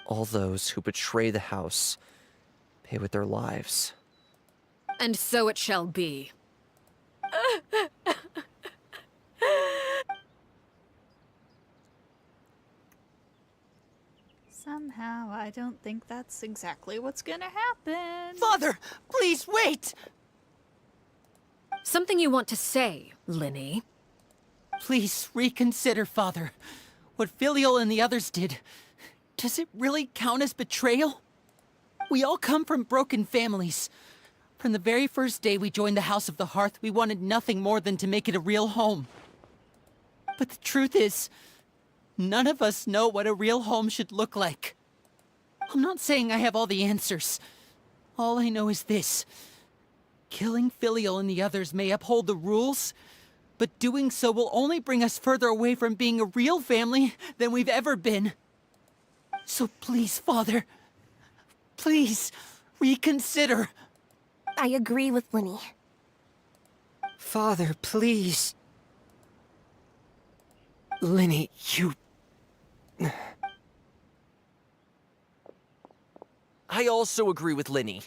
S6: All those who betray the house pay with their lives.
S3: And so it shall be.
S1: Somehow, I don't think that's exactly what's gonna happen.
S5: Father, please wait!
S3: Something you want to say, Linny?
S5: Please reconsider, Father. What Filial and the others did, does it really count as betrayal? We all come from broken families. From the very first day we joined the House of the Hearth, we wanted nothing more than to make it a real home. But the truth is, none of us know what a real home should look like. I'm not saying I have all the answers. All I know is this. Killing Filial and the others may uphold the rules, but doing so will only bring us further away from being a real family than we've ever been. So please, Father, please, reconsider.
S7: I agree with Linny.
S9: Father, please. Linny, you...
S6: I also agree with Linny.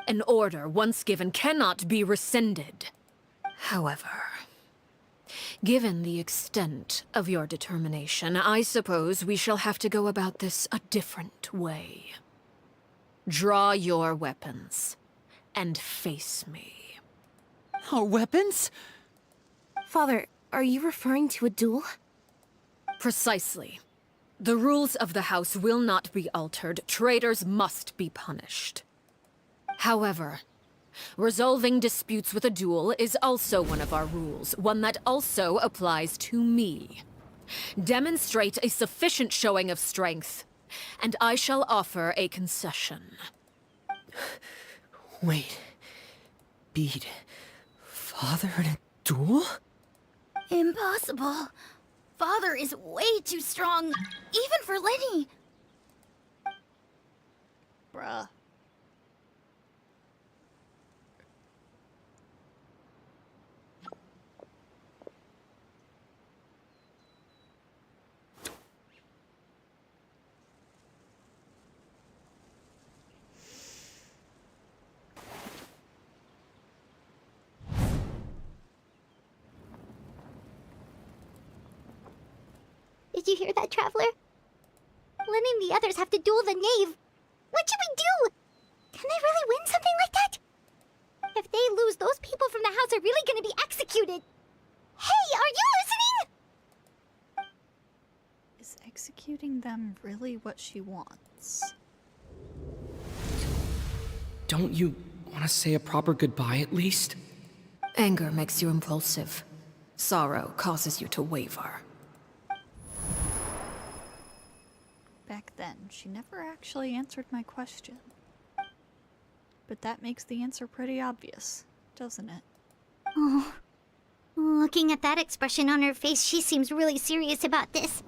S3: An order once given cannot be rescinded. However, given the extent of your determination, I suppose we shall have to go about this a different way. Draw your weapons and face me.
S5: Our weapons?
S7: Father, are you referring to a duel?
S3: Precisely. The rules of the house will not be altered. Traitors must be punished. However, resolving disputes with a duel is also one of our rules, one that also applies to me. Demonstrate a sufficient showing of strength, and I shall offer a concession.
S9: Wait. Beat Father in a duel?
S2: Impossible. Father is way too strong, even for Lenny.
S1: Bruh.
S4: Did you hear that, Traveler? Lenny and the others have to duel the knave. What should we do? Can they really win something like that? If they lose, those people from the house are really gonna be executed. Hey, are you listening?
S1: Is executing them really what she wants?
S9: Don't you want to say a proper goodbye at least?
S3: Anger makes you impulsive. Sorrow causes you to waver.
S1: Back then, she never actually answered my question. But that makes the answer pretty obvious, doesn't it?
S4: Oh, looking at that expression on her face, she seems really serious about this.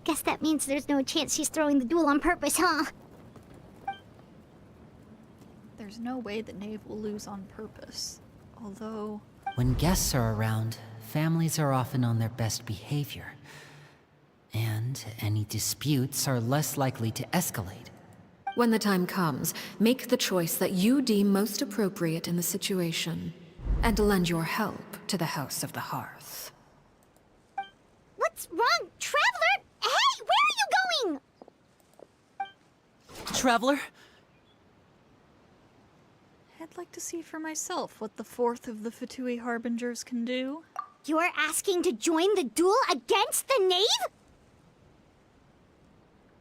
S4: Guess that means there's no chance she's throwing the duel on purpose, huh?
S1: There's no way the knave will lose on purpose. Although...
S5: When guests are around, families are often on their best behavior. And any disputes are less likely to escalate.
S3: When the time comes, make the choice that you deem most appropriate in the situation, and lend your help to the House of the Hearth.
S4: What's wrong, Traveler? Hey, where are you going?
S5: Traveler?
S1: I'd like to see for myself what the fourth of the Fatui Harbingers can do.
S4: You're asking to join the duel against the knave?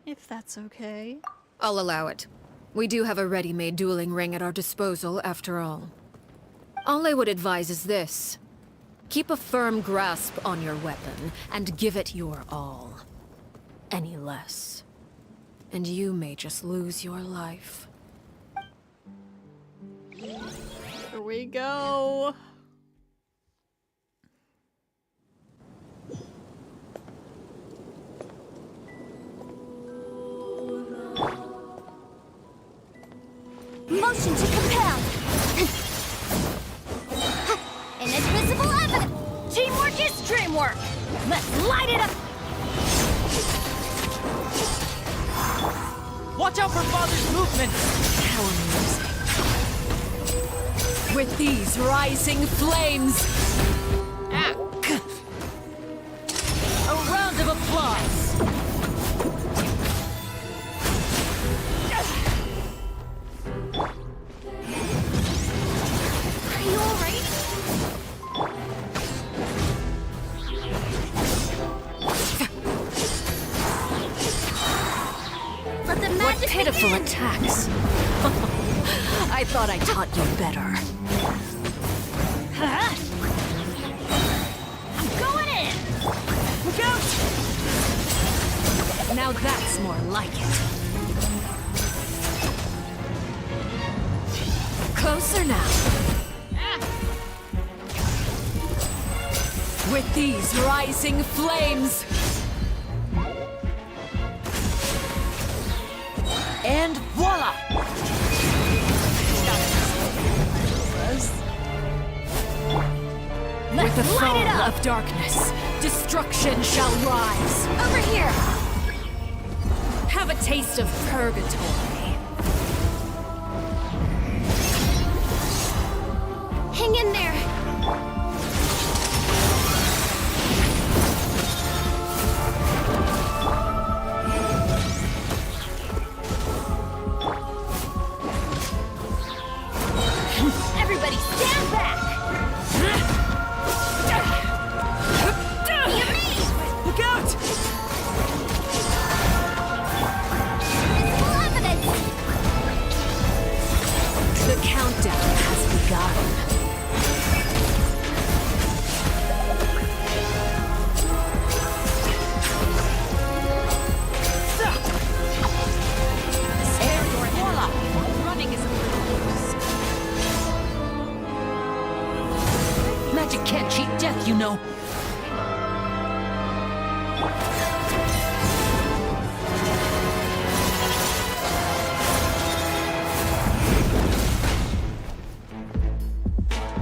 S1: If that's okay.
S3: I'll allow it. We do have a ready-made dueling ring at our disposal, after all. All I would advise is this. Keep a firm grasp on your weapon, and give it your all. Any less, and you may just lose your life.
S1: Here we go!
S2: Motion to compel! Inadmissible evidence! Teamwork is dreamwork! Let's light it up!
S5: Watch out for Father's movement!
S3: How amusing. With these rising flames! A round of applause!
S2: Are you alright? Let the
S3: What
S2: magic
S3: pitiful
S2: begin.
S3: attacks! I thought I taught you better.
S2: Huh? I'm going in.
S3: Look out! Now that's more like it. Closer now. With these rising flames. And voila! With the fall of darkness, destruction shall rise.
S2: Over here.
S3: Have a taste of purgatory.
S2: Hang in there. Everybody stand back.
S3: Look out!
S2: Full evidence.
S3: The countdown has begun. Voila! Running is a magic can't cheat death, you know.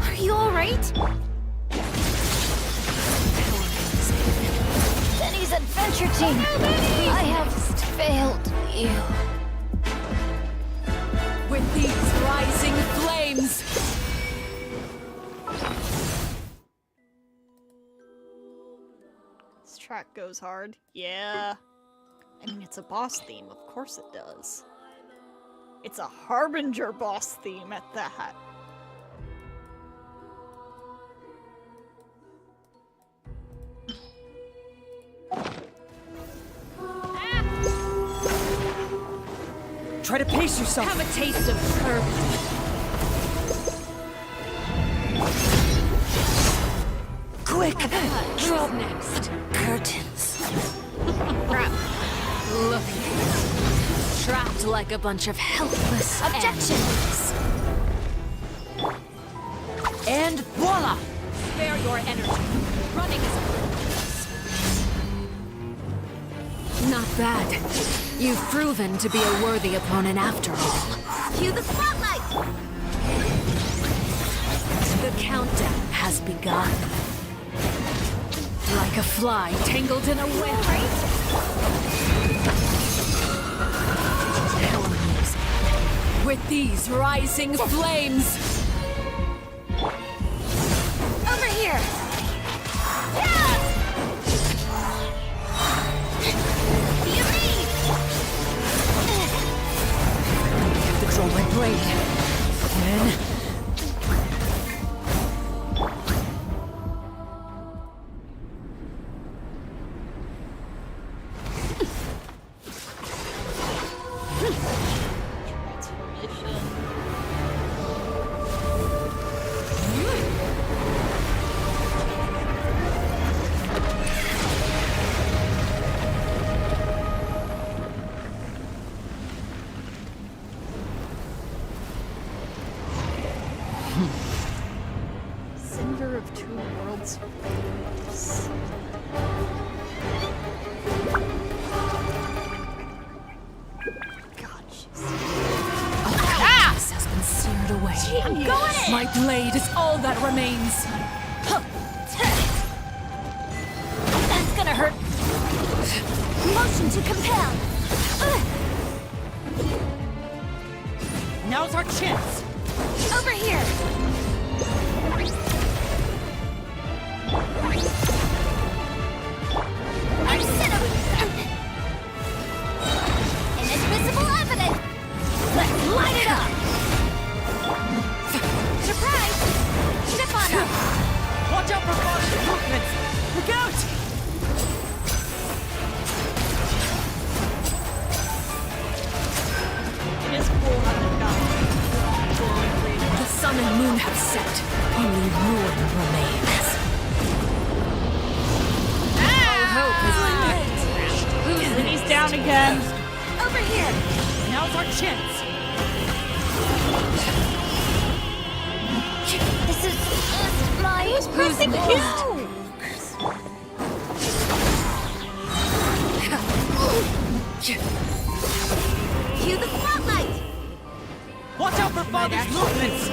S2: Are you alright? Benny's adventure team. I have failed you.
S3: With these rising flames.
S1: This track goes hard. Yeah. I mean, it's a boss theme. Of course it does. It's a Harbinger boss theme at that.
S9: Try to pace yourself.
S3: Have a taste of purgatory.
S9: Quick!
S3: Drop next.
S9: Curtains.
S3: Look at you. Trapped like a bunch of helpless
S2: Objections.
S3: And voila! Spare your energy. Running is a not bad. You've proven to be a worthy opponent after all.
S2: Cue the spotlight.
S3: The countdown has begun. Like a fly tangled in a web. Hell music. With these rising flames.
S2: Over here.
S3: Control my blade. Then
S1: Cinder of Two Worlds. God, she's...
S3: this has been seared away.
S2: I'm going in.
S3: My blade is all that remains.
S2: That's gonna hurt. Motion to compel.
S3: Now's our chance.
S2: Over here.
S1: down again.
S13: Over here!
S5: Now's our chance!
S13: This is my... Who's pressing Q? Cue the spotlight!
S5: Watch out for Father's movements!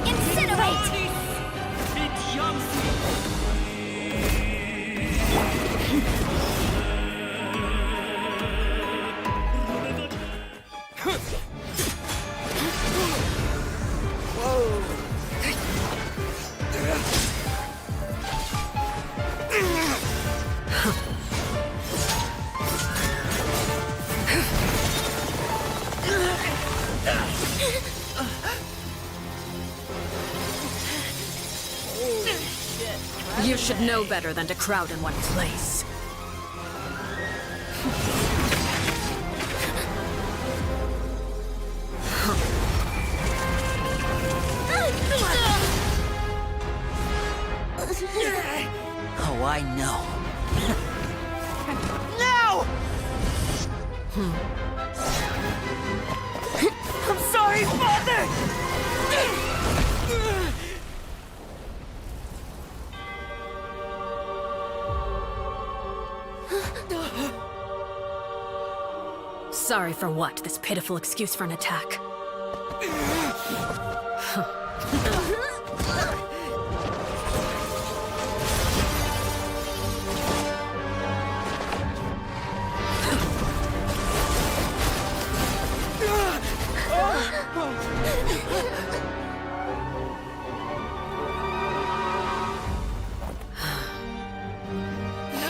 S2: Incinerate!
S3: You should know better than to crowd in one place.
S5: Oh, I know.
S6: No! I'm sorry, Father!
S3: Sorry for what? This pitiful excuse for an attack.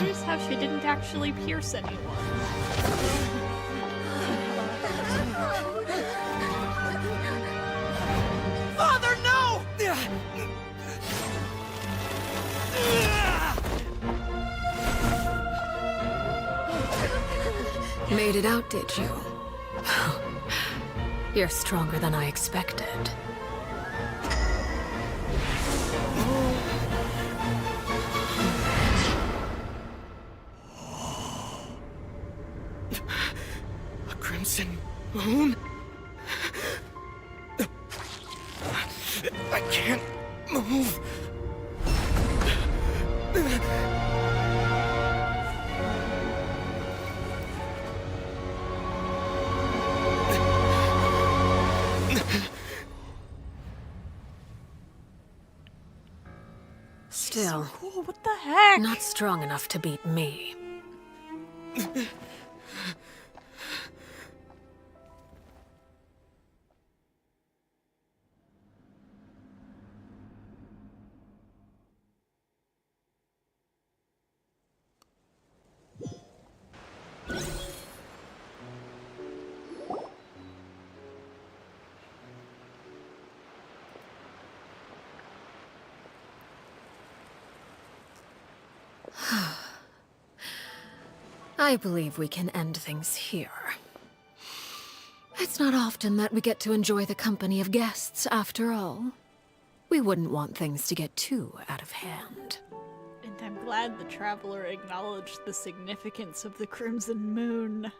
S1: Notice how she didn't actually pierce anyone.
S6: Father, no!
S3: Made it out, did you? You're stronger than I expected.
S8: A crimson moon? I can't move.
S3: Still,
S1: Cool, what the heck?
S3: not strong enough to beat me. I believe we can end things here. It's not often that we get to enjoy the company of guests, after all. We wouldn't want things to get too out of hand.
S1: And I'm glad the traveler acknowledged the significance of the Crimson Moon.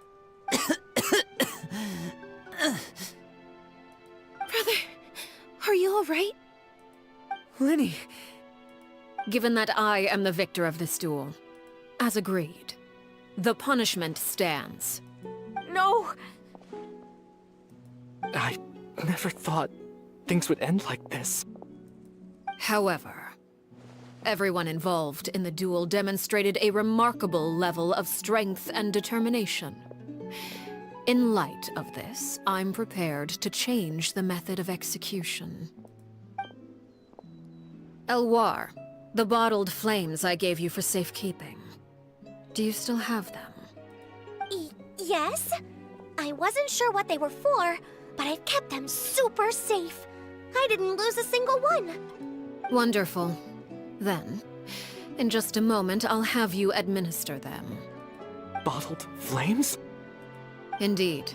S3: Brother, are you alright?
S9: Lenny!
S3: Given that I am the victor of this duel, as agreed, the punishment stands.
S13: No!
S8: I never thought things would end like this.
S3: However, everyone involved in the duel demonstrated a remarkable level of strength and determination. In light of this, I'm prepared to change the method of execution. Elwar, the bottled flames I gave you for safekeeping. Do you still have them?
S4: Yes? I wasn't sure what they were for, but I've kept them super safe. I didn't lose a single one.
S3: Wonderful. Then, in just a moment, I'll have you administer them.
S8: Bottled flames?
S3: Indeed.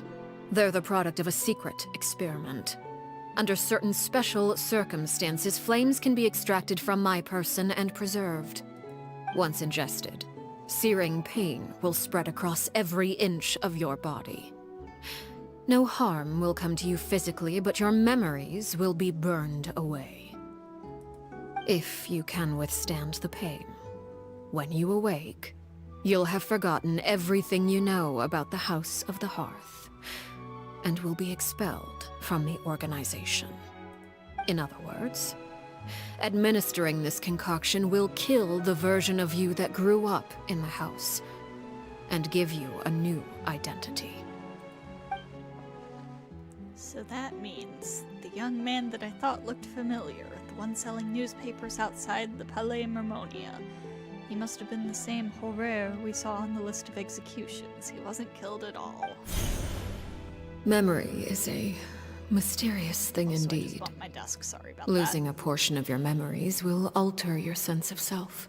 S3: They're the product of a secret experiment. Under certain special circumstances, flames can be extracted from my person and preserved. Once ingested, searing pain will spread across every inch of your body. No harm will come to you physically, but your memories will be burned away. If you can withstand the pain, when you awake, you'll have forgotten everything you know about the House of the Hearth, and will be expelled from the organization. In other words, administering this concoction will kill the version of you that grew up in the house, and give you a new identity.
S1: So that means the young man that I thought looked familiar, the one selling newspapers outside the Palais Mermonia. He must have been the same Horreur we saw on the list of executions. He wasn't killed at all.
S3: Memory is a mysterious thing
S1: Also, I
S3: indeed.
S1: just bumped my desk. Sorry about
S3: Losing a portion of your memories will alter your sense of self.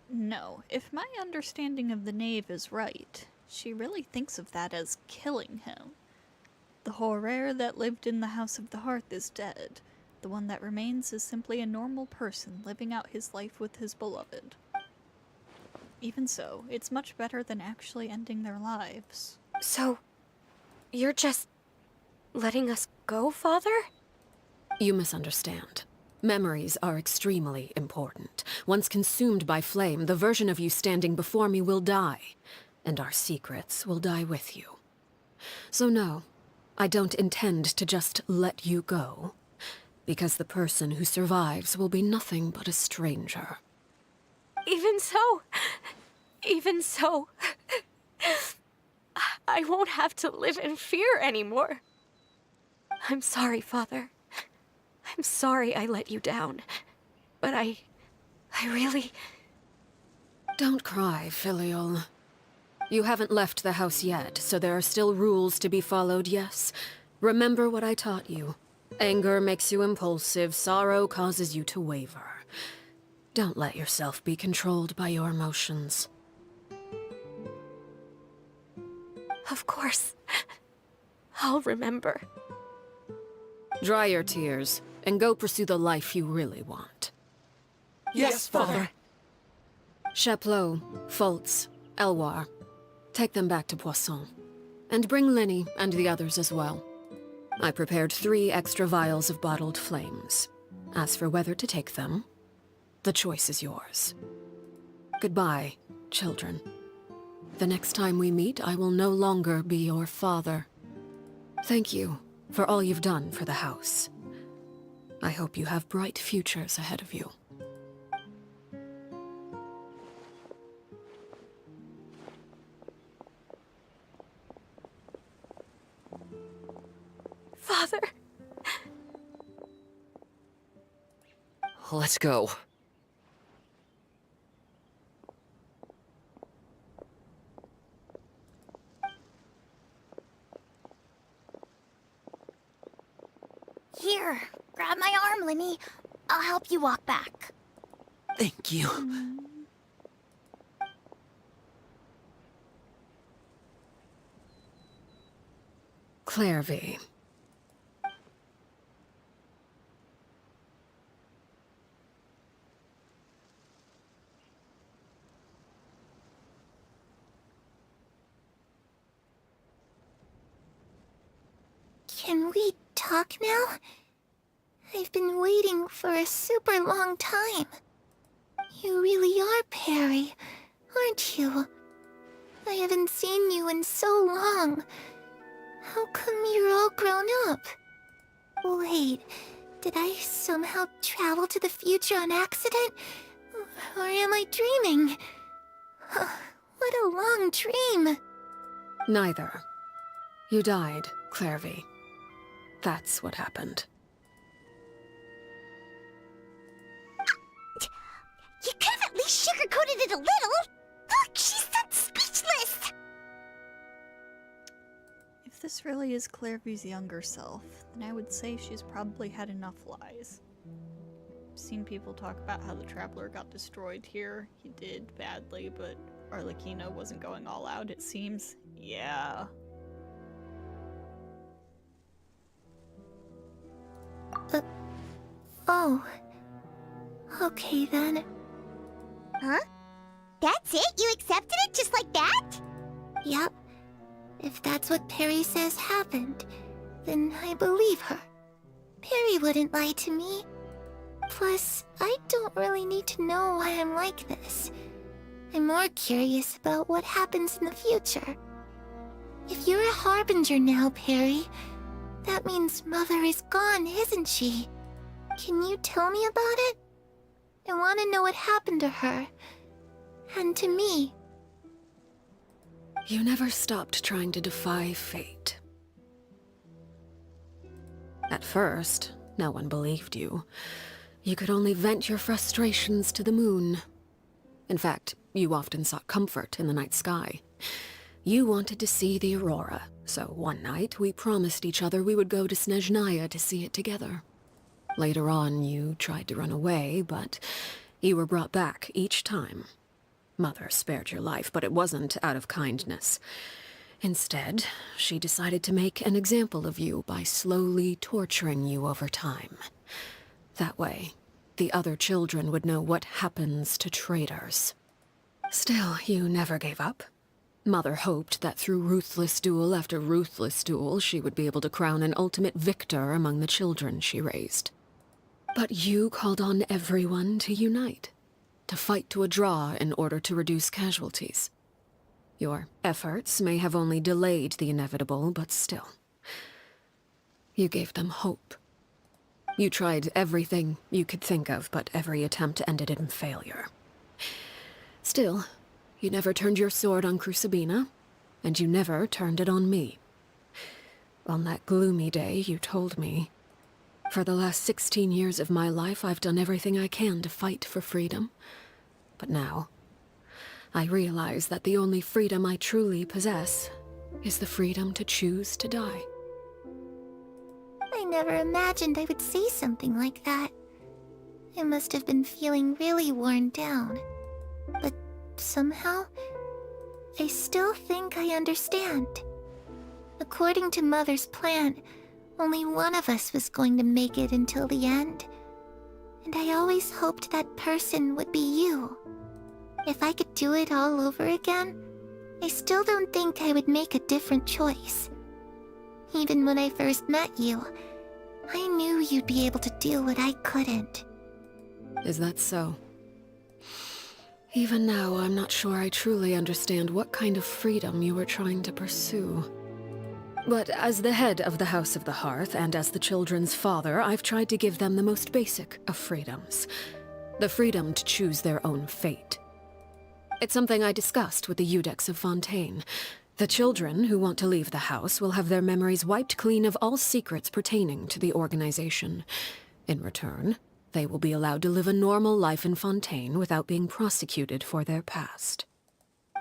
S1: No, if my understanding of the knave is right, she really thinks of that as killing him. The Horreur that lived in the House of the Hearth is dead. The one that remains is simply a normal person living out his life with his beloved. Even so, it's much better than actually ending their lives.
S13: So, you're just letting us go, Father?
S3: You misunderstand. Memories are extremely important. Once consumed by flame, the version of you standing before me will die, and our secrets will die with you. So no, I don't intend to just let you go, because the person who survives will be nothing but a stranger.
S13: Even so, I won't have to live in fear anymore. I'm sorry, Father. I'm sorry I let you down. But I really...
S3: Don't cry, Filial. You haven't left the house yet, so there are still rules to be followed, yes? Remember what I taught you. Anger makes you impulsive, sorrow causes you to waver. Don't let yourself be controlled by your emotions.
S13: Of course. I'll remember.
S3: Dry your tears, and go pursue the life you really want.
S8: Yes, Father.
S3: Chaplot, Foltz, Elwar. Take them back to Poisson. And bring Linny and the others as well. I prepared 3 extra vials of bottled flames. As for whether to take them, the choice is yours. Goodbye, children. The next time we meet, I will no longer be your father. Thank you for all you've done for the house. I hope you have bright futures ahead of you.
S13: Father!
S6: Let's go.
S2: Here, grab my arm, Linny. I'll help you walk back.
S6: Thank you.
S3: Clairvy.
S4: Can we talk now? I've been waiting for a super long time. You really are Perry, aren't you? I haven't seen you in so long. How come you're all grown up? Wait, did I somehow travel to the future on accident? Or am I dreaming? What a long dream!
S3: Neither. You died, Clairvy. That's what happened.
S4: You could have at least sugarcoated it a little! Look, she's that speechless!
S1: If this really is Clairvy's younger self, then I would say she's probably had enough lies. I've seen people talk about how the Traveler got destroyed here. He did badly, but Arlecchino wasn't going all out, it seems. Yeah.
S4: Oh. Okay then. Huh? That's it? You accepted it just like that? Yep. If that's what Perry says happened, then I believe her. Perry wouldn't lie to me. Plus, I don't really need to know why I'm like this. I'm more curious about what happens in the future. If you're a harbinger now, Perry, that means Mother is gone, isn't she? Can you tell me about it? I want to know what happened to her. And to me.
S3: You never stopped trying to defy fate. At first, no one believed you. You could only vent your frustrations to the moon. In fact, you often sought comfort in the night sky. You wanted to see the aurora, so one night we promised each other we would go to Snezhnaya to see it together. Later on, you tried to run away, but you were brought back each time. Mother spared your life, but it wasn't out of kindness. Instead, she decided to make an example of you by slowly torturing you over time. That way, the other children would know what happens to traitors. Still, you never gave up. Mother hoped that through ruthless duel after ruthless duel, she would be able to crown an ultimate victor among the children she raised. But you called on everyone to unite, to fight to a draw in order to reduce casualties. Your efforts may have only delayed the inevitable, but still. You gave them hope. You tried everything you could think of, but every attempt ended in failure. Still, you never turned your sword on Crucibina, and you never turned it on me. On that gloomy day, you told me, "For the last 16 years of my life, I've done everything I can to fight for freedom. But now, I realize that the only freedom I truly possess is the freedom to choose to die."
S4: I never imagined I would say something like that. I must have been feeling really worn down. But somehow, I still think I understand. According to Mother's plan, only one of us was going to make it until the end. And I always hoped that person would be you. If I could do it all over again, I still don't think I would make a different choice. Even when I first met you, I knew you'd be able to do what I couldn't.
S3: Is that so? Even now, I'm not sure I truly understand what kind of freedom you were trying to pursue. But as the head of the House of the Hearth, and as the children's father, I've tried to give them the most basic of freedoms. The freedom to choose their own fate. It's something I discussed with the Iudex of Fontaine. The children who want to leave the house will have their memories wiped clean of all secrets pertaining to the organization. In return, they will be allowed to live a normal life in Fontaine without being prosecuted for their past.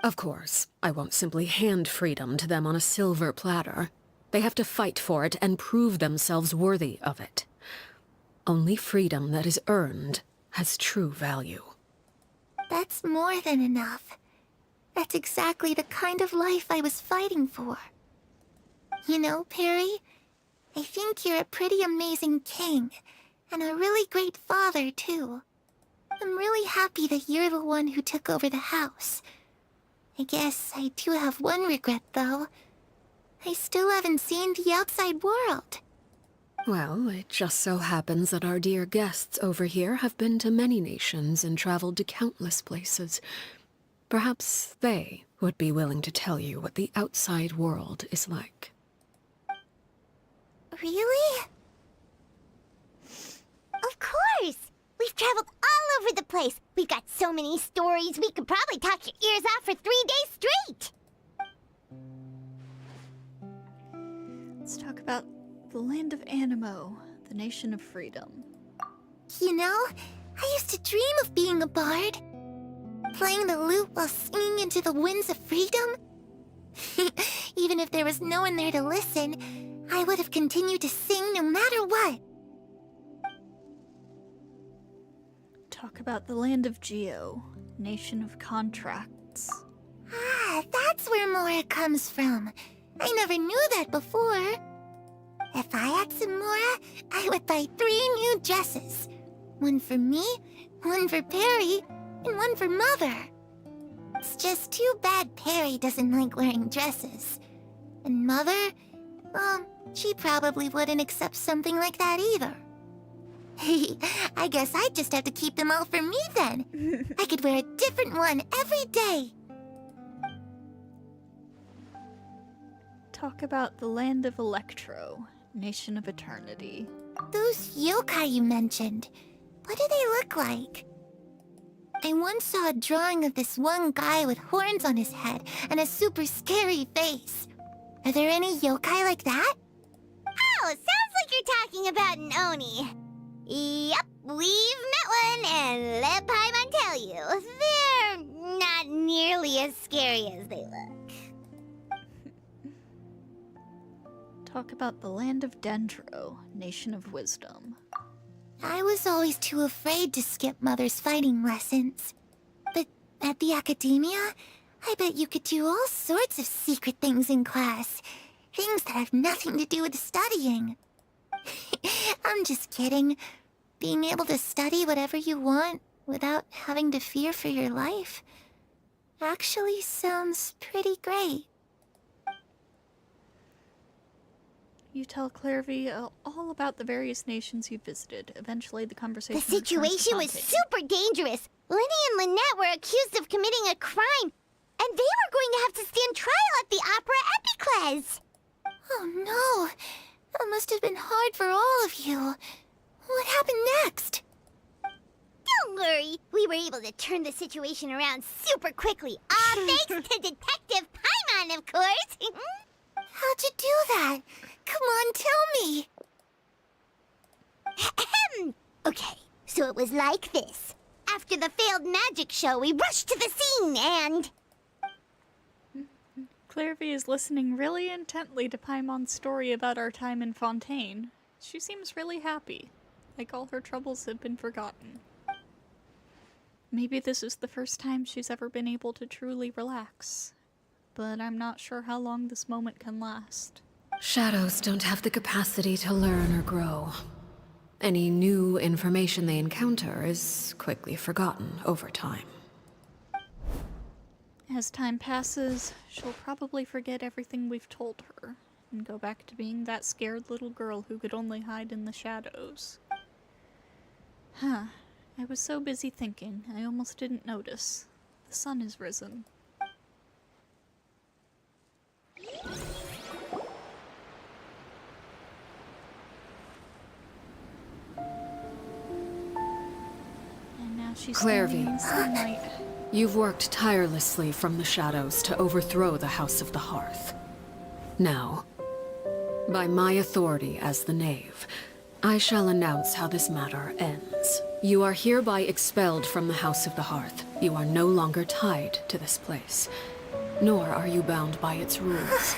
S3: Of course, I won't simply hand freedom to them on a silver platter. They have to fight for it and prove themselves worthy of it. Only freedom that is earned has true value.
S4: That's more than enough. That's exactly the kind of life I was fighting for. You know, Perry, I think you're a pretty amazing king, and a really great father, too. I'm really happy that you're the one who took over the house. I guess I do have one regret, though. I still haven't seen the outside world.
S3: Well, it just so happens that our dear guests over here have been to many nations and traveled to countless places. Perhaps they would be willing to tell you what the outside world is like.
S4: Really?
S2: Of course! We've traveled all over the place. We've got so many stories, we could probably talk your ears out for 3 days straight!
S1: Let's talk about the land of Animo, the nation of freedom.
S4: You know, I used to dream of being a bard. Playing the lute while singing into the winds of freedom. Even if there was no one there to listen, I would have continued to sing no matter what.
S1: Talk about the land of Geo, nation of contracts.
S4: Ah, that's where Mora comes from. I never knew that before. If I had some Mora, I would buy 3 new dresses. One for me, one for Perry, and one for Mother. It's just too bad Perry doesn't like wearing dresses. And Mother, well, she probably wouldn't accept something like that either. I guess I'd just have to keep them all for me then. I could wear a different one every day.
S1: Talk about the land of Electro, nation of eternity.
S4: Those yokai you mentioned, what do they look like? I once saw a drawing of this one guy with horns on his head and a super scary face. Are there any yokai like that?
S2: Oh, sounds like you're talking about an Oni. Yep, we've met one, and let Paimon tell you, they're not nearly as scary as they look.
S1: Talk about the land of Dendro, nation of wisdom.
S4: I was always too afraid to skip Mother's fighting lessons. But at the academia, I bet you could do all sorts of secret things in class. Things that have nothing to do with studying. I'm just kidding. Being able to study whatever you want without having to fear for your life actually sounds pretty great.
S1: You tell Clairvy all about the various nations you visited. Eventually, the conversation
S2: The situation was super dangerous. Lenny and Lynette were accused of committing a crime, and they were going to have to stand trial at the Opera Epicles.
S4: Oh no! That must have been hard for all of you. What happened next?
S2: Don't worry, we were able to turn the situation around super quickly. All thanks to Detective Paimon, of course.
S4: How'd you do that? Come on, tell me.
S2: Okay, so it was like this. After the failed magic show, we rushed to the scene and...
S1: Clairvy is listening really intently to Paimon's story about our time in Fontaine. She seems really happy, like all her troubles have been forgotten. Maybe this is the first time she's ever been able to truly relax, but I'm not sure how long this moment can last.
S3: Shadows don't have the capacity to learn or grow. Any new information they encounter is quickly forgotten over time.
S1: As time passes, she'll probably forget everything we've told her, and go back to being that scared little girl who could only hide in the shadows. Huh. I was so busy thinking, I almost didn't notice. The sun has risen. And now she's standing in the sunlight.
S3: You've worked tirelessly from the shadows to overthrow the House of the Hearth. Now, by my authority as the Knave, I shall announce how this matter ends. You are hereby expelled from the House of the Hearth. You are no longer tied to this place, nor are you bound by its rules.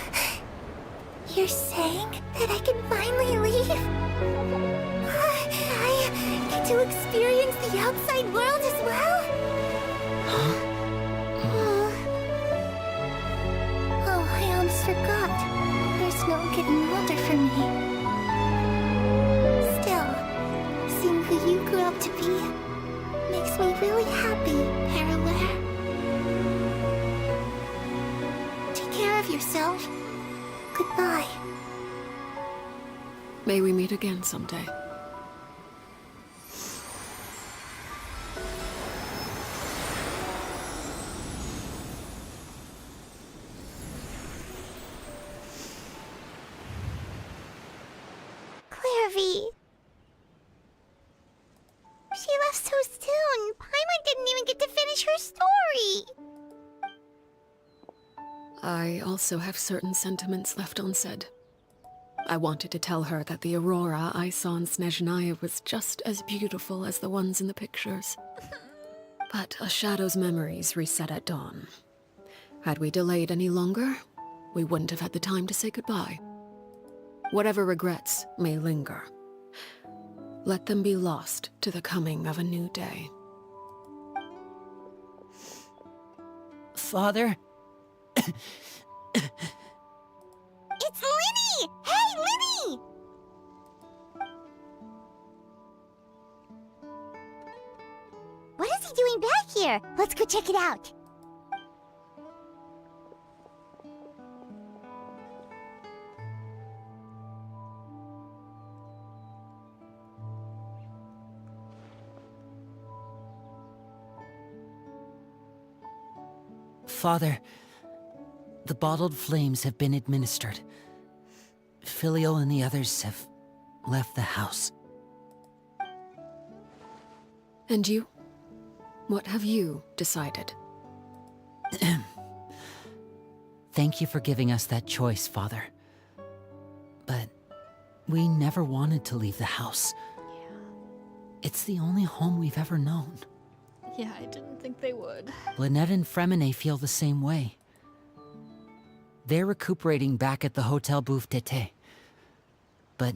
S4: You're saying that I can finally leave? I get to experience the outside world as well? Oh, I almost forgot. There's no getting older for me. Still, seeing who you grew up to be makes me really happy, Parallel. Take care of yourself. Goodbye.
S3: May we meet again someday.
S2: Clairvy. She left so soon. Paimon didn't even get to finish her story.
S3: I also have certain sentiments left unsaid. I wanted to tell her that the aurora I saw in Snezhnaya was just as beautiful as the ones in the pictures. But a shadow's memories reset at dawn. Had we delayed any longer, we wouldn't have had the time to say goodbye. Whatever regrets may linger, let them be lost to the coming of a new day.
S5: Father,
S4: It's Linny! Hey, Linny! What is he doing back here? Let's go check it out.
S5: Father, the bottled flames have been administered. Filio and the others have left the house.
S3: And you? What have you decided?
S5: Thank you for giving us that choice, Father. But we never wanted to leave the house.
S1: Yeah.
S5: It's the only home we've ever known.
S1: Yeah, I didn't think they would.
S5: Lynette and Fremine feel the same way. They're recuperating back at the Hotel Bouffe d'été. But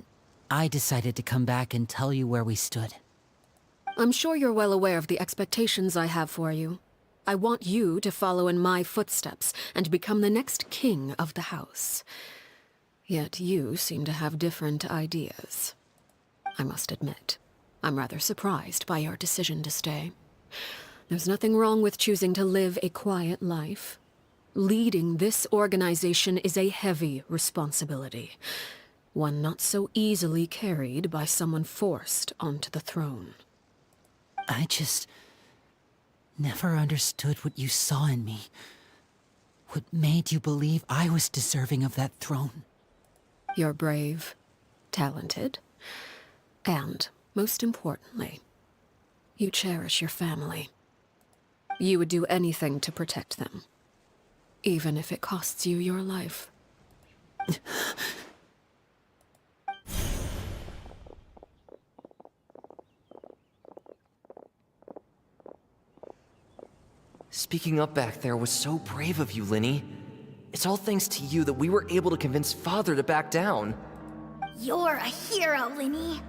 S5: I decided to come back and tell you where we stood.
S3: I'm sure you're well aware of the expectations I have for you. I want you to follow in my footsteps and become the next king of the house. Yet you seem to have different ideas. I must admit, I'm rather surprised by your decision to stay. There's nothing wrong with choosing to live a quiet life. Leading this organization is a heavy responsibility, one not so easily carried by someone forced onto the throne.
S5: I just never understood what you saw in me. What made you believe I was deserving of that throne?
S3: You're brave, talented, and, most importantly, you cherish your family. You would do anything to protect them, even if it costs you your life.
S6: Speaking up back there was so brave of you, Linny. It's all thanks to you that we were able to convince Father to back down.
S2: You're a hero, Linny.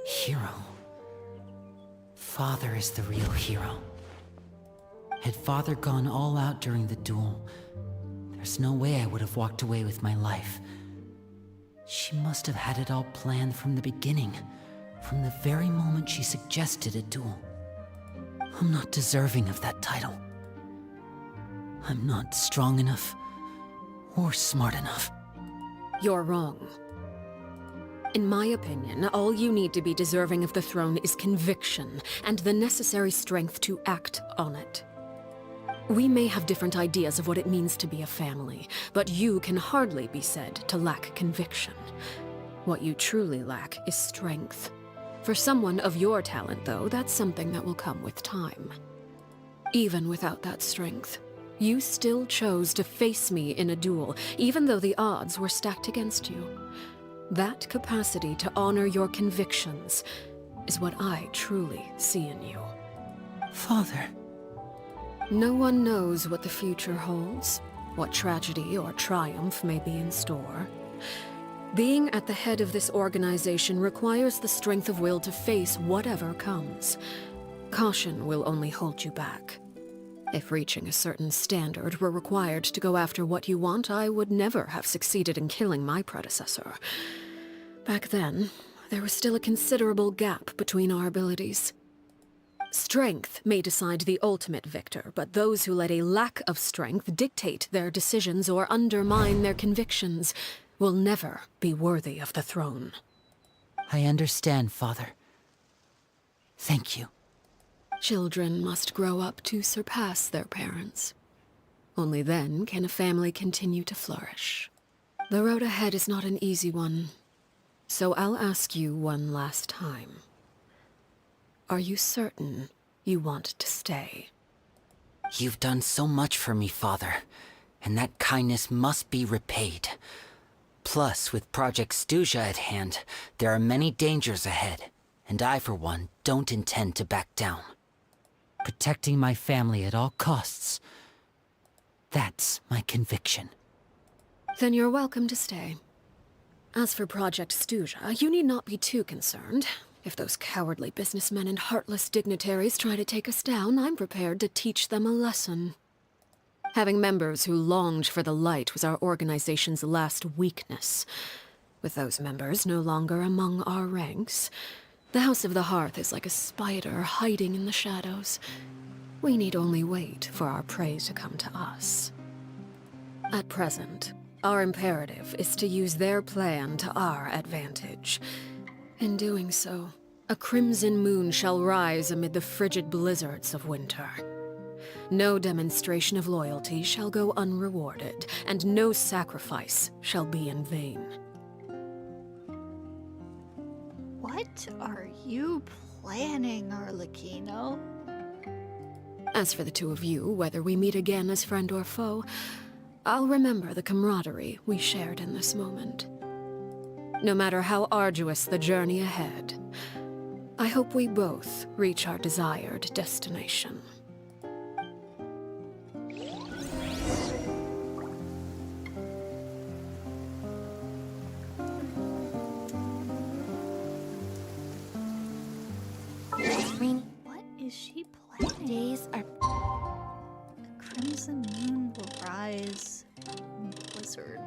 S5: Hero? Father is the real hero. Had Father gone all out during the duel, there's no way I would have walked away with my life. She must have had it all planned from the beginning, from the very moment she suggested a duel. I'm not deserving of that title. I'm not strong enough or smart enough.
S3: You're wrong. In my opinion, all you need to be deserving of the throne is conviction and the necessary strength to act on it. We may have different ideas of what it means to be a family, but you can hardly be said to lack conviction. What you truly lack is strength. For someone of your talent, though, that's something that will come with time. Even without that strength, you still chose to face me in a duel, even though the odds were stacked against you. That capacity to honor your convictions is what I truly see in you.
S5: Father.
S3: No one knows what the future holds, what tragedy or triumph may be in store. Being at the head of this organization requires the strength of will to face whatever comes. Caution will only hold you back. If reaching a certain standard were required to go after what you want, I would never have succeeded in killing my predecessor. Back then, there was still a considerable gap between our abilities. Strength may decide the ultimate victor, but those who let a lack of strength dictate their decisions or undermine their convictions will never be worthy of the throne.
S5: I understand, Father. Thank you.
S3: Children must grow up to surpass their parents. Only then can a family continue to flourish. The road ahead is not an easy one, so I'll ask you one last time. Are you certain you want to stay?
S5: You've done so much for me, Father, and that kindness must be repaid. Plus, with Project Stuja at hand, there are many dangers ahead, and I, for one, don't intend to back down. Protecting my family at all costs. That's my conviction.
S3: Then you're welcome to stay. As for Project Stuja, you need not be too concerned. If those cowardly businessmen and heartless dignitaries try to take us down, I'm prepared to teach them a lesson. Having members who longed for the light was our organization's last weakness. With those members no longer among our ranks, the House of the Hearth is like a spider hiding in the shadows. We need only wait for our prey to come to us. At present, our imperative is to use their plan to our advantage. In doing so, a crimson moon shall rise amid the frigid blizzards of winter. No demonstration of loyalty shall go unrewarded, and no sacrifice shall be in vain.
S1: What are you planning, Arlecchino?
S3: As for the two of you, whether we meet again as friend or foe, I'll remember the camaraderie we shared in this moment. No matter how arduous the journey ahead, I hope we both reach our desired destination.
S1: What is she planning?
S7: Days are...
S1: The crimson moon will rise in the blizzard.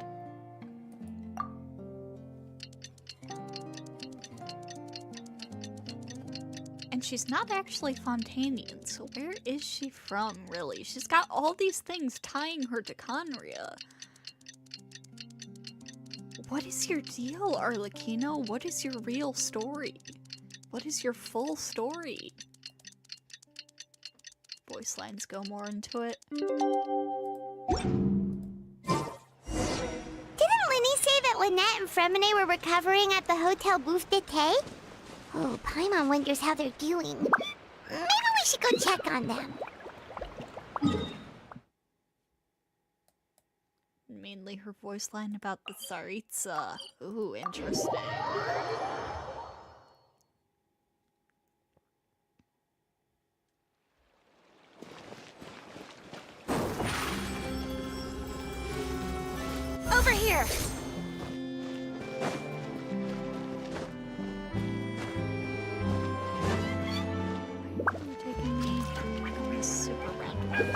S1: And she's not actually Fontanian, so where is she from, really? She's got all these things tying her to Conria. What is your deal, Arlecchino? What is your real story? What is your full story? Voice lines go more into it.
S4: Didn't Linny say that Lynette and Fremine were recovering at the Hotel Bouffe d'été? Oh, Paimon wonders how they're doing. Maybe we should go check on them.
S1: Mainly her voice line about the Tsaritsa. Ooh, interesting.
S2: Over here!
S1: Where are you taking me? On this super roundabout.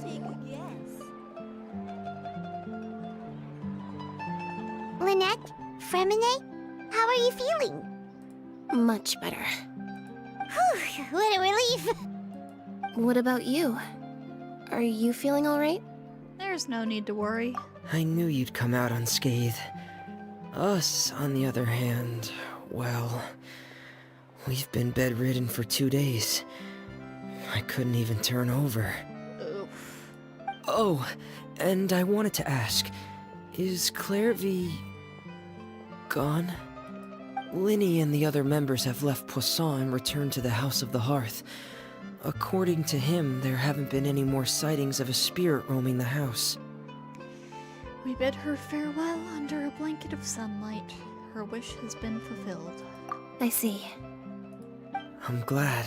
S2: Take a guess.
S4: Lynette? Fremine? How are you feeling?
S7: much better.
S4: Whew, what a relief!
S7: What about you? Are you feeling alright?
S1: There's no need to worry.
S9: I knew you'd come out unscathed. Us, on the other hand, well, we've been bedridden for 2 days. I couldn't even turn over.
S1: Oof.
S9: Oh, and I wanted to ask, is Clairvy gone? Linny and the other members have left Poisson and returned to the House of the Hearth. According to him, there haven't been any more sightings of a spirit roaming the house.
S1: We bid her farewell under a blanket of sunlight. Her wish has been fulfilled.
S7: I see.
S9: I'm glad.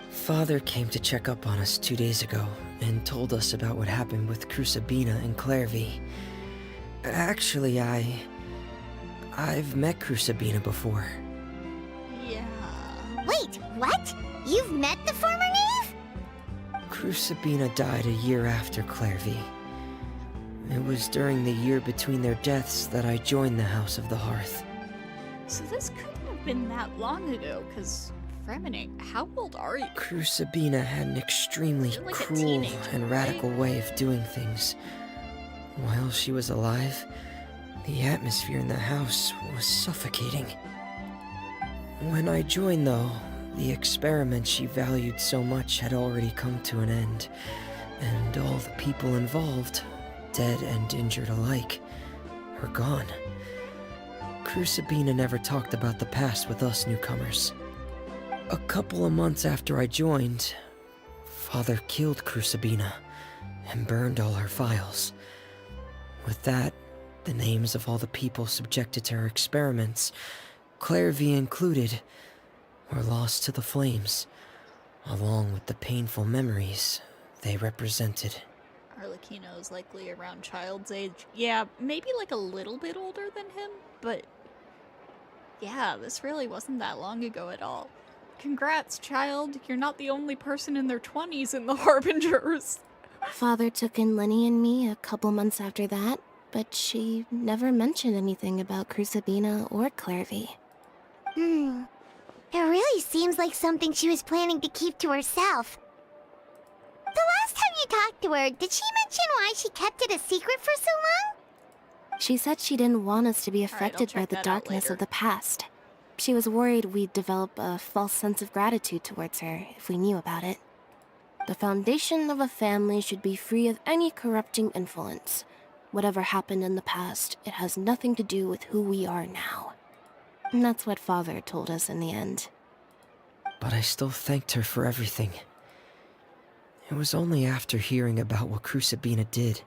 S9: Father came to check up on us 2 days ago and told us about what happened with Crusabina and Clairvy. Actually, I've met Crusabina before.
S1: Yeah.
S4: Wait, what? You've met the former knave?
S9: Crusabina died a year after Clairvy. It was during the year between their deaths that I joined the House of the Hearth.
S1: So this couldn't have been that long ago, because Fremine, how old are you?
S9: Crusabina had an extremely
S1: You're like a
S9: cruel
S1: teenager,
S9: and radical way of doing things. While she was alive, the atmosphere in the house was suffocating. When I joined, though, the experiment she valued so much had already come to an end, and all the people involved, dead and injured alike, were gone. Crusabina never talked about the past with us newcomers. A couple of months after I joined, Father killed Crusabina and burned all her files. With that, the names of all the people subjected to her experiments, Clairvy included, were lost to the flames, along with the painful memories they represented.
S1: Arlecchino is likely around child's age. Yeah, maybe like a little bit older than him, but Yeah, this really wasn't that long ago at all. Congrats, child. You're not the only person in their 20s in the Harbingers.
S7: Father took in Lenny and me a couple months after that, but she never mentioned anything about Crucibina or Clairvy.
S4: It really seems like something she was planning to keep to herself. The last time you talked to her, did she mention why she kept it a secret for so long?
S7: She said she didn't want us to be
S1: I'll
S7: affected by
S1: check
S7: the
S1: that out
S7: darkness
S1: later.
S7: of the past. She was worried we'd develop a false sense of gratitude towards her if we knew about it. The foundation of a family should be free of any corrupting influence. Whatever happened in the past, it has nothing to do with who we are now. And that's what Father told us in the end.
S9: But I still thanked her for everything. It was only after hearing about what Crucibina did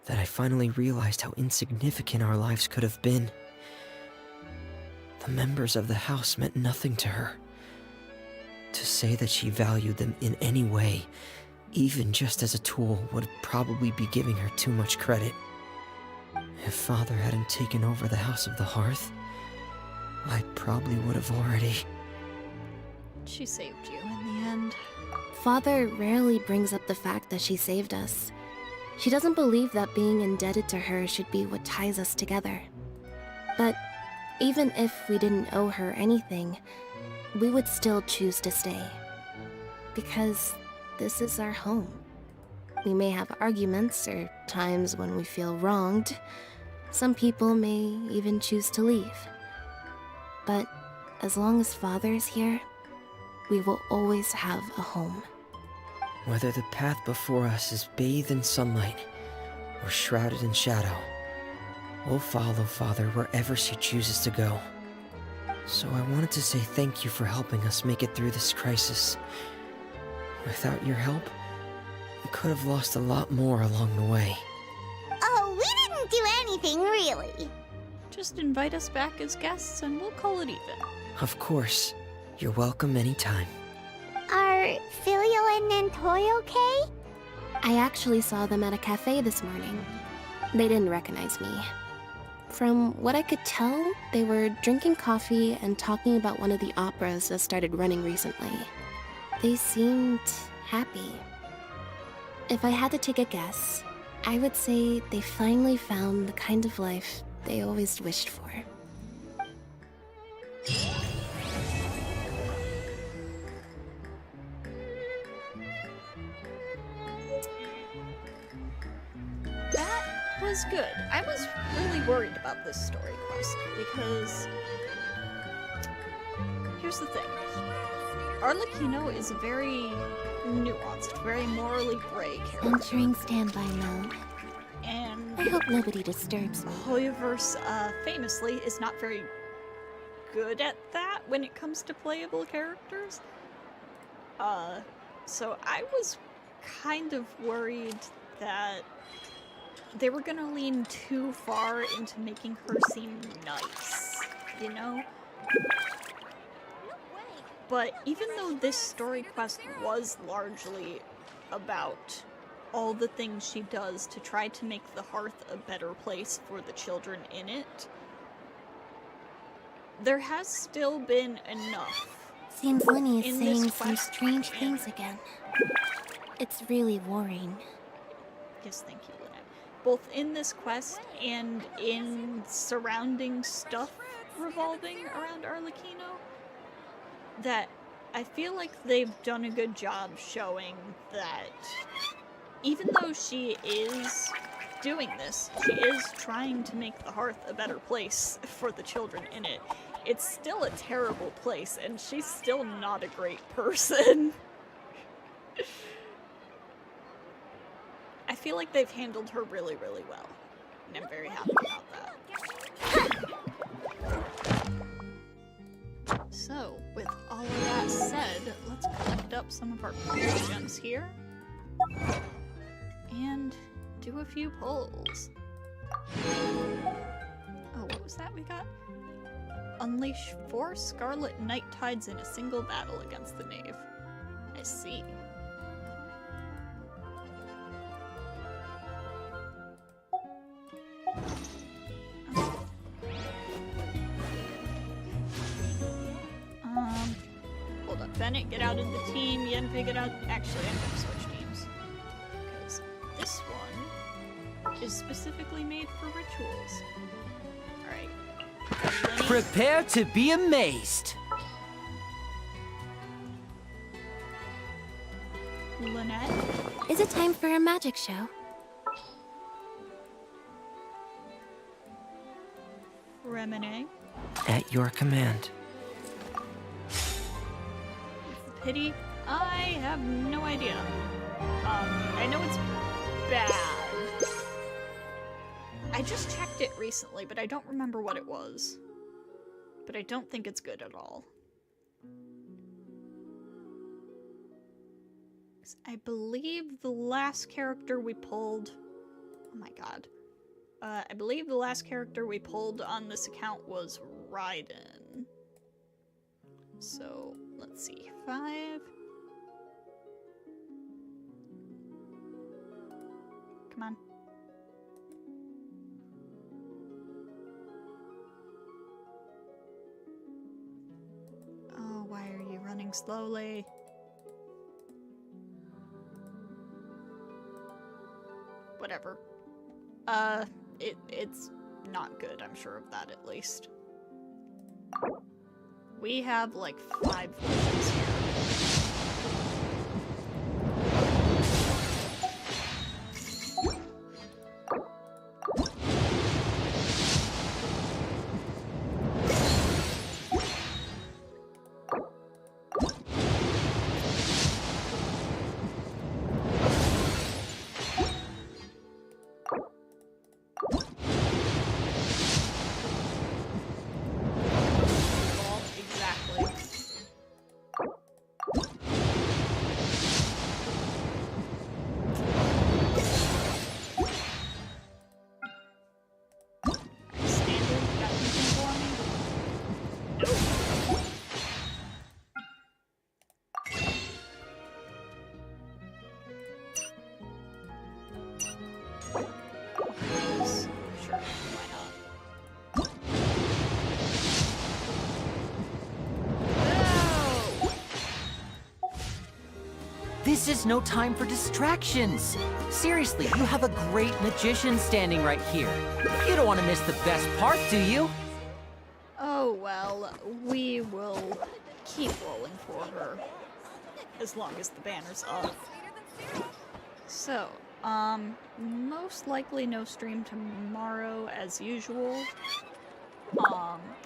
S9: that I finally realized how insignificant our lives could have been. The members of the house meant nothing to her. To say that she valued them in any way, even just as a tool, would probably be giving her too much credit. If Father hadn't taken over the House of the Hearth, I probably would have already...
S1: She saved you in the end.
S7: Father rarely brings up the fact that she saved us. She doesn't believe that being indebted to her should be what ties us together. But even if we didn't owe her anything, we would still choose to stay. Because this is our home. We may have arguments or times when we feel wronged. Some people may even choose to leave. But as long as Father is here, we will always have a home.
S9: Whether the path before us is bathed in sunlight or shrouded in shadow, we'll follow Father wherever she chooses to go. So I wanted to say thank you for helping us make it through this crisis. Without your help, we could have lost a lot more along the way.
S4: Oh, we didn't do anything, really.
S1: Just invite us back as guests and we'll call it even.
S9: Of course. You're welcome anytime.
S4: Are Filial and Nantoy okay?
S7: I actually saw them at a cafe this morning. They didn't recognize me. From what I could tell, they were drinking coffee and talking about one of the operas that started running recently. They seemed happy. If I had to take a guess, I would say they finally found the kind of life they always wished for.
S1: That was good. I was really worried about this story quest because here's the thing. Arlecchino is a very nuanced, very morally gray character.
S7: Entering standby mode.
S1: And
S7: I hope nobody disturbs me.
S1: Hoyoverse, famously, is not very good at that when it comes to playable characters. So I was kind of worried that they were gonna lean too far into making her seem nice, you know? But even though this story quest was largely about all the things she does to try to make the hearth a better place for the children in it, there has still been enough.
S7: Seems Lenny is
S1: in
S7: saying
S1: this
S7: some
S1: quest
S7: strange
S1: and-
S7: things again. It's really worrying.
S1: Yes, thank you, Lynette. Both in this quest and in surrounding stuff revolving around Arlecchino, that I feel like they've done a good job showing that even though she is doing this, she is trying to make the hearth a better place for the children in it. It's still a terrible place, and she's still not a great person. I feel like they've handled her really, really well, and I'm very happy about that. So, with all of that said, let's collect up some of our gems here, and do a few pulls. Oh, what was that we got? Unleash 4 Scarlet Night Tides in a single battle against the Knave. I see. Bennett, get out of the team. Yenvi, get out. Actually, I'm gonna switch teams. Because this one is specifically made for rituals. Alright.
S5: Prepare to be amazed.
S1: Lynette.
S7: Is it time for a magic show?
S1: Remine.
S11: At your command.
S1: Pity? I have no idea. I know it's bad. I just checked it recently, but I don't remember what it was. But I don't think it's good at all. I believe the last character we pulled... Oh my god. I believe the last character we pulled on this account was Raiden. So, let's see. 5. Come on. Oh, why are you running slowly? Whatever. It's not good, I'm sure of that at least. We have like 5 voices here.
S5: This is no time for distractions. Seriously, you have a great magician standing right here. You don't want to miss the best part, do you?
S1: Oh well, we will keep rolling for her. As long as the banner's up. So, most likely no stream tomorrow as usual.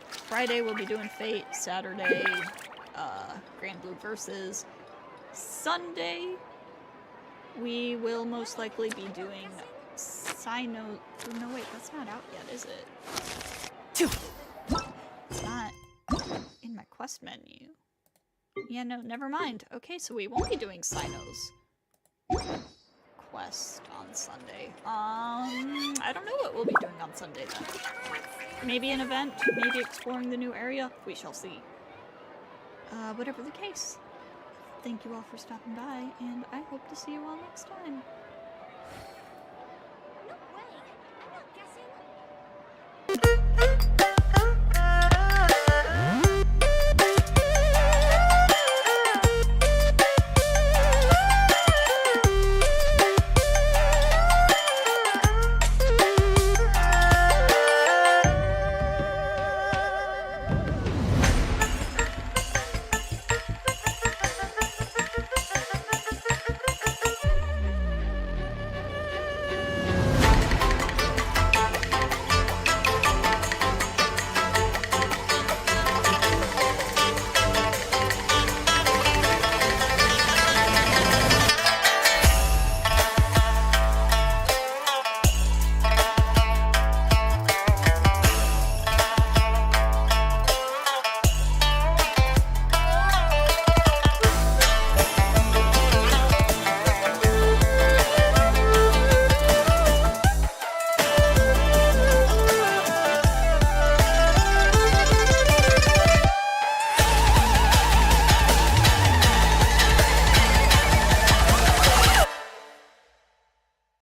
S1: Friday we'll be doing Fate, Saturday, Grand Blue Versus. Sunday, we will most likely be doing Sino... No, wait, that's not out yet, is it? It's not in my quest menu. Yeah, no, never mind. Okay, so we won't be doing Sino's quest on Sunday. I don't know what we'll be doing on Sunday then. Maybe an event, maybe exploring the new area. We shall see. Whatever the case. Thank you all for stopping by, and I hope to see you all next time.